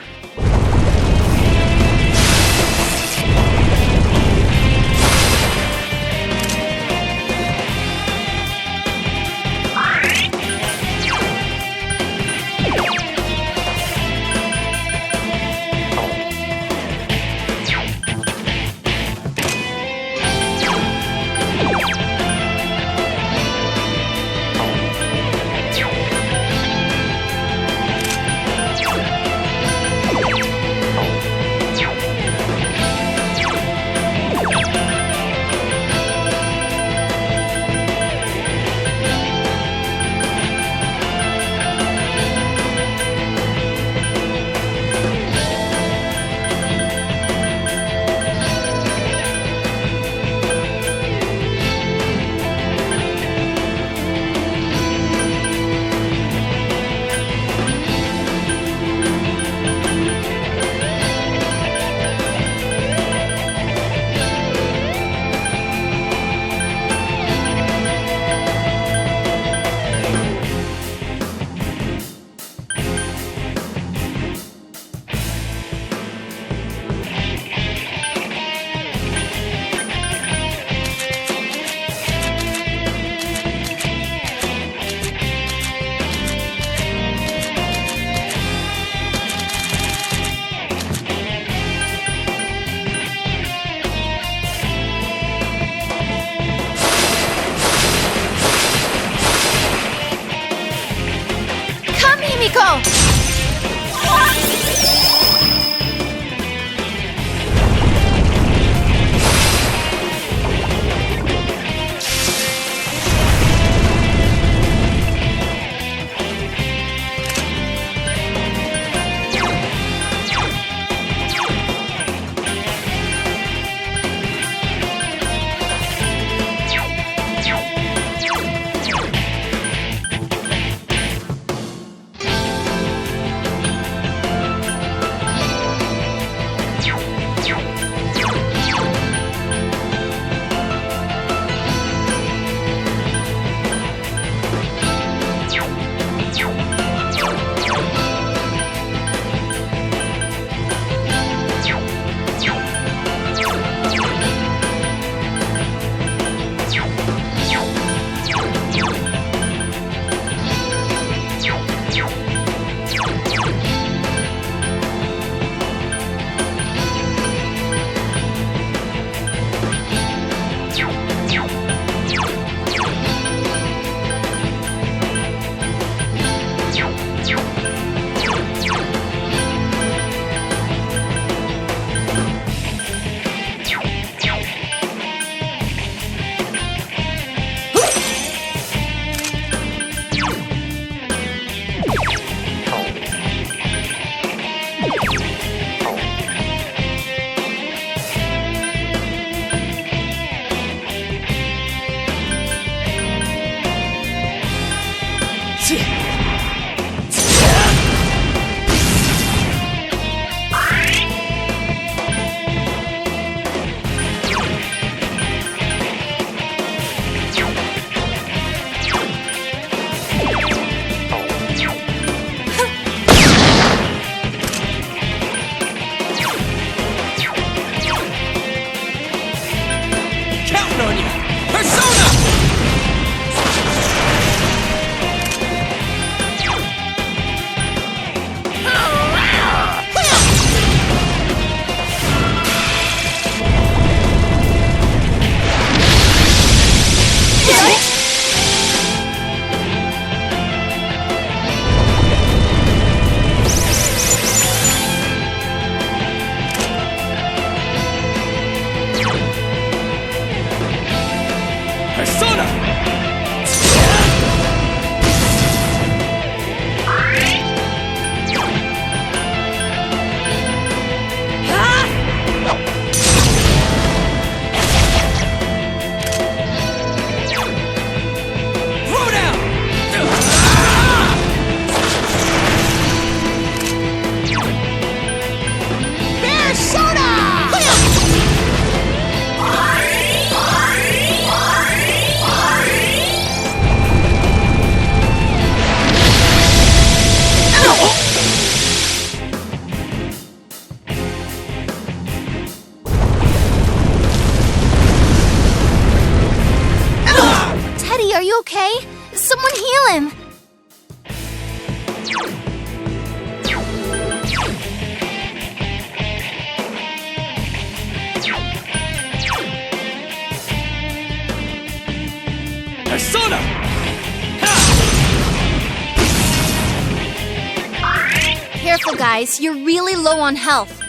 careful, guys. You're really low on health.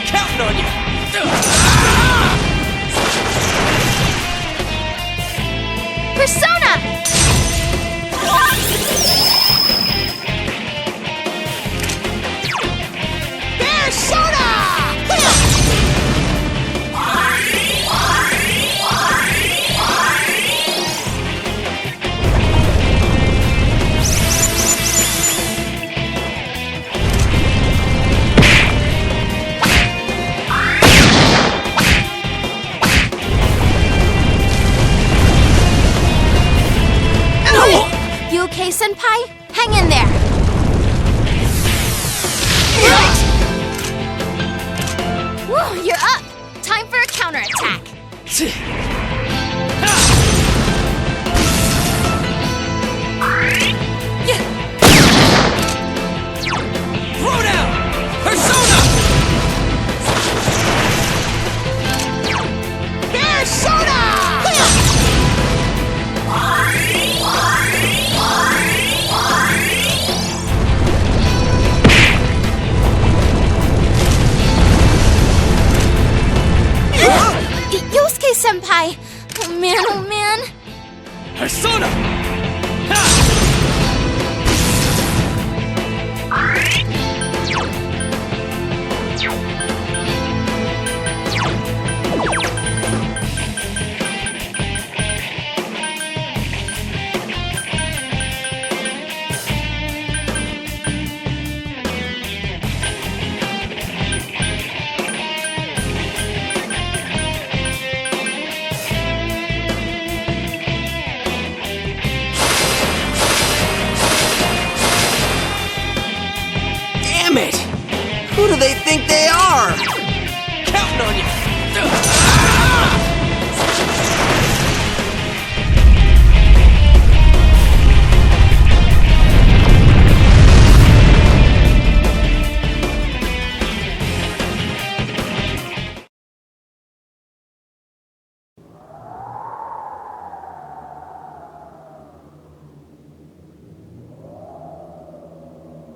Counting on you! Persona! Persona! You okay, Senpai? Hang in there. Woo, you're up. Time for a counterattack. Throw down! Persona! Persona! Yosuke Senpai! Oh man! Persona! Damn it! Who do they think they are? Counting on you!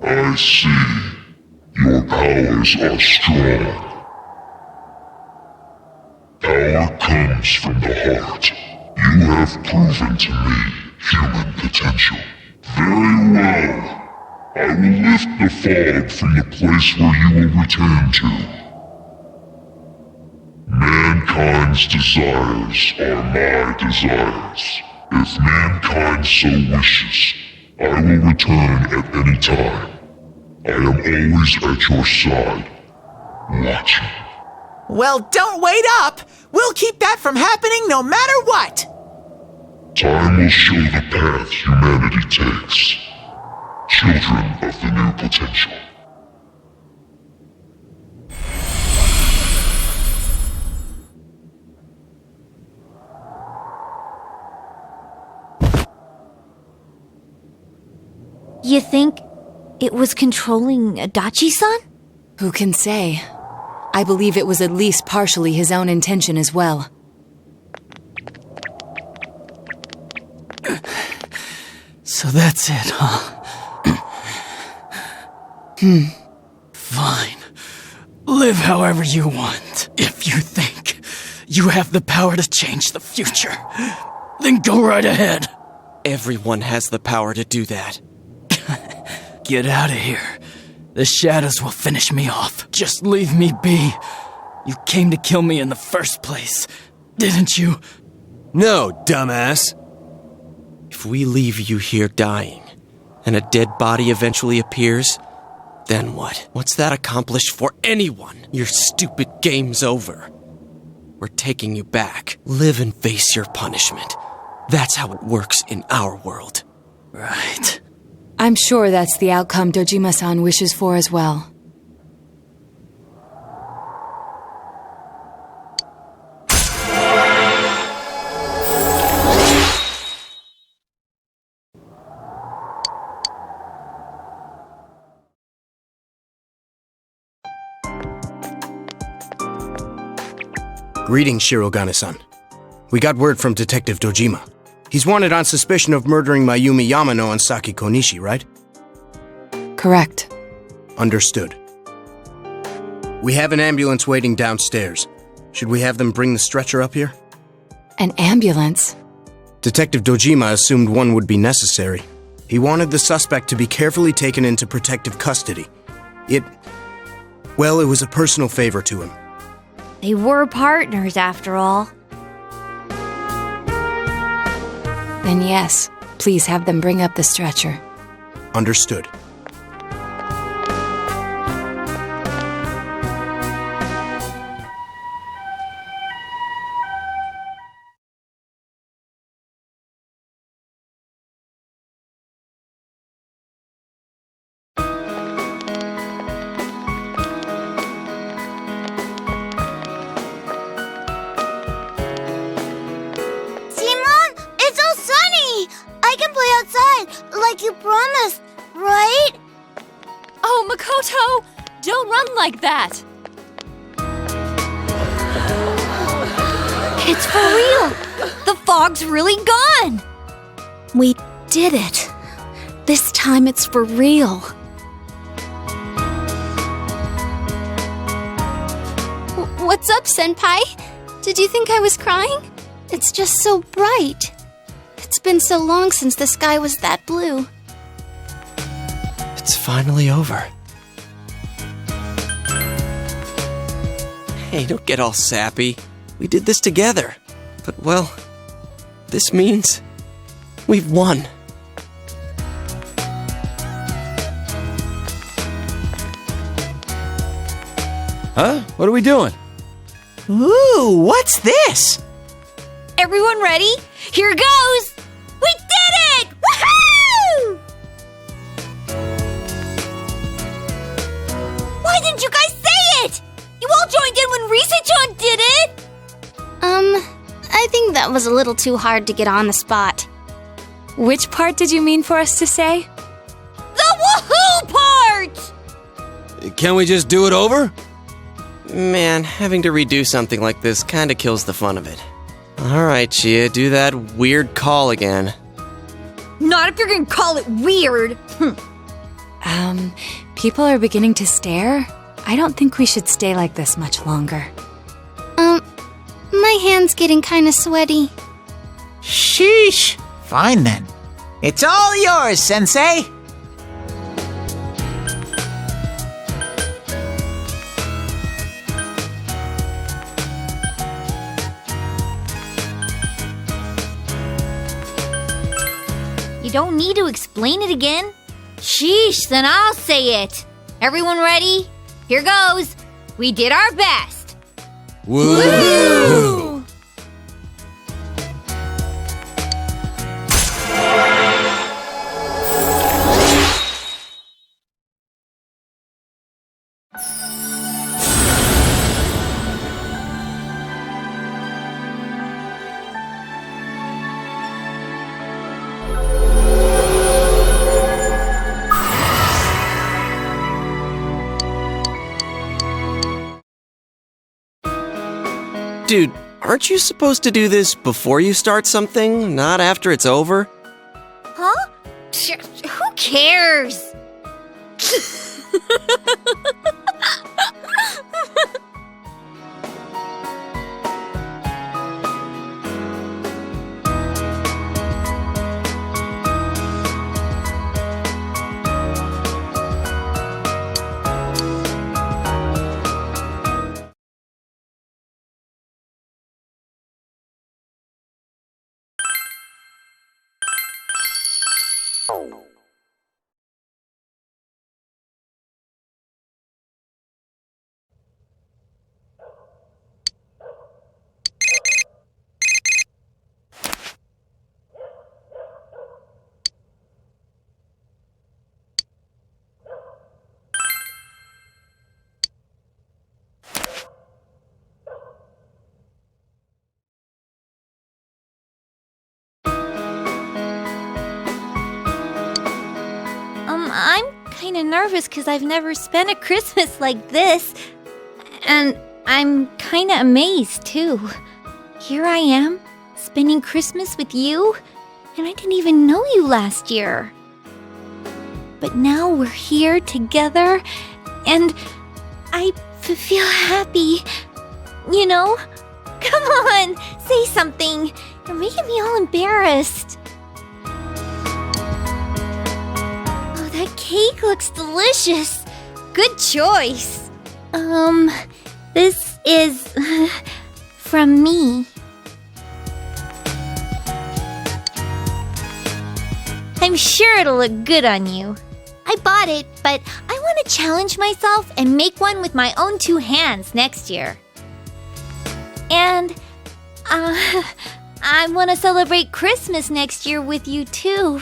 I see. Your powers are strong. Power comes from the heart. You have proven to me human potential. Very well. I will lift the fog from the place where you will return to. Mankind's desires are my desires. If mankind so wishes, I will return at any time. I am always at your side, watching. Well, don't wait up! We'll keep that from happening no matter what! Time will show the path humanity takes. Children of the new potential. You think it was controlling Adachi-san? Who can say? I believe it was at least partially his own intention as well. So that's it, huh? Fine. Live however you want. If you think you have the power to change the future, then go right ahead. Everyone has the power to do that. Get out of here. The shadows will finish me off. Just leave me be. You came to kill me in the first place, didn't you? No, dumbass. If we leave you here dying, and a dead body eventually appears, then what? What's that accomplished for anyone? Your stupid game's over. We're taking you back. Live and face your punishment. That's how it works in our world. Right. I'm sure that's the outcome Dojima-san wishes for as well. Greetings, Shirogane-san. We got word from Detective Dojima. He's wanted on suspicion of murdering Mayumi Yamano and Saki Konishi, right? Correct. Understood. We have an ambulance waiting downstairs. Should we have them bring the stretcher up here? An ambulance? Detective Dojima assumed one would be necessary. He wanted the suspect to be carefully taken into protective custody. It was a personal favor to him. They were partners, after all. Then yes, please have them bring up the stretcher. Understood. Like you promised, right? Oh, Makoto! Don't run like that! It's for real! The fog's really gone! We did it. This time it's for real. What's up, Senpai? Did you think I was crying? It's just so bright. It's been so long since the sky was that blue. It's finally over. Hey, don't get all sappy. We did this together. But, well, this means we've won. Huh? What are we doing? Ooh, what's this? Everyone ready? Here goes! We did it! Woohoo! Why didn't you guys say it? You all joined in when Risa-chan did it! I think that was a little too hard to get on the spot. Which part did you mean for us to say? The woohoo part! Can we just do it over? Man, having to redo something like this kinda kills the fun of it. Alright, Chia, do that weird call again. Not if you're gonna call it weird. People are beginning to stare. I don't think we should stay like this much longer. My hand's getting kinda sweaty. Sheesh. Fine then. It's all yours, Sensei. You don't need to explain it again. Sheesh, then I'll say it. Everyone ready? Here goes. We did our best. Woo! Dude, aren't you supposed to do this before you start something, not after it's over? Huh? Who cares? I'm kinda nervous because I've never spent a Christmas like this. And I'm kinda amazed, too. Here I am, spending Christmas with you, and I didn't even know you last year. But now we're here together, and I feel happy. You know? Come on, say something. You're making me all embarrassed. Oh, that cake looks delicious. Good choice. This is from me. I'm sure it'll look good on you. I bought it, but I want to challenge myself and make one with my own 2 hands next year. And, I want to celebrate Christmas next year with you too.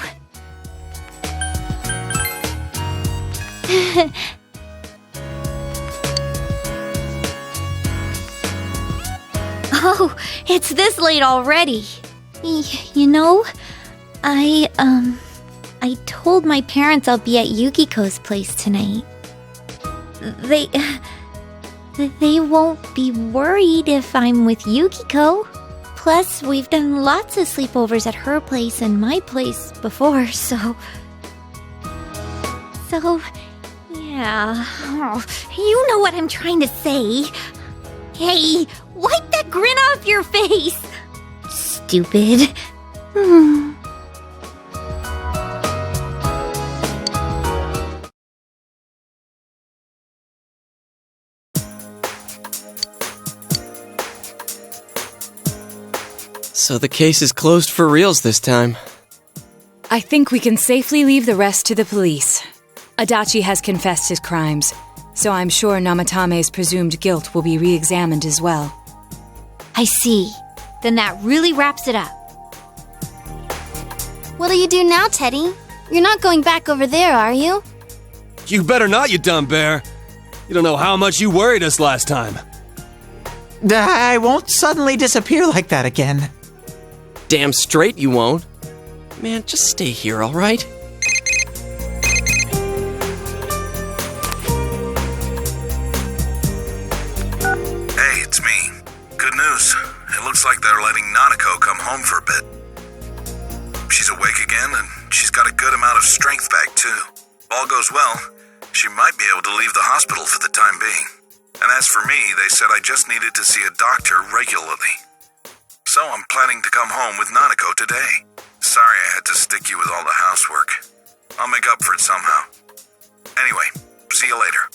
Oh, it's this late already. You know, I told my parents I'll be at Yukiko's place tonight. They won't be worried if I'm with Yukiko. Plus, we've done lots of sleepovers at her place and my place before, so... yeah. Oh, you know what I'm trying to say. Hey, wipe that grin off your face! Stupid. So the case is closed for reals this time. I think we can safely leave the rest to the police. Adachi has confessed his crimes, so I'm sure Namatame's presumed guilt will be re-examined as well. I see. Then that really wraps it up. What'll you do now, Teddy? You're not going back over there, are you? You better not, you dumb bear. You don't know how much you worried us last time. I won't suddenly disappear like that again. Damn straight you won't. Man, just stay here, alright? Hey, it's me. Good news. It looks like they're letting Nanako come home for a bit. She's awake again, and she's got a good amount of strength back, too. If all goes well, she might be able to leave the hospital for the time being. And as for me, they said I just needed to see a doctor regularly. So I'm planning to come home with Nanako today. Sorry I had to stick you with all the housework. I'll make up for it somehow. Anyway, see you later.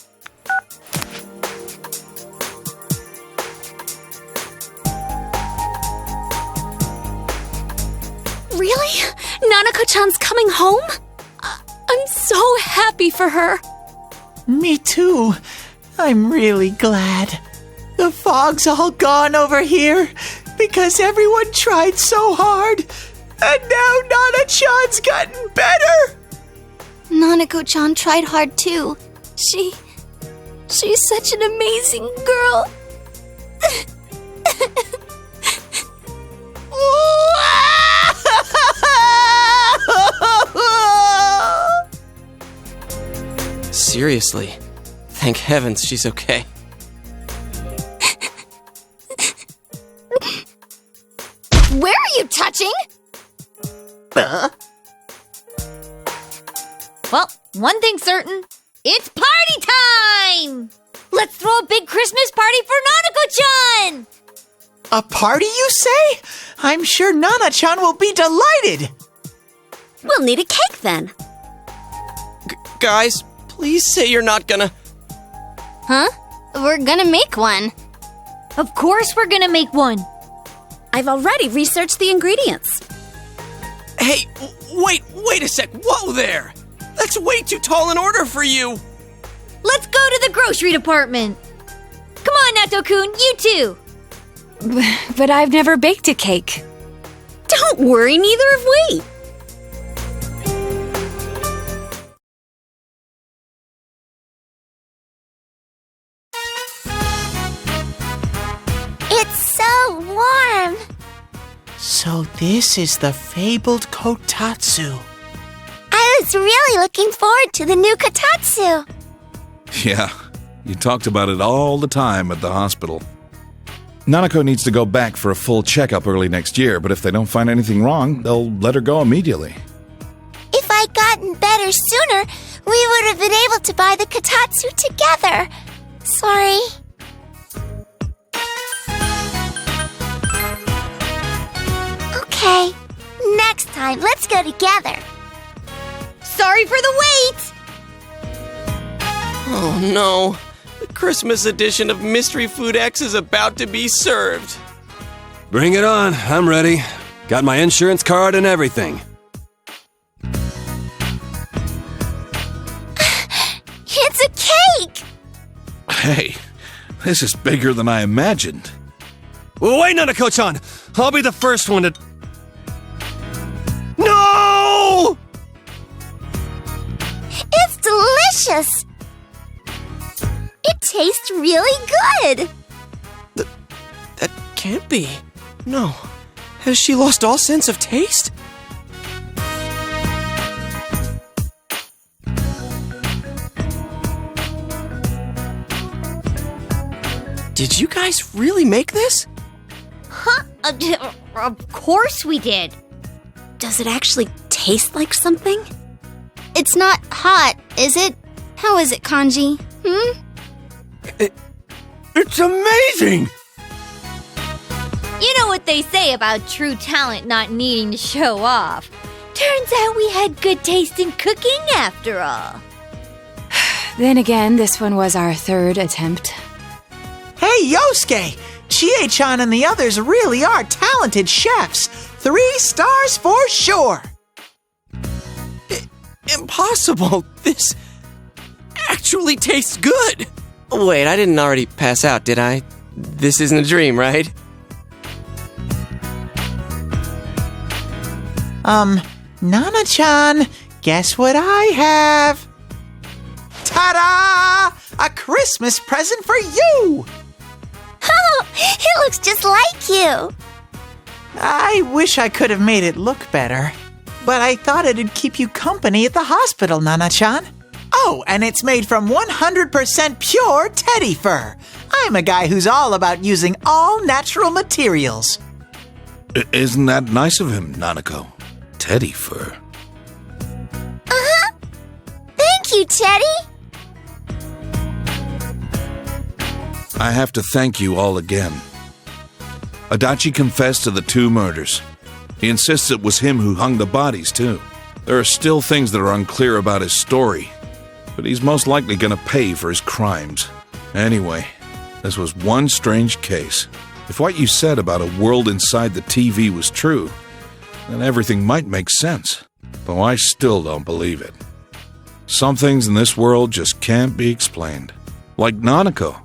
Really? Nanako-chan's coming home? I'm so happy for her. Me too. I'm really glad. The fog's all gone over here because everyone tried so hard. And now Nana-chan's gotten better. Nanako-chan tried hard too. She's such an amazing girl. Seriously. Thank heavens she's okay. Where are you touching? Well, one thing's certain. It's party time! Let's throw a big Christmas party for Nanako-chan! A party, you say? I'm sure Nana-chan will be delighted. We'll need a cake then. Guys, please say you're not gonna... Huh? We're gonna make one. Of course we're gonna make one. I've already researched the ingredients. Hey, wait a sec. Whoa there! That's way too tall an order for you! Let's go to the grocery department. Come on, Nato-kun, you too. But I've never baked a cake. Don't worry, neither have we. It's so warm. So this is the fabled kotatsu. I was really looking forward to the new kotatsu. Yeah, you talked about it all the time at the hospital. Nanako needs to go back for a full checkup early next year, but if they don't find anything wrong, they'll let her go immediately. If I'd gotten better sooner, we would have been able to buy the Katatsu together. Sorry. Okay, next time, let's go together. Sorry for the wait! Oh no. The Christmas edition of Mystery Food X is about to be served. Bring it on. I'm ready. Got my insurance card and everything. It's a cake! Hey, this is bigger than I imagined. Well, wait, Nanako-chan! I'll be the first one to... No! It's delicious! It tastes really good! That can't be. No. Has she lost all sense of taste? Did you guys really make this? Huh? Of course we did. Does it actually taste like something? It's not hot, is it? How is it, Kanji? It's amazing! You know what they say about true talent not needing to show off. Turns out we had good taste in cooking after all. Then again, this one was our third attempt. Hey, Yosuke! Chie-chan and the others really are talented chefs. 3 stars for sure. Impossible! This actually tastes good! Wait, I didn't already pass out, did I? This isn't a dream, right? Nana-chan, guess what I have? Ta-da! A Christmas present for you! Oh, it looks just like you! I wish I could have made it look better, but I thought it'd keep you company at the hospital, Nana-chan. Oh, and it's made from 100% pure teddy fur. I'm a guy who's all about using all natural materials. Isn't that nice of him, Nanako? Teddy fur. Uh-huh. Thank you, Teddy. I have to thank you all again. Adachi confessed to the 2 murders. He insists it was him who hung the bodies, too. There are still things that are unclear about his story, but he's most likely gonna pay for his crimes. Anyway, this was one strange case. If what you said about a world inside the TV was true, then everything might make sense. Though I still don't believe it. Some things in this world just can't be explained. Like Nanako.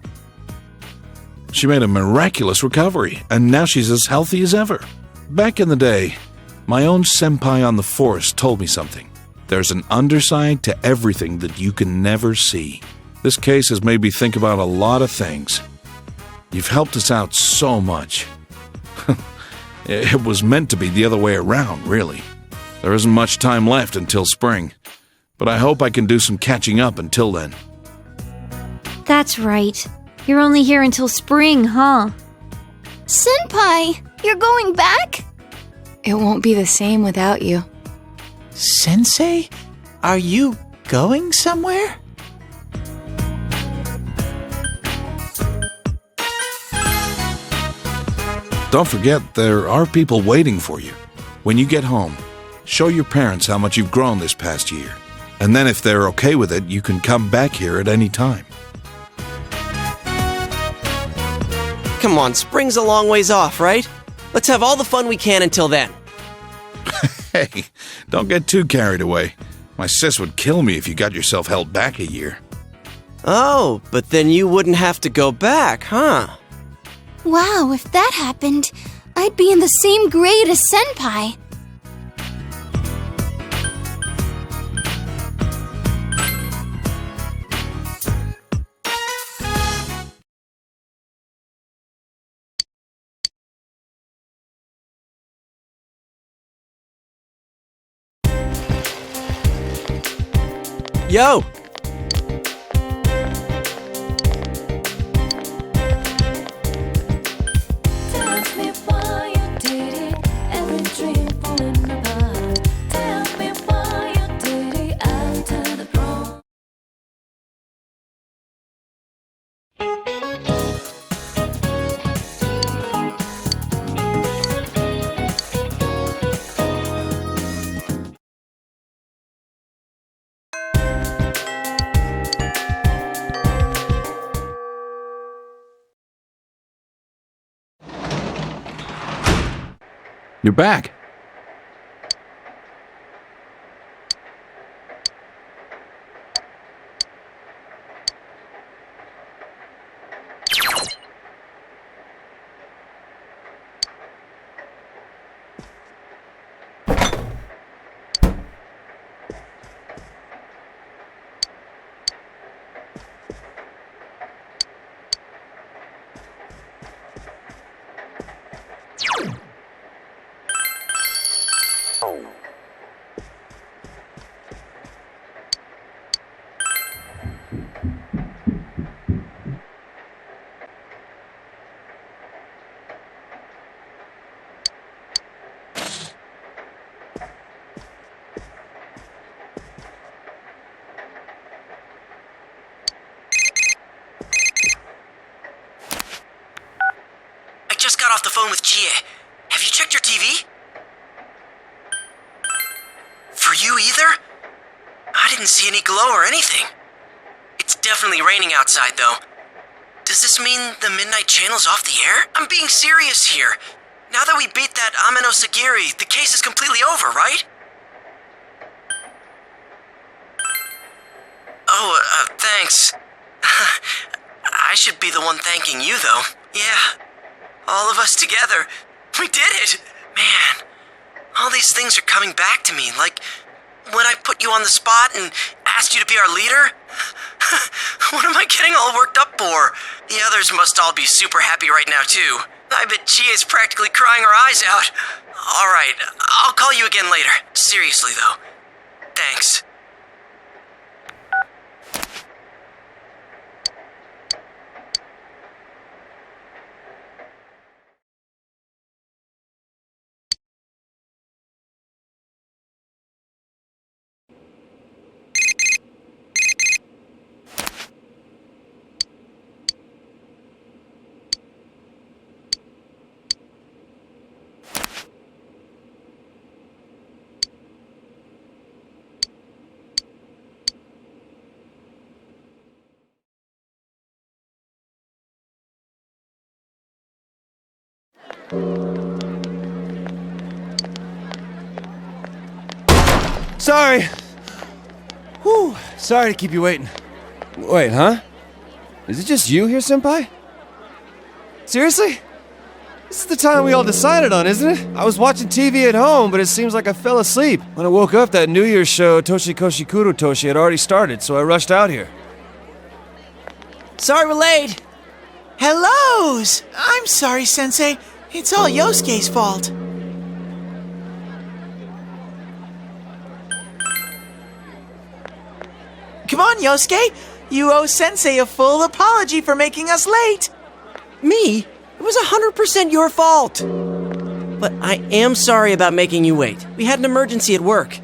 She made a miraculous recovery, and now she's as healthy as ever. Back in the day, my own senpai on the force told me something. There's an underside to everything that you can never see. This case has made me think about a lot of things. You've helped us out so much. It was meant to be the other way around, really. There isn't much time left until spring, but I hope I can do some catching up until then. That's right. You're only here until spring, huh? Senpai, you're going back? It won't be the same without you. Sensei, are you going somewhere? Don't forget, there are people waiting for you. When you get home, show your parents how much you've grown this past year. And then if they're okay with it, you can come back here at any time. Come on, spring's a long ways off, right? Let's have all the fun we can until then. Hey, don't get too carried away. My sis would kill me if you got yourself held back a year. Oh, but then you wouldn't have to go back, huh? Wow, if that happened, I'd be in the same grade as Senpai. Yo! You're back. Off the phone with Chie. Have you checked your TV? For you either? I didn't see any glow or anything. It's definitely raining outside, though. Does this mean the Midnight Channel's off the air? I'm being serious here. Now that we beat that Amino Sagiri, the case is completely over, right? Oh, thanks. I should be the one thanking you, though. Yeah. All of us together. We did it! Man, all these things are coming back to me, like when I put you on the spot and asked you to be our leader. What am I getting all worked up for? The others must all be super happy right now, too. I bet Chie is practically crying her eyes out. Alright, I'll call you again later. Seriously, though. Thanks. Sorry. Whew. Sorry to keep you waiting. Wait, huh? Is it just you here, Senpai? Seriously? This is the time we all decided on, isn't it? I was watching TV at home, but it seems like I fell asleep. When I woke up, that New Year's show, Toshikoshi Kurotoshi, had already started, so I rushed out here. Sorry we're late. Hellos! I'm sorry, Sensei. It's all Yosuke's fault. Come on, Yosuke. You owe Sensei a full apology for making us late. Me? It was 100% your fault. But I am sorry about making you wait. We had an emergency at work.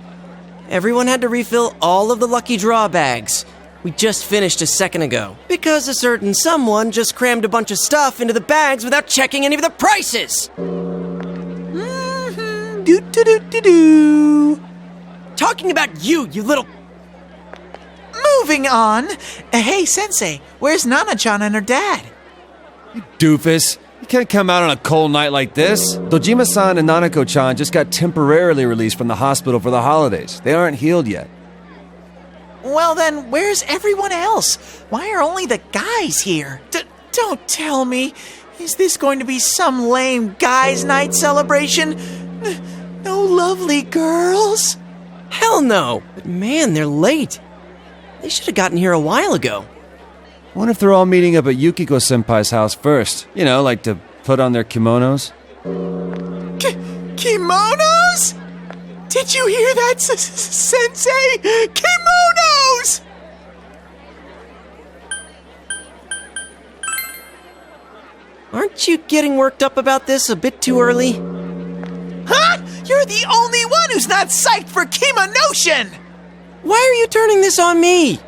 Everyone had to refill all of the lucky draw bags. We just finished a second ago. Because a certain someone just crammed a bunch of stuff into the bags without checking any of the prices. Do-do-do-do-do. Talking about you little... Moving on. Hey, Sensei, where's Nana-chan and her dad? You doofus. You can't come out on a cold night like this. Dojima-san and Nanako-chan just got temporarily released from the hospital for the holidays. They aren't healed yet. Well then, where's everyone else? Why are only the guys here? Don't tell me. Is this going to be some lame guys' night celebration? No lovely girls? Hell no. But man, they're late. They should have gotten here a while ago. I wonder if they're all meeting up at Yukiko-senpai's house first. You know, like to put on their kimonos. Kimonos? Did you hear that, Sensei? Kimonos! Aren't you getting worked up about this a bit too early? Huh? You're the only one who's not psyched for Kimonotion! Why are you turning this on me?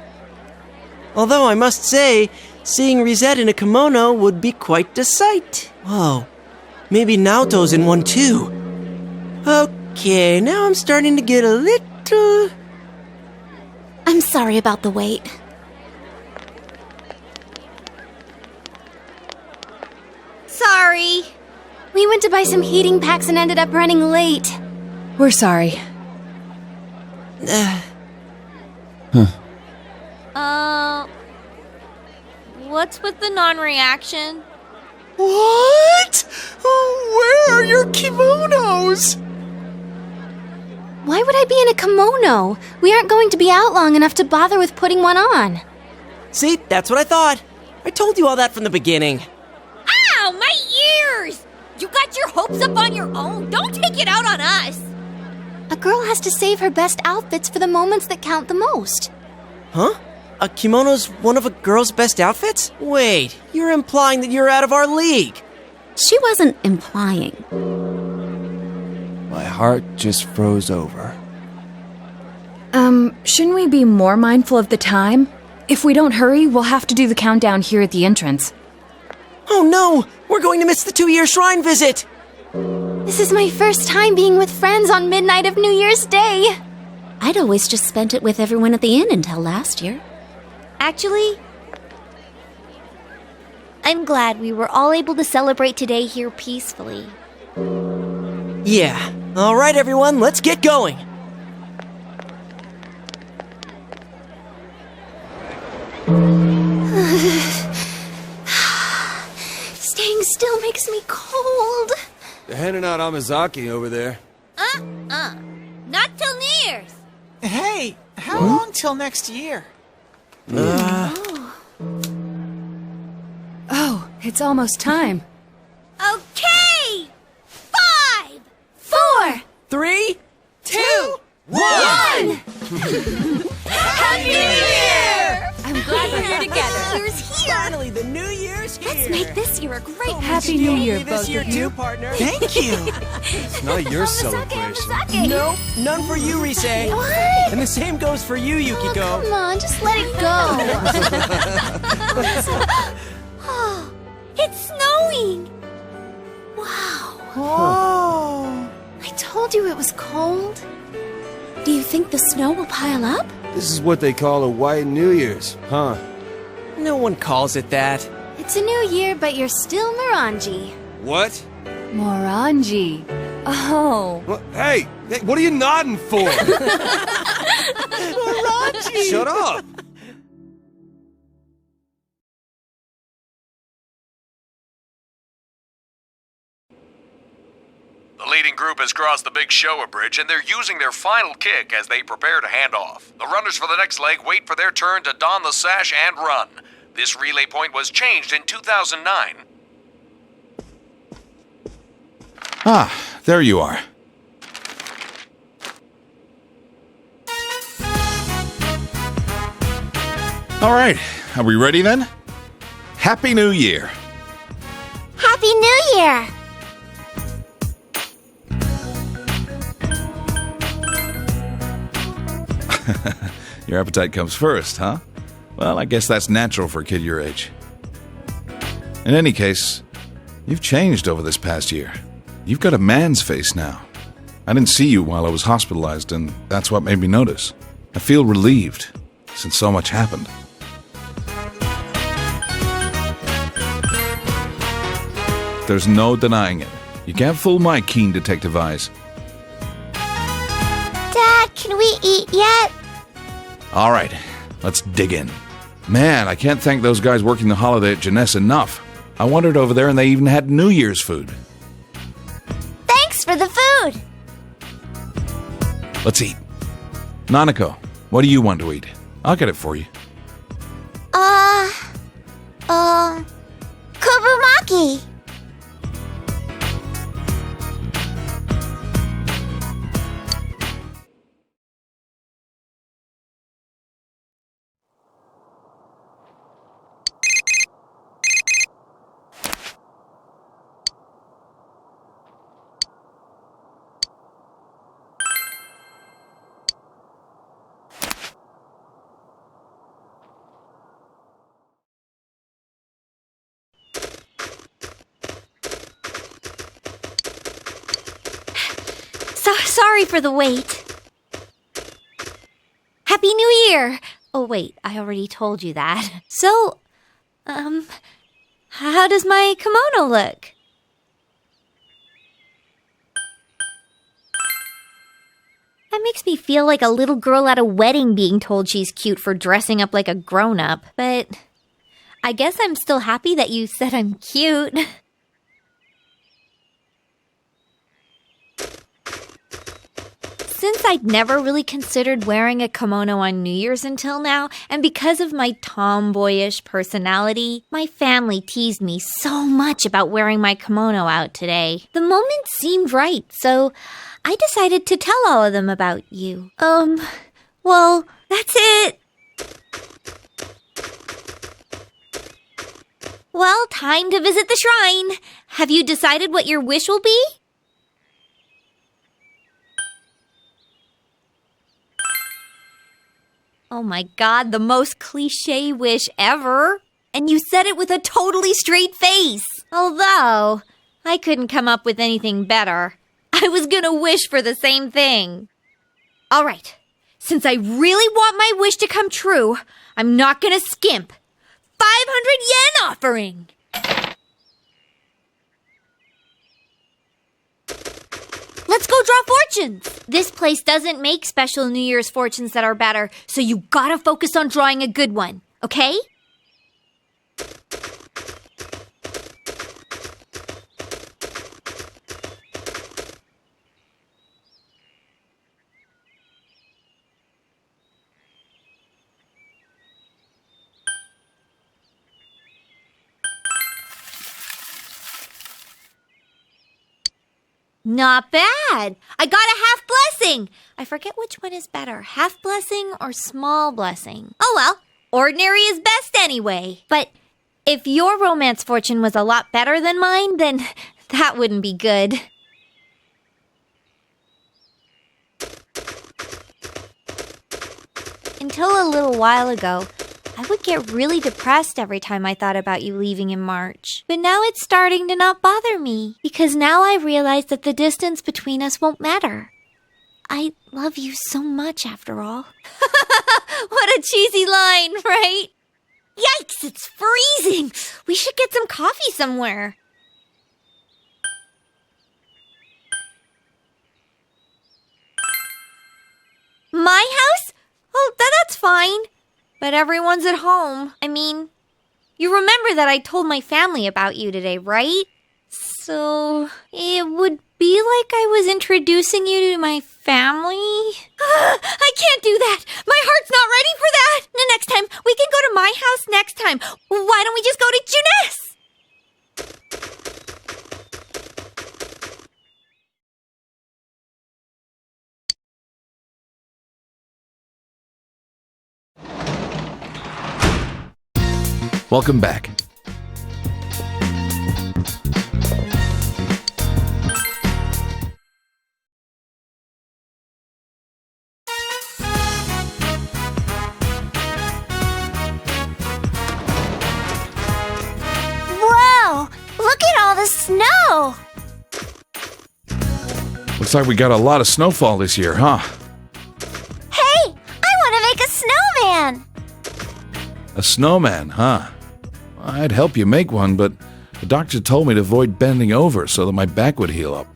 Although I must say, seeing Rizette in a kimono would be quite a sight. Whoa, maybe Naoto's in one too. Okay, now I'm starting to get a little... I'm sorry about the wait. Sorry. We went to buy some heating packs and ended up running late. We're sorry. What's with the non-reaction? What? Where are your kimonos? Why would I be in a kimono? We aren't going to be out long enough to bother with putting one on. See, that's what I thought. I told you all that from the beginning. Ow, my ears! You got your hopes up on your own. Don't take it out on us. A girl has to save her best outfits for the moments that count the most. Huh? A kimono's one of a girl's best outfits? Wait, you're implying that you're out of our league. She wasn't implying. My heart just froze over. Shouldn't we be more mindful of the time? If we don't hurry, we'll have to do the countdown here at the entrance. Oh no! We're going to miss the 2-year shrine visit! This is my first time being with friends on midnight of New Year's Day. I'd always just spent it with everyone at the inn until last year. Actually, I'm glad we were all able to celebrate today here peacefully. Yeah. All right, everyone, let's get going. Staying still makes me cold. They're handing out Amazaki over there. Not till New Year's. Hey, how long till next year? Oh, it's almost time. Okay! 5, 4, 3, 2, 1! Happy New Year! I'm glad we're here together. Year's here. Finally, the New Year's here! Let's make this year a great Happy New Year, this both year of you. too, partner. Thank you. It's not your celebration. Nope, none for you, Rise. What? And the same goes for you, Yukiko. Come on, just let it go. Oh, it's snowing! Wow. Oh. I told you it was cold. Do you think the snow will pile up? This is what they call a white New Year's, huh? No one calls it that. It's a new year, but you're still Morangi. What? Morangi. Oh. Hey, what are you nodding for? Morangi! Shut up! The leading group has crossed the Big Showa Bridge, and they're using their final kick as they prepare to hand off. The runners for the next leg wait for their turn to don the sash and run. This relay point was changed in 2009. Ah, there you are. All right, are we ready then? Happy New Year! Happy New Year! Your appetite comes first, huh? Well, I guess that's natural for a kid your age. In any case, you've changed over this past year. You've got a man's face now. I didn't see you while I was hospitalized, and that's what made me notice. I feel relieved, since so much happened. There's no denying it. You can't fool my keen detective eyes. Dad, can we eat yet? All right, let's dig in. Man, I can't thank those guys working the holiday at Jeunesse enough. I wandered over there and they even had New Year's food. Thanks for the food! Let's eat. Nanako, what do you want to eat? I'll get it for you. Kobumaki! Sorry for the wait. Happy New Year! Oh wait, I already told you that. So, how does my kimono look? makes me feel like a little girl at a wedding being told she's cute for dressing up like a grown-up. But I guess I'm still happy that you said I'm cute. Since I'd never really considered wearing a kimono on New Year's until now, and because of my tomboyish personality, my family teased me so much about wearing my kimono out today. The moment seemed right, so I decided to tell all of them about you. Well, that's it. Well, time to visit the shrine. Have you decided what your wish will be? Oh my god, the most cliché wish ever. And you said it with a totally straight face. Although, I couldn't come up with anything better. I was gonna wish for the same thing. Alright, since I really want my wish to come true, I'm not gonna skimp. 500 yen offering! Let's go draw fortunes! This place doesn't make special New Year's fortunes that are better, so you gotta focus on drawing a good one, okay? Not bad. I got a half blessing. I forget which one is better, half blessing or small blessing. Oh well, ordinary is best anyway. But if your romance fortune was a lot better than mine, then that wouldn't be good. Until a little while ago, I would get really depressed every time I thought about you leaving in March. But now it's starting to not bother me, because now I realize that the distance between us won't matter. I love you so much, after all. What a cheesy line, right? Yikes, it's freezing! We should get some coffee somewhere. My house? Oh, that's fine. But everyone's at home. I mean, you remember that I told my family about you today, right? So, it would be like I was introducing you to my family? I can't do that! My heart's not ready for that! Next time, we can go to my house next time. Why don't we just go to Junes? Welcome back. Whoa! Look at all the snow! Looks like we got a lot of snowfall this year, huh? Hey! I want to make a snowman! A snowman, huh? I'd help you make one, but the doctor told me to avoid bending over so that my back would heal up.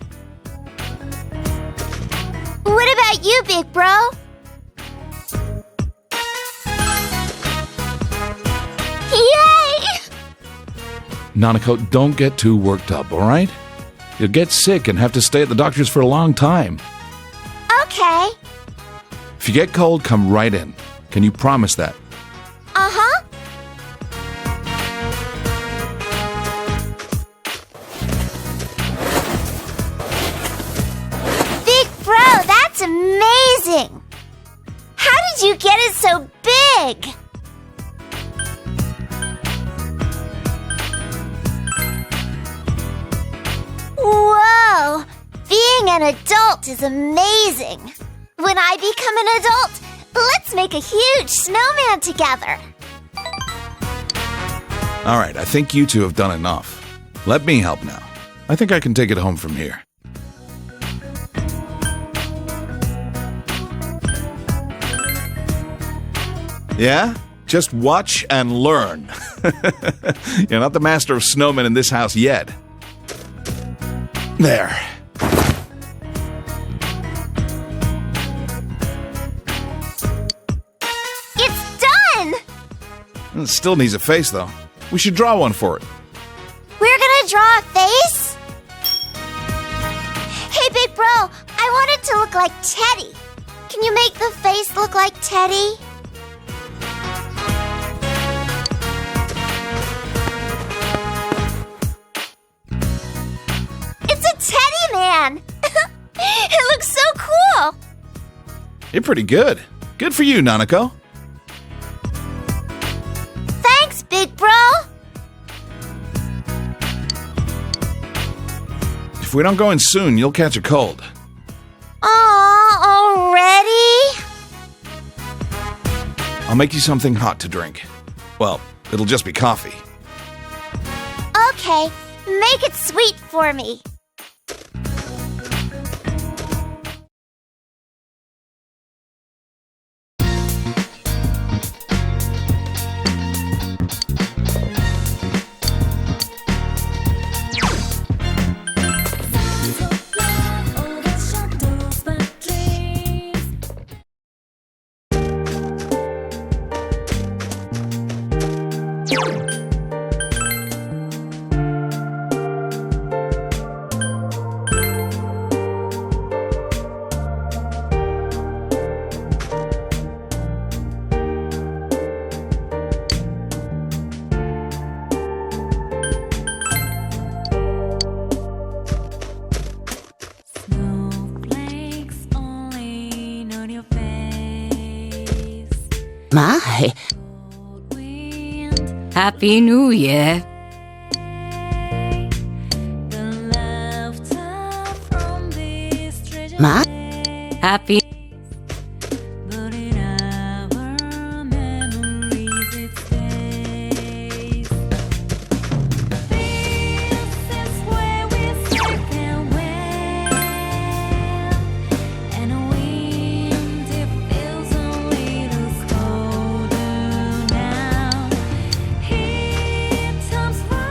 What about you, big bro? Yay! Nanako, don't get too worked up, all right? You'll get sick and have to stay at the doctor's for a long time. Okay. If you get cold, come right in. Can you promise that? Uh-huh. That's amazing! How did you get it so big? Whoa! Being an adult is amazing! When I become an adult, let's make a huge snowman together! Alright, I think you two have done enough. Let me help now. I think I can take it home from here. Yeah? Just watch and learn. You're not the master of snowmen in this house yet. There. Still needs a face, though. We should draw one for it. We're gonna draw a face? Hey, big bro, I want it to look like Teddy. Can you make the face look like Teddy? It's a Teddy man! It looks so cool! You're pretty good. Good for you, Nanako. Thanks, big bro! If we don't go in soon, you'll catch a cold. Aw, already? I'll make you something hot to drink. Well, it'll just be coffee. Okay, make it sweet for me. My. Happy New Year. My. Happy.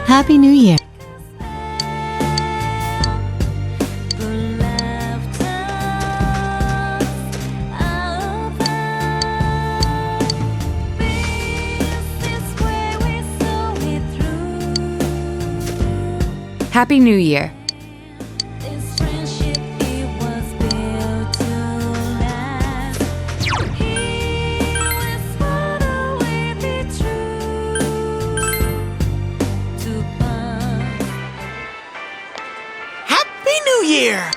Happy New Year. Happy New Year. Year.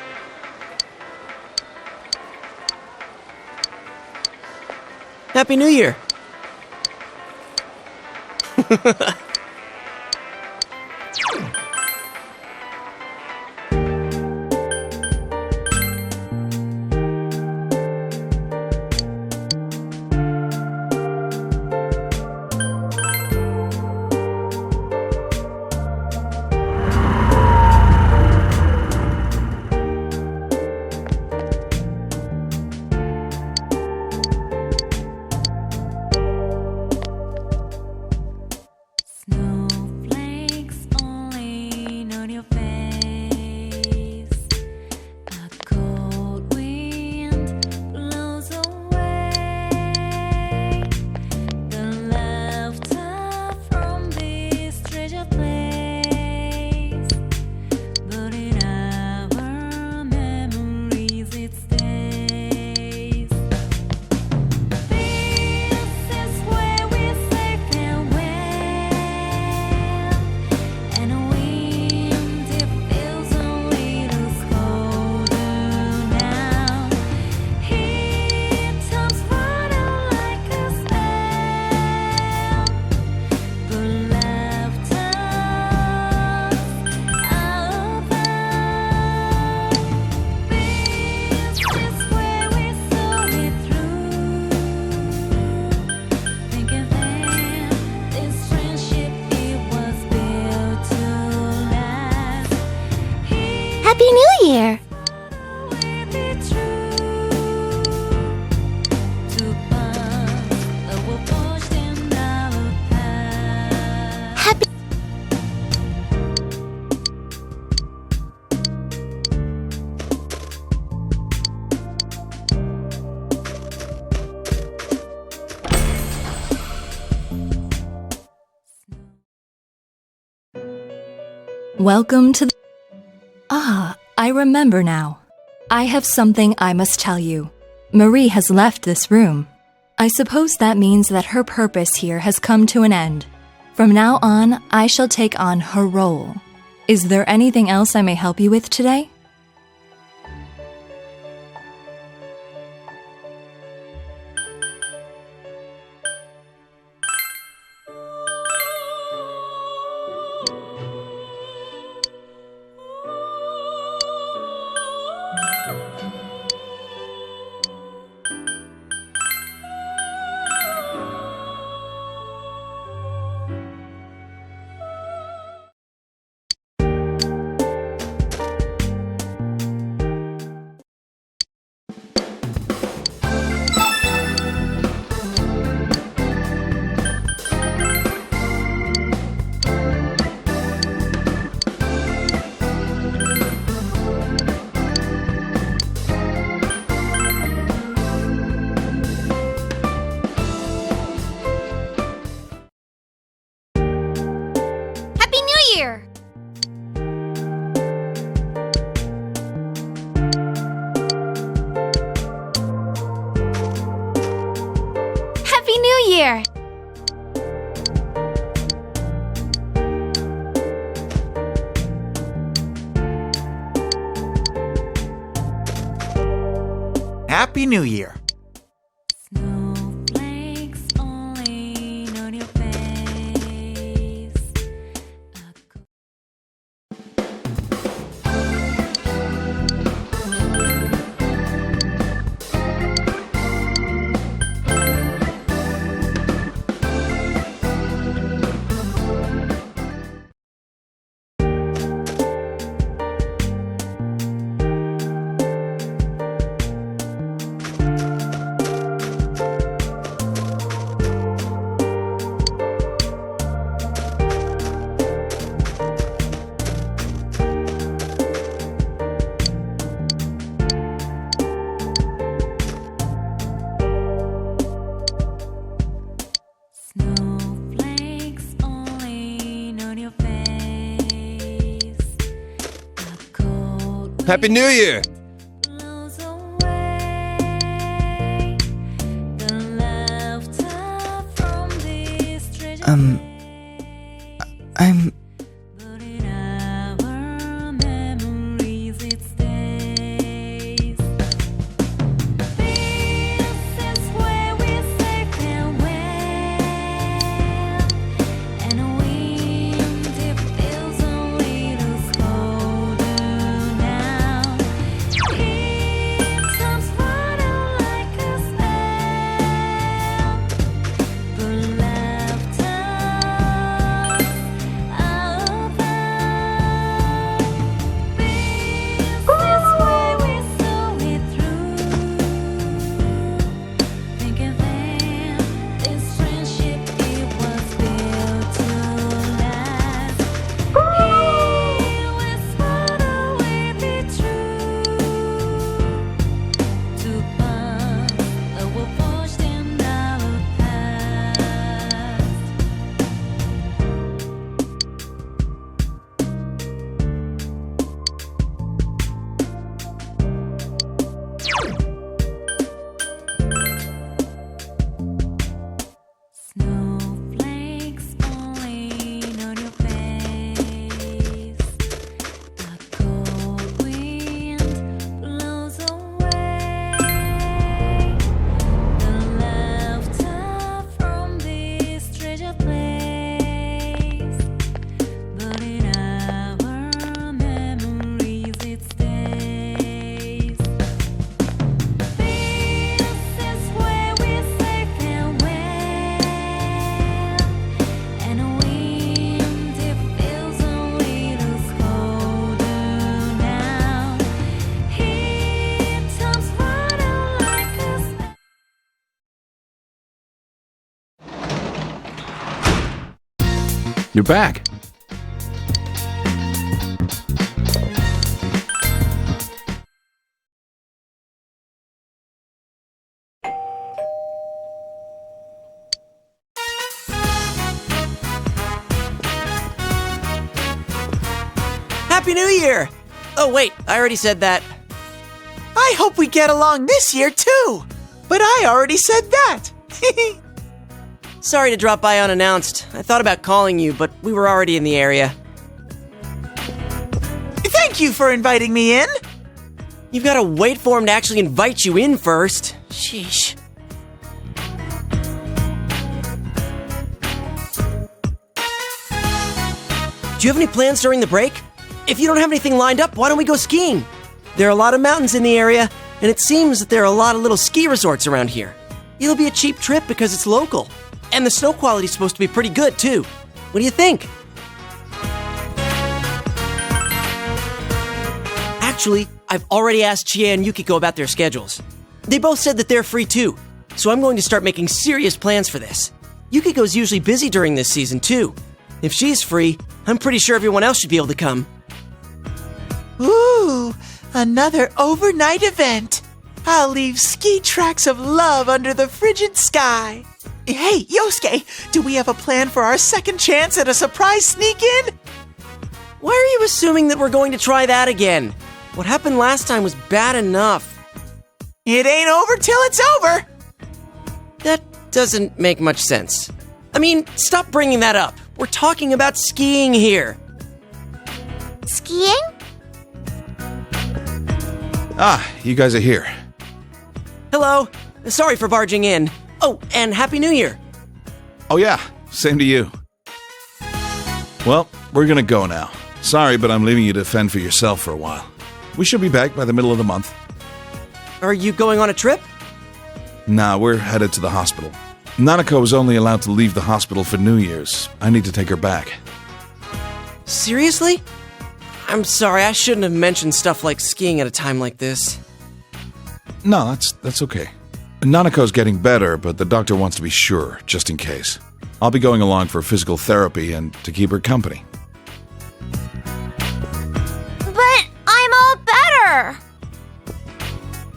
Happy New Year. Welcome to the... Ah, I remember now. I have something I must tell you. Marie has left this room. I suppose that means that her purpose here has come to an end. From now on, I shall take on her role. Is there anything else I may help you with today? Happy New Year! Happy New Year. Happy New Year! I'm... You're back. Happy New Year! Oh, wait, I already said that. I hope we get along this year, too. But I already said that. Sorry to drop by unannounced. I thought about calling you, but we were already in the area. Thank you for inviting me in. You've got to wait for him to actually invite you in first. Sheesh. Do you have any plans during the break? If you don't have anything lined up, why don't we go skiing? There are a lot of mountains in the area, and it seems that there are a lot of little ski resorts around here. It'll be a cheap trip because it's local. And the snow quality's supposed to be pretty good, too. What do you think? Actually, I've already asked Chie and Yukiko about their schedules. They both said that they're free, too. So I'm going to start making serious plans for this. Yukiko's usually busy during this season, too. If she's free, I'm pretty sure everyone else should be able to come. Ooh, another overnight event. I'll leave ski tracks of love under the frigid sky. Hey, Yosuke, do we have a plan for our second chance at a surprise sneak-in? Why are you assuming that we're going to try that again? What happened last time was bad enough. It ain't over till it's over. That doesn't make much sense. I mean, stop bringing that up. We're talking about skiing here. Skiing? Ah, you guys are here. Hello. Sorry for barging in. Oh, and Happy New Year. Oh yeah, same to you. Well, we're gonna go now. Sorry, but I'm leaving you to fend for yourself for a while. We should be back by the middle of the month. Are you going on a trip? Nah, we're headed to the hospital. Nanako was only allowed to leave the hospital for New Year's. I need to take her back. Seriously? I'm sorry, I shouldn't have mentioned stuff like skiing at a time like this. No, that's okay. Nanako's getting better, but the doctor wants to be sure, just in case. I'll be going along for physical therapy and to keep her company. But I'm all better.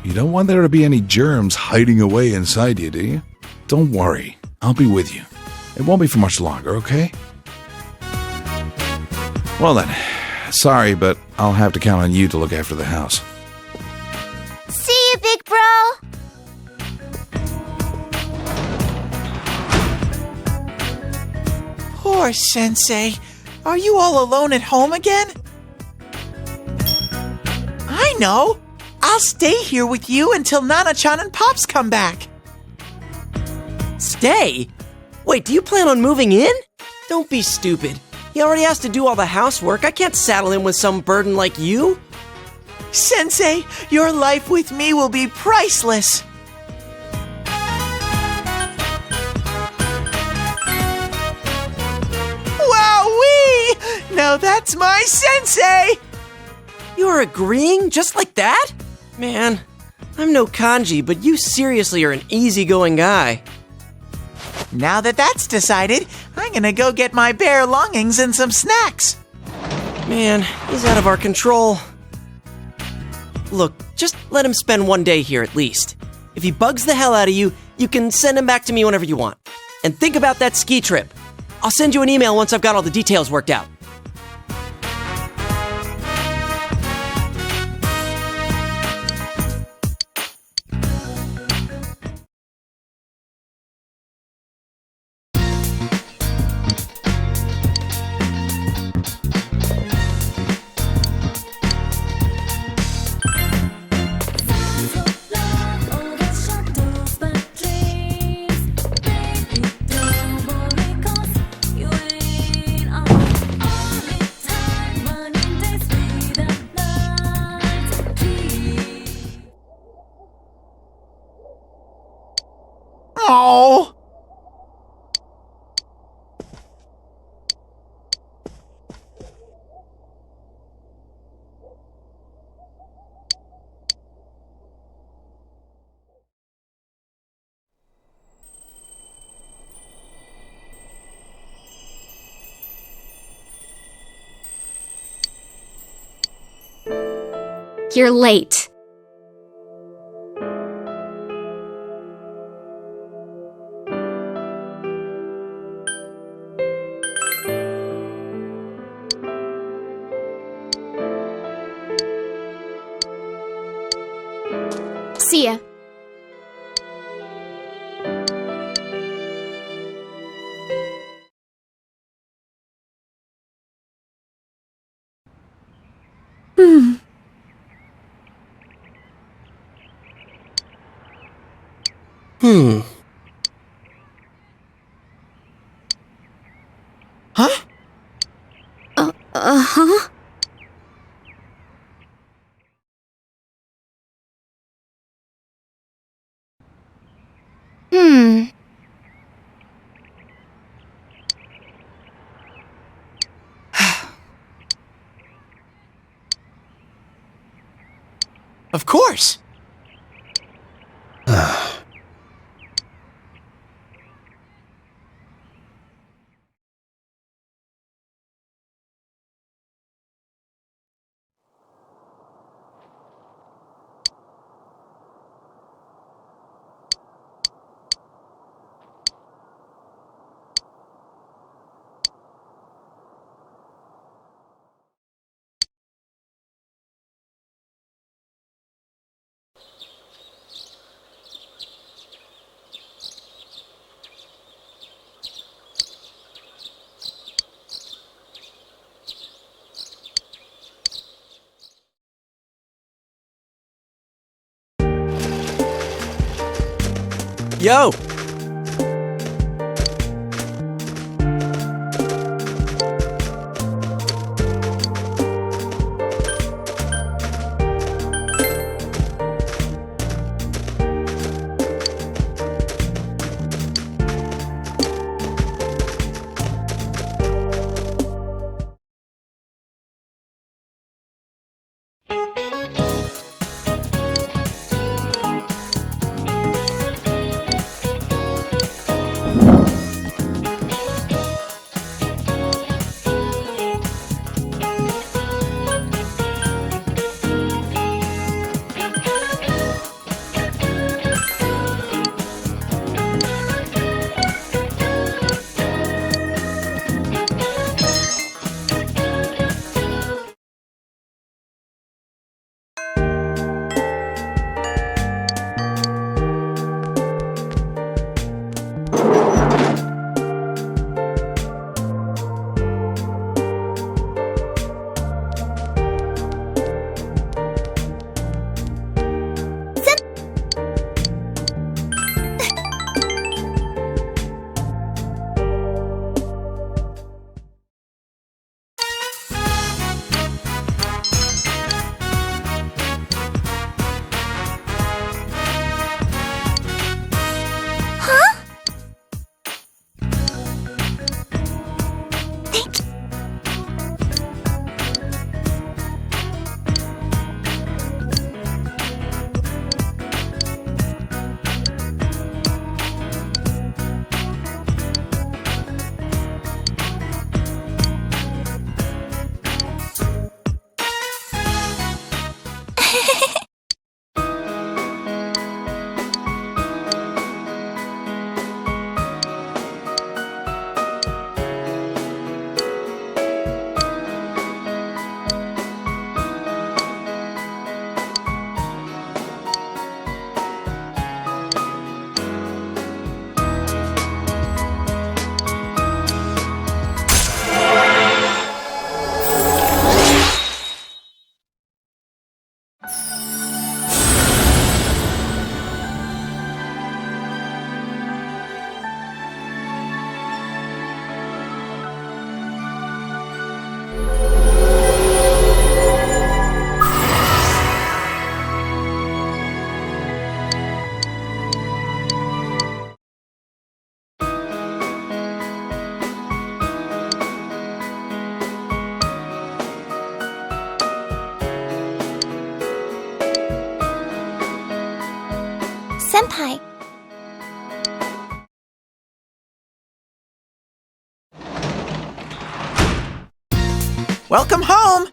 You don't want there to be any germs hiding away inside you, do you? Don't worry, I'll be with you. It won't be for much longer, okay? Well then, sorry, but I'll have to count on you to look after the house. See you, big bro. Poor Sensei. Are you all alone at home again? I know. I'll stay here with you until Nana-chan and Pops come back. Stay? Wait, do you plan on moving in? Don't be stupid. He already has to do all the housework. I can't saddle him with some burden like you. Sensei, your life with me will be priceless. Wowee! Now that's my Sensei! You're agreeing just like that? Man, I'm no kanji, but you seriously are an easygoing guy. Now that that's decided, I'm gonna go get my bare longings and some snacks. Man, he's out of our control. Look, just let him spend one day here at least. If he bugs the hell out of you, you can send him back to me whenever you want. And think about that ski trip. I'll send you an email once I've got all the details worked out. Oh! You're late. See ya. Huh? Uh-huh. Of course. Yo! Senpai. Welcome home!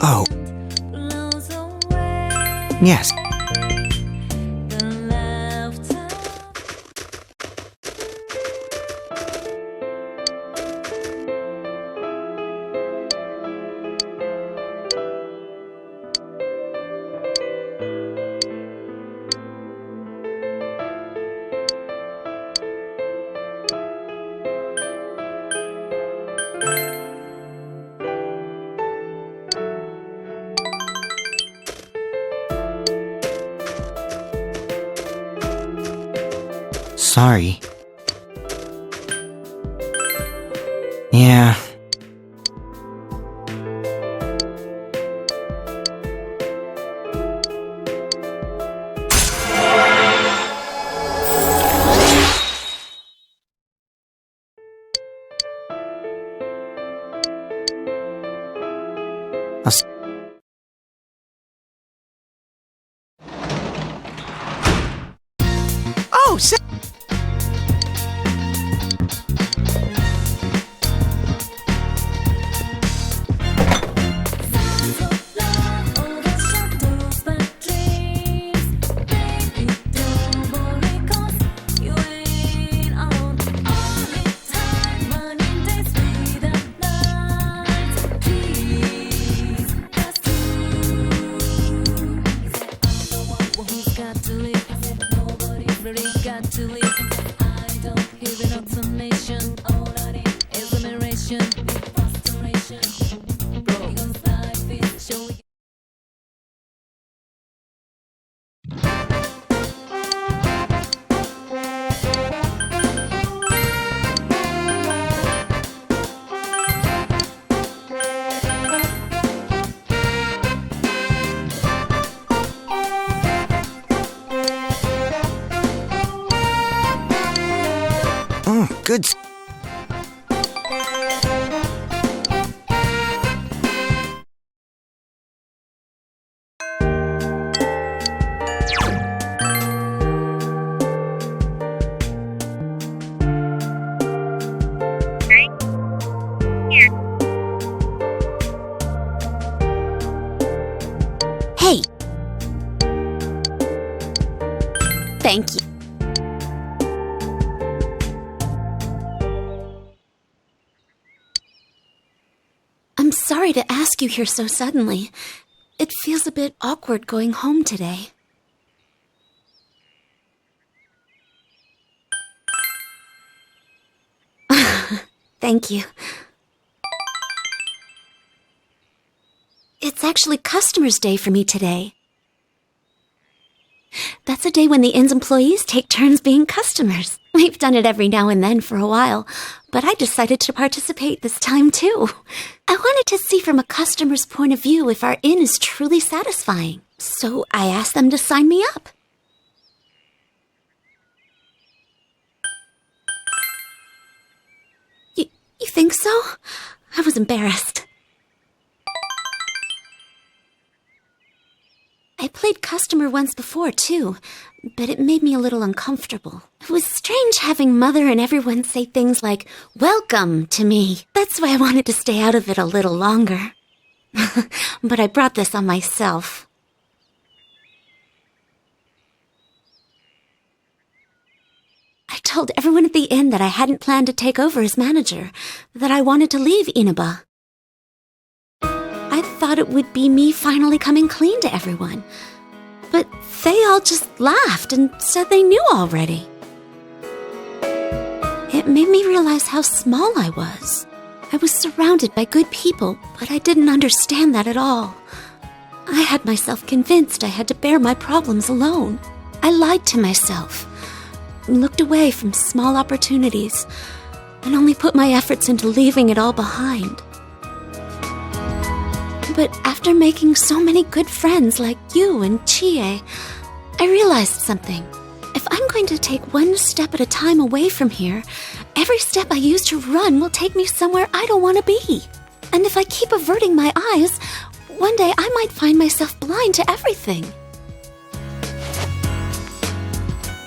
Oh. Yes. Sorry. Yeah. Oh, good. Hey. Thank you. I'm sorry to ask you here so suddenly. It feels a bit awkward going home today. Thank you. It's actually Customers' Day for me today. That's a day when the inn's employees take turns being customers. We've done it every now and then for a while, but I decided to participate this time too. I wanted to see from a customer's point of view if our inn is truly satisfying, so I asked them to sign me up. You think so? I was embarrassed. I played customer once before, too, but it made me a little uncomfortable. It was strange having Mother and everyone say things like, "Welcome" to me. That's why I wanted to stay out of it a little longer. But I brought this on myself. I told everyone at the inn that I hadn't planned to take over as manager, that I wanted to leave Inaba. I thought it would be me finally coming clean to everyone, but they all just laughed and said they knew already. It made me realize how small I was. I was surrounded by good people, but I didn't understand that at all. I had myself convinced I had to bear my problems alone. I lied to myself, looked away from small opportunities, and only put my efforts into leaving it all behind. But after making so many good friends like you and Chie, I realized something. If I'm going to take one step at a time away from here, every step I use to run will take me somewhere I don't want to be. And if I keep averting my eyes, one day I might find myself blind to everything.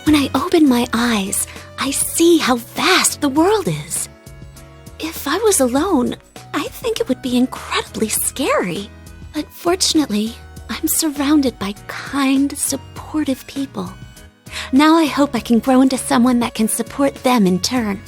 When I open my eyes, I see how vast the world is. If I was alone, I think it would be incredibly scary. But fortunately, I'm surrounded by kind, supportive people. Now I hope I can grow into someone that can support them in turn.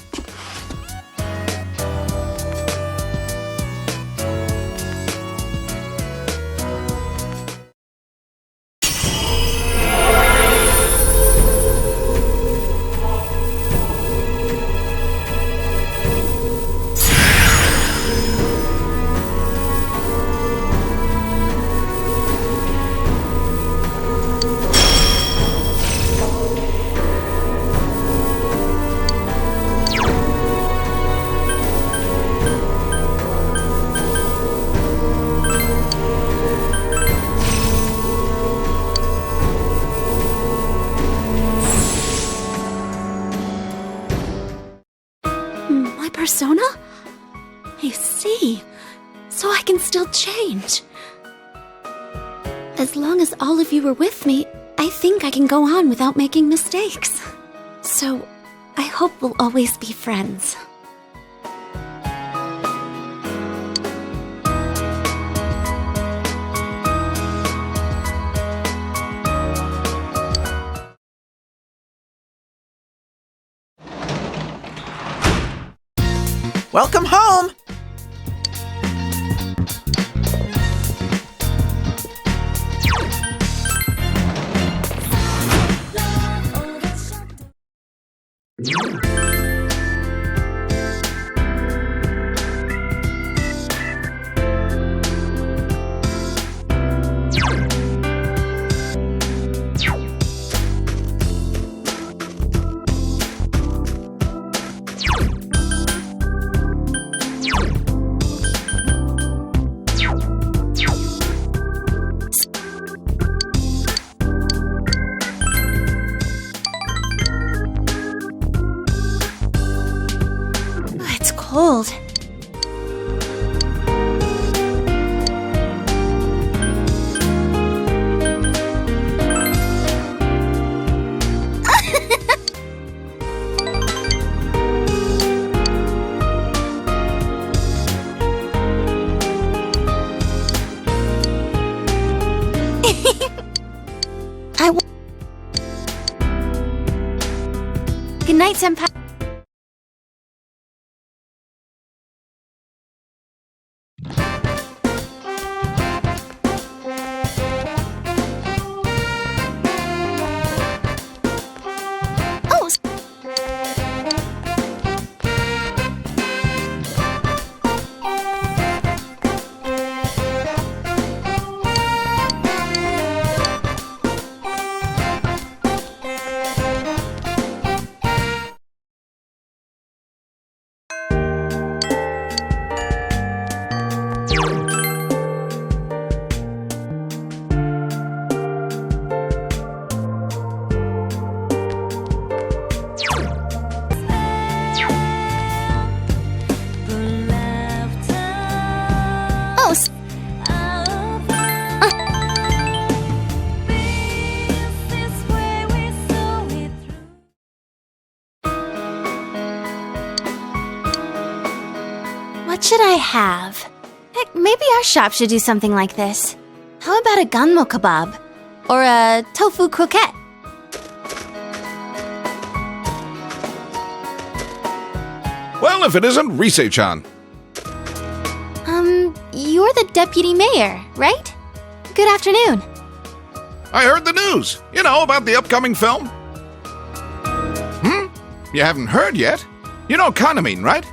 Persona? I see. So I can still change. As long as all of you are with me, I think I can go on without making mistakes. So, I hope we'll always be friends. Welcome home! Cold. Good night, Senpai. What should I have? Heck, maybe our shop should do something like this. How about a gunmo kebab? Or a tofu croquette? Well, if it isn't Rise-chan. You're the deputy mayor, right? Good afternoon. I heard the news. You know, about the upcoming film. You haven't heard yet? You know Kanamin, right?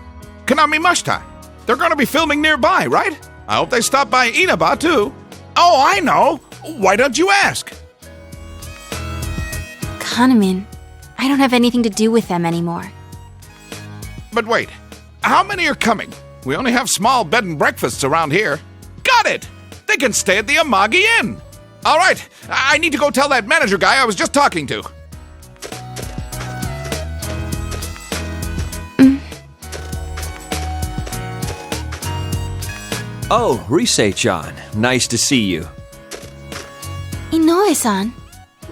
Kanamimashita. They're gonna be filming nearby, right? I hope they stop by Inaba, too. Oh, I know. Why don't you ask? Kanamin. I don't have anything to do with them anymore. But wait, how many are coming? We only have small bed and breakfasts around here. Got it! They can stay at the Amagi Inn. All right, I need to go tell that manager guy I was just talking to. Oh, Rise-chan. Nice to see you. Inoue-san,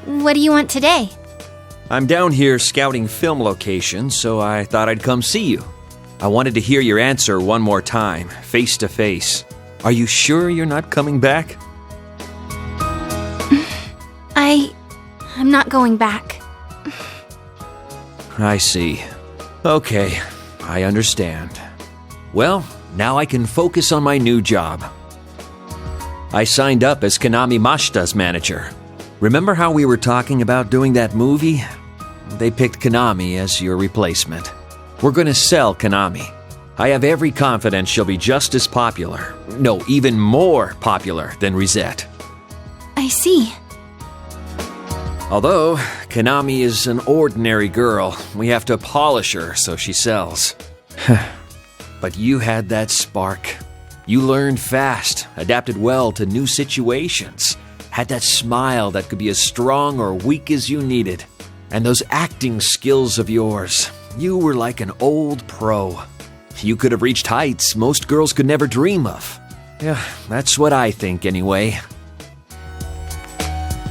what do you want today? I'm down here scouting film locations, so I thought I'd come see you. I wanted to hear your answer one more time, face to face. Are you sure you're not coming back? I'm not going back. I see. Okay, I understand. Well, now I can focus on my new job. I signed up as Konami Mashita's manager. Remember how we were talking about doing that movie? They picked Konami as your replacement. We're gonna sell Konami. I have every confidence she'll be just as popular. No, even more popular than Risette. I see. Although Konami is an ordinary girl, we have to polish her so she sells. But you had that spark. You learned fast, adapted well to new situations, had that smile that could be as strong or weak as you needed. And those acting skills of yours, you were like an old pro. You could have reached heights most girls could never dream of. Yeah, that's what I think anyway.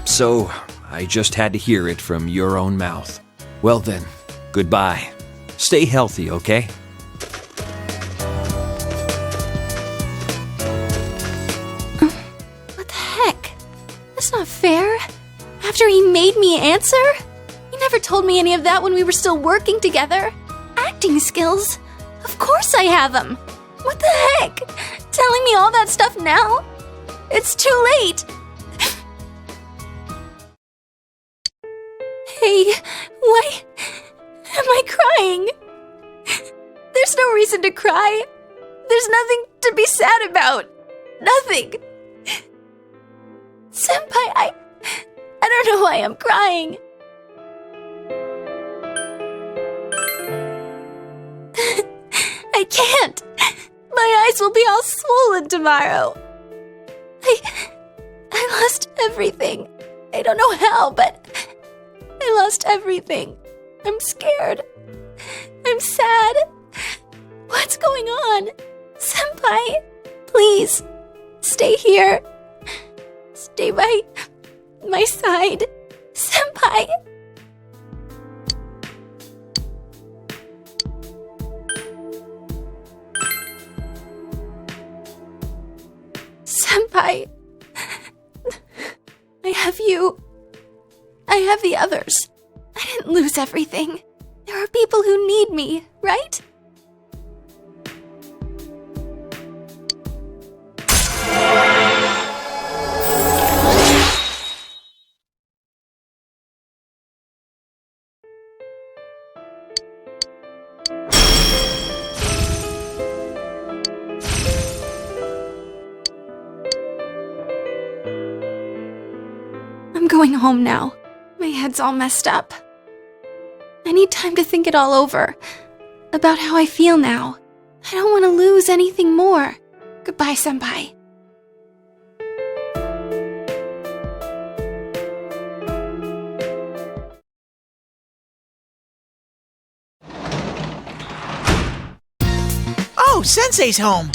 So, I just had to hear it from your own mouth. Well then, goodbye. Stay healthy, okay? What the heck? That's not fair. After he made me answer? He never told me any of that when we were still working together. Acting skills? Of course I have them. What the heck? Telling me all that stuff now? It's too late. Hey, why am I crying? There's no reason to cry. There's nothing to be sad about. Nothing. Senpai, I don't know why I'm crying. I can't. My eyes will be all swollen tomorrow. I lost everything. I don't know how, but I lost everything. I'm scared. I'm sad. What's going on? Senpai, please, stay here. Stay by my side. Senpai. Senpai, I have you. I have the others. I didn't lose everything. There are people who need me, right? I'm going home now. My head's all messed up. I need time to think it all over. About how I feel now. I don't want to lose anything more. Goodbye, Senpai. Oh, Sensei's home.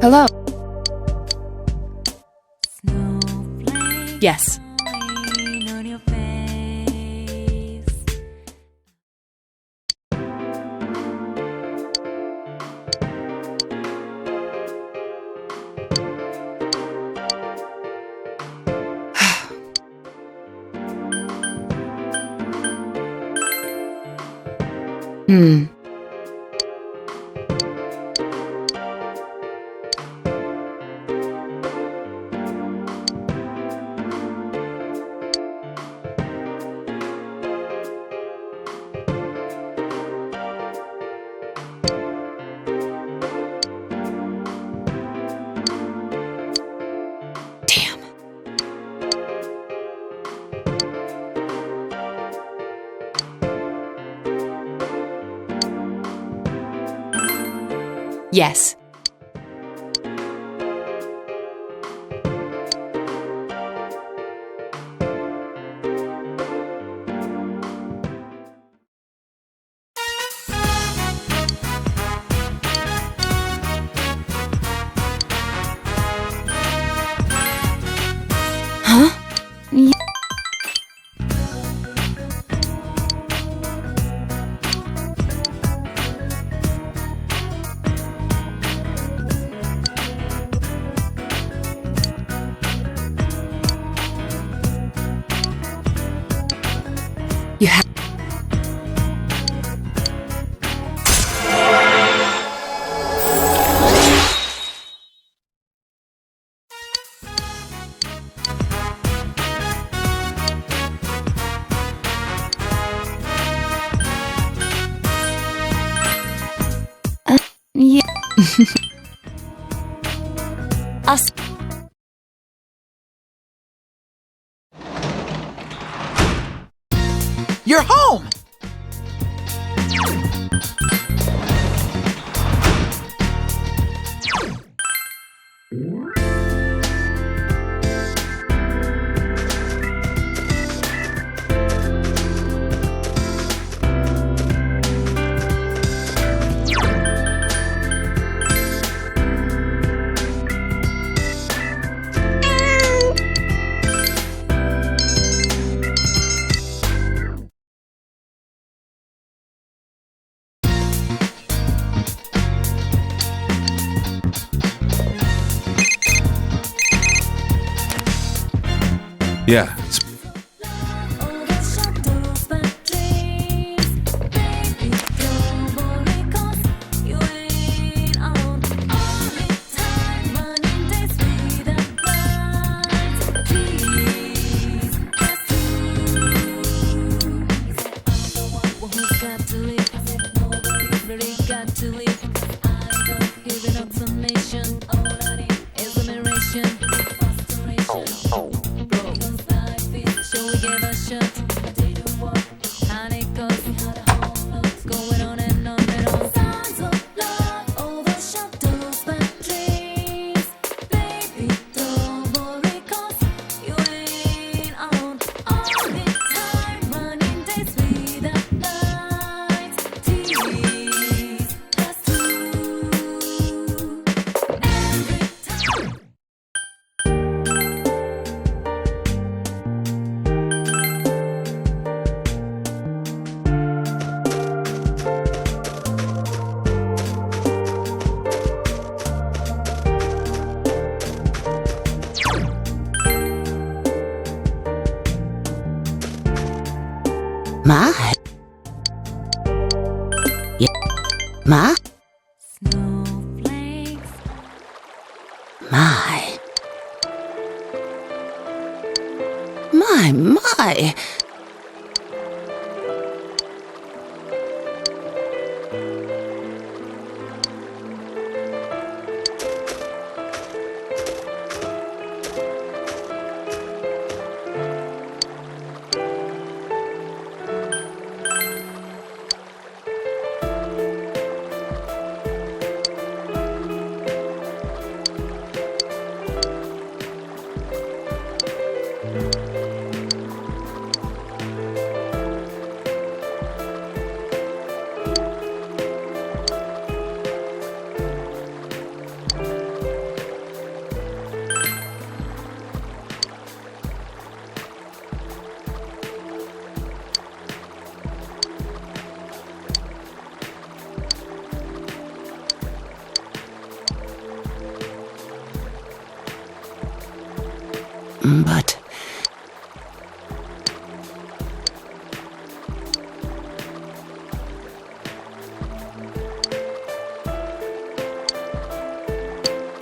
Hello. Yes. Yes. Huh? You have. Yeah. Us. You're home! Yeah, Ma? Yeah. Ma? My. My. but...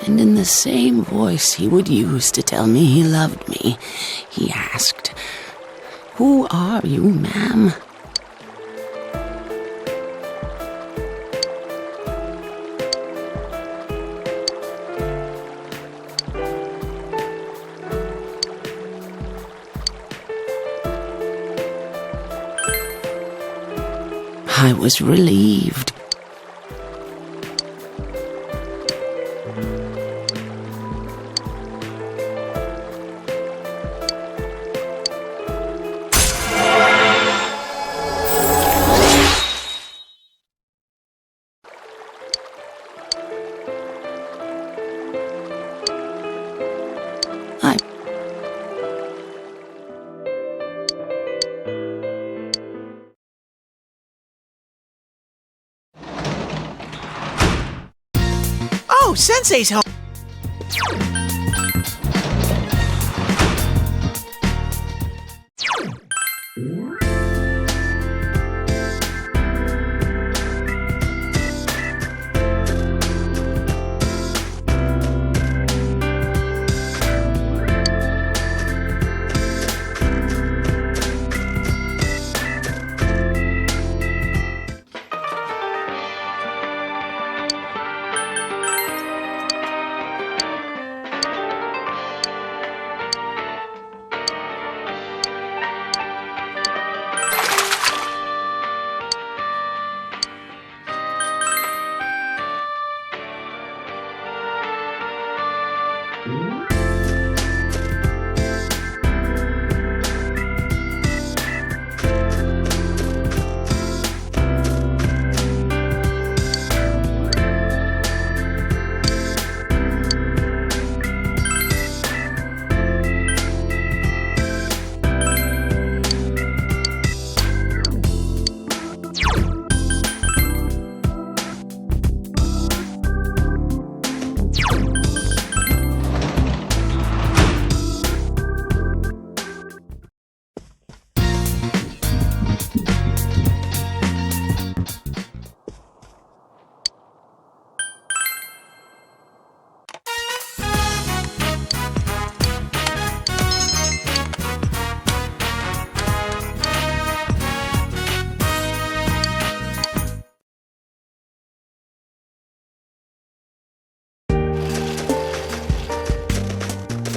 And in the same voice he would use to tell me he loved me, he asked, "Who are you, ma'am?" I was relieved. Oh, Sensei's home.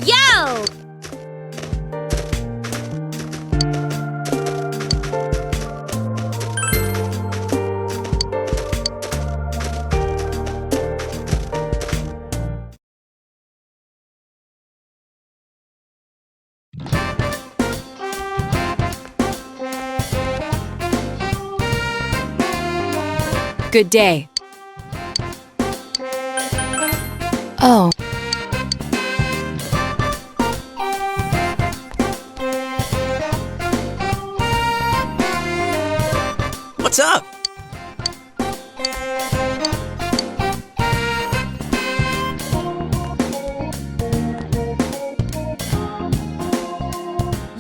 Yo! Good day. Oh. What's up?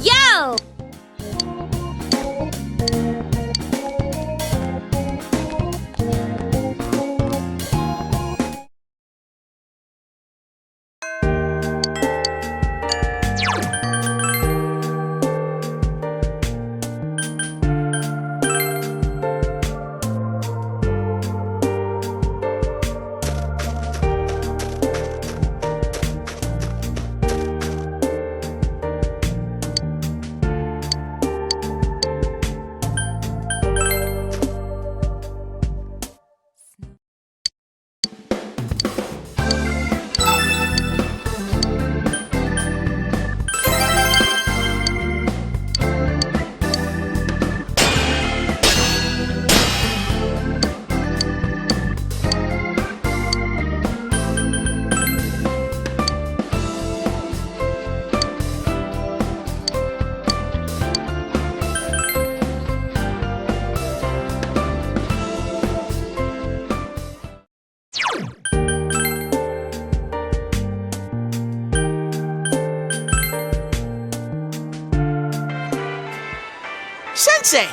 Yo! Sensei!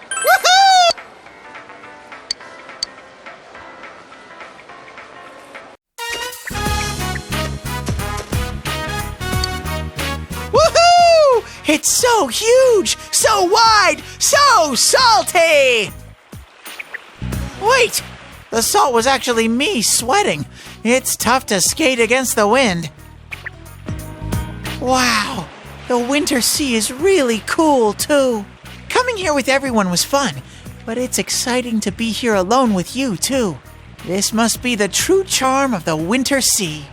Woohoo! Woohoo! It's so huge, so wide, so salty! Wait! The salt was actually me sweating. It's tough to skate against the wind. Wow, the winter sea is really cool too. Coming here with everyone was fun, but it's exciting to be here alone with you too. This must be the true charm of the winter sea.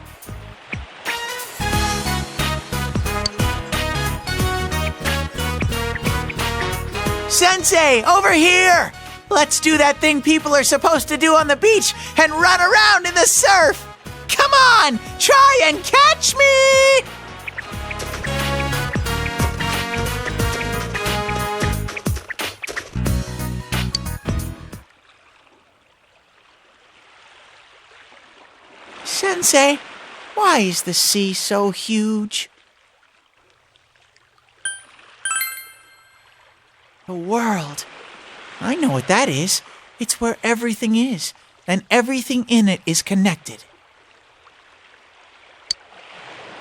Sensei, over here! Let's do that thing people are supposed to do on the beach and run around in the surf! Come on, try and catch me! Sensei, why is the sea so huge? The world. I know what that is. It's where everything is, and everything in it is connected.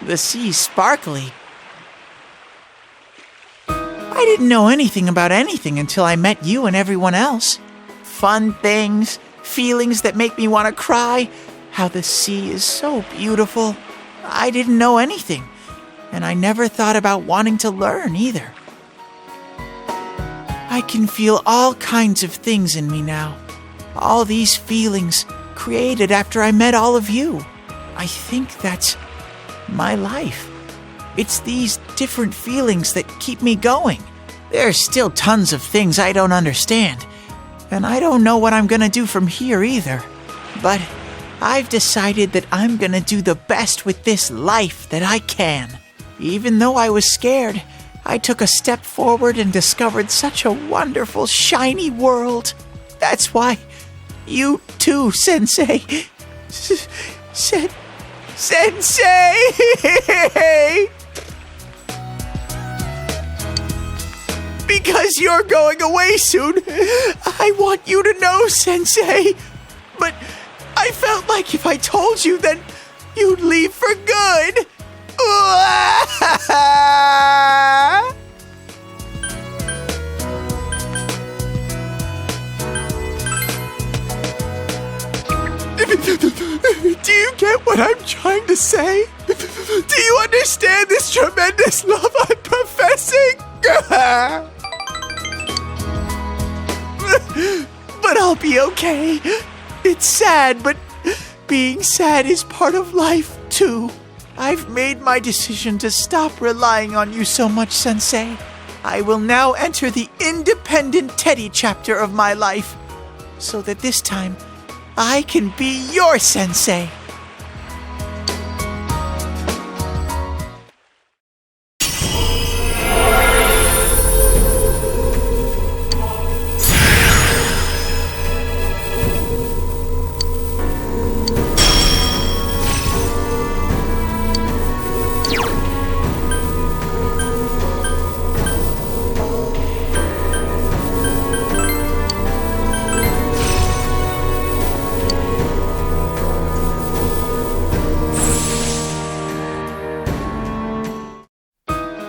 The sea's sparkly. I didn't know anything about anything until I met you and everyone else. Fun things, feelings that make me want to cry, how the sea is so beautiful. I didn't know anything, and I never thought about wanting to learn either. I can feel all kinds of things in me now. All these feelings created after I met all of you. I think that's my life. It's these different feelings that keep me going. There's still tons of things I don't understand, and I don't know what I'm gonna do from here either. But I've decided that I'm gonna do the best with this life that I can. Even though I was scared, I took a step forward and discovered such a wonderful, shiny world. That's why you too, Sensei. Sensei! Because you're going away soon, I want you to know, Sensei. But I felt like if I told you, then you'd leave for good. Do you get what I'm trying to say? Do you understand this tremendous love I'm professing? But I'll be okay. It's sad, but being sad is part of life, too. I've made my decision to stop relying on you so much, Sensei. I will now enter the independent Teddy chapter of my life, so that this time I can be your Sensei.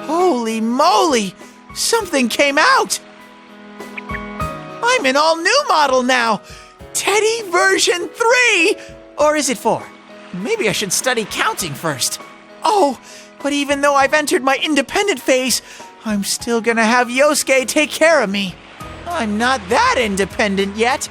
Holy moly! Something came out! I'm an all-new model now! Teddy version 3! Or is it 4? Maybe I should study counting first. Oh, but even though I've entered my independent phase, I'm still gonna have Yosuke take care of me. I'm not that independent yet.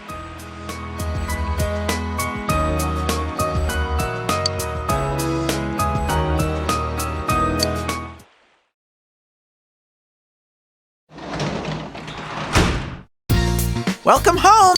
Welcome home!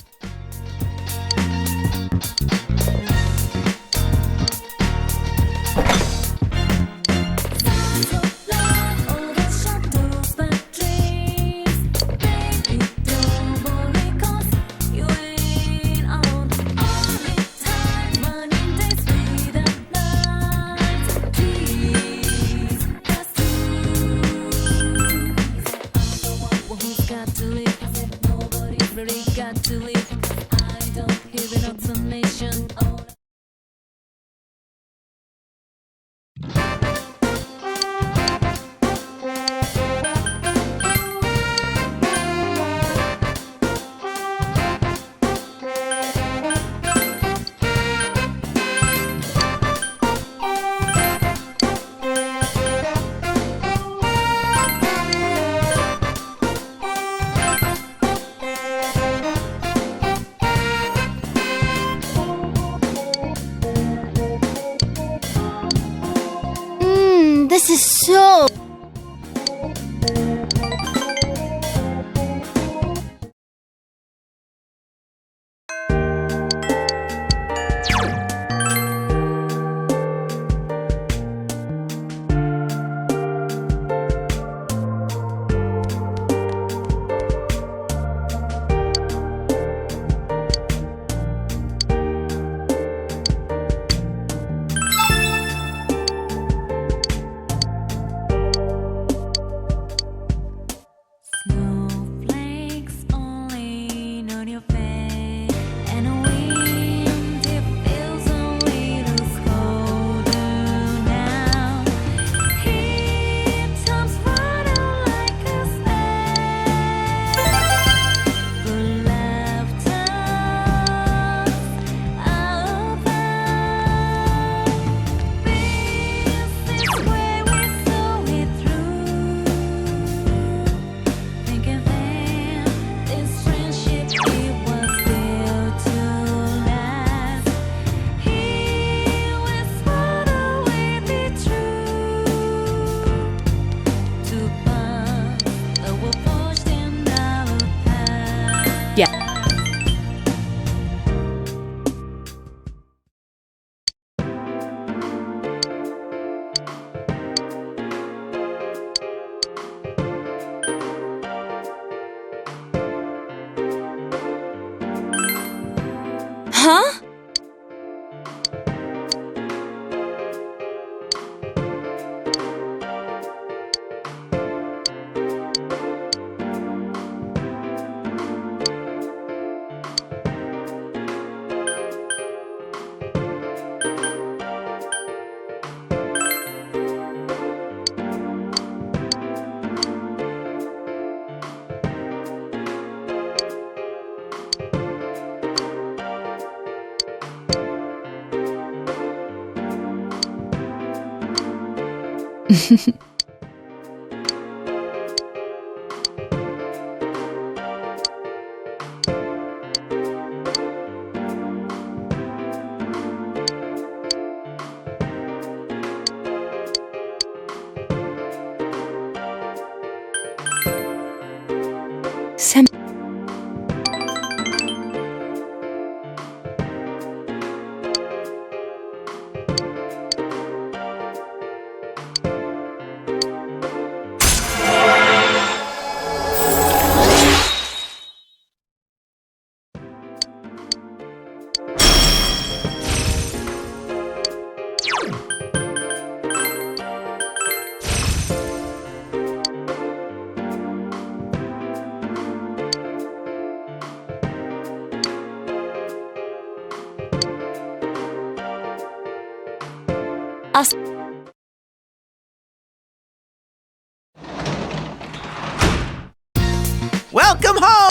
Welcome home!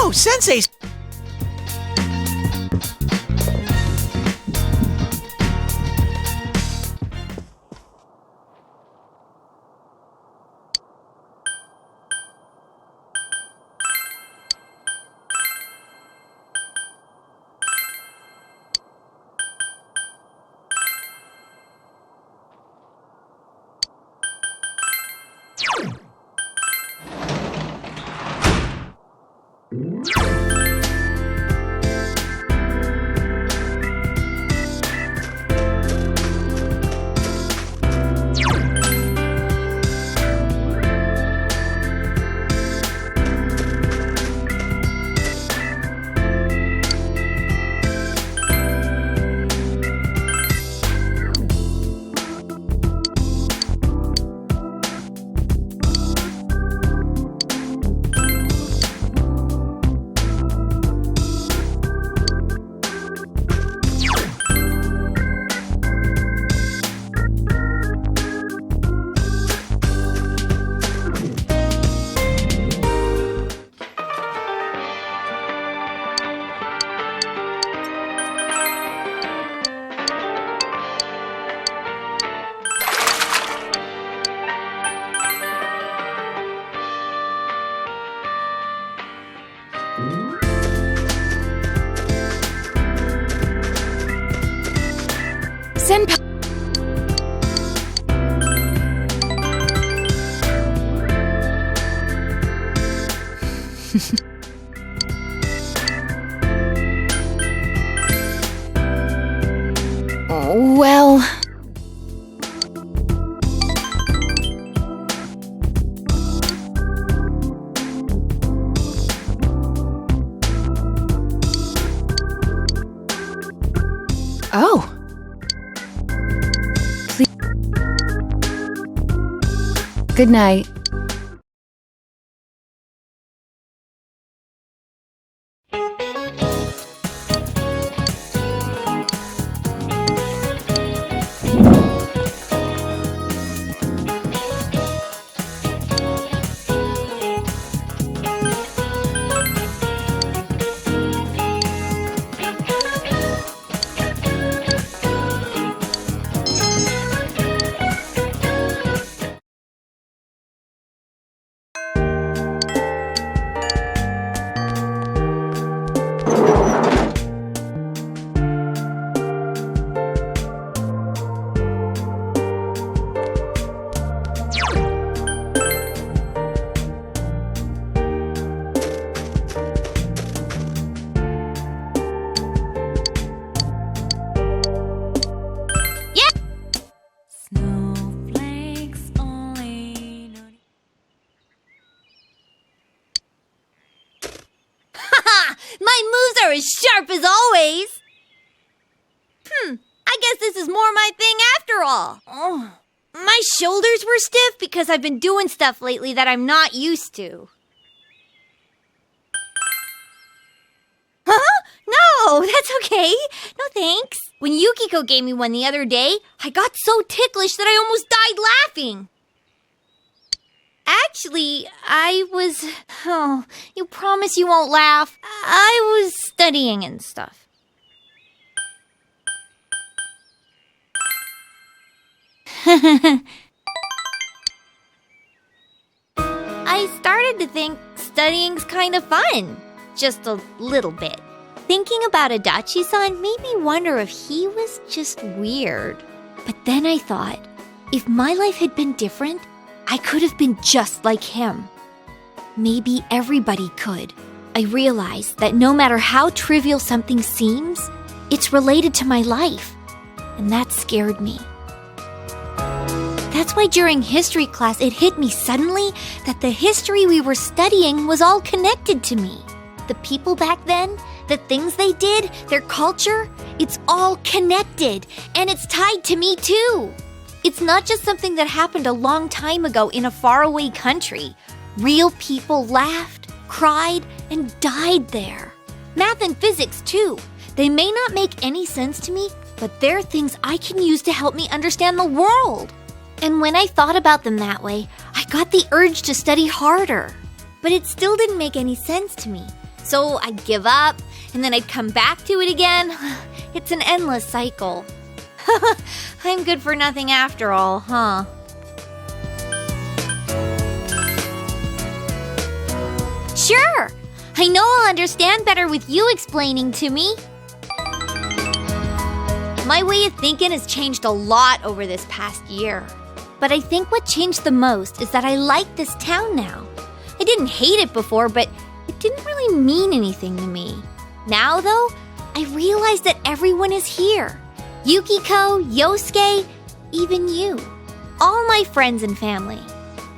Oh, Sensei's... Well... Oh. Good night. My moves are as sharp as always. I guess this is more my thing after all. Oh, my shoulders were stiff because I've been doing stuff lately that I'm not used to. Huh? No, that's okay. No thanks. When Yukiko gave me one the other day, I got so ticklish that I almost died laughing. Actually, Oh, you promise you won't laugh? I was studying and stuff. I started to think studying's kind of fun. Just a little bit. Thinking about Adachi-san made me wonder if he was just weird. But then I thought, if my life had been different, I could have been just like him. Maybe everybody could. I realized that no matter how trivial something seems, it's related to my life. And that scared me. That's why during history class it hit me suddenly that the history we were studying was all connected to me. The people back then, the things they did, their culture, it's all connected. And it's tied to me too. It's not just something that happened a long time ago in a faraway country. Real people laughed, cried, and died there. Math and physics too. They may not make any sense to me, but they're things I can use to help me understand the world. And when I thought about them that way, I got the urge to study harder. But it still didn't make any sense to me. So I'd give up, and then I'd come back to it again. It's an endless cycle. I'm good for nothing after all, huh? Sure! I know I'll understand better with you explaining to me. My way of thinking has changed a lot over this past year. But I think what changed the most is that I like this town now. I didn't hate it before, but it didn't really mean anything to me. Now, though, I realize that everyone is here. Yukiko, Yosuke, even you. All my friends and family.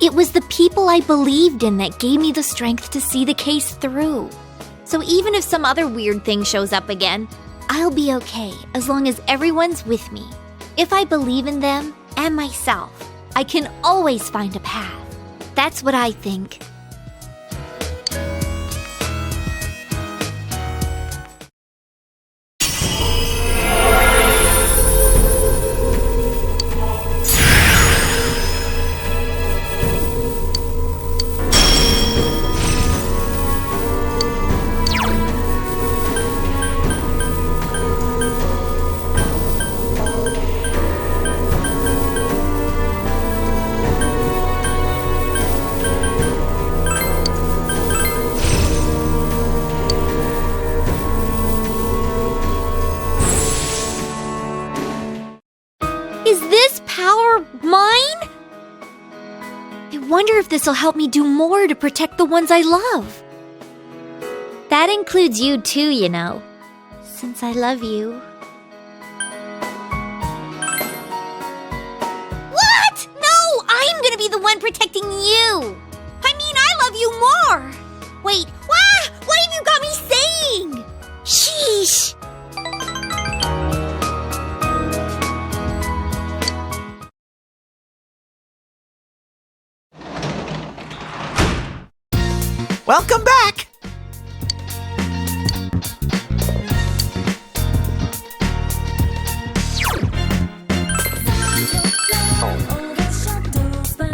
It was the people I believed in that gave me the strength to see the case through. So even if some other weird thing shows up again, I'll be okay as long as everyone's with me. If I believe in them and myself, I can always find a path. That's what I think. Is this power mine? I wonder if this'll help me do more to protect the ones I love. That includes you too, you know. Since I love you. What? No, I'm gonna be the one protecting you. I mean, I love you more. Wait, what have you got me saying? Sheesh. Welcome back!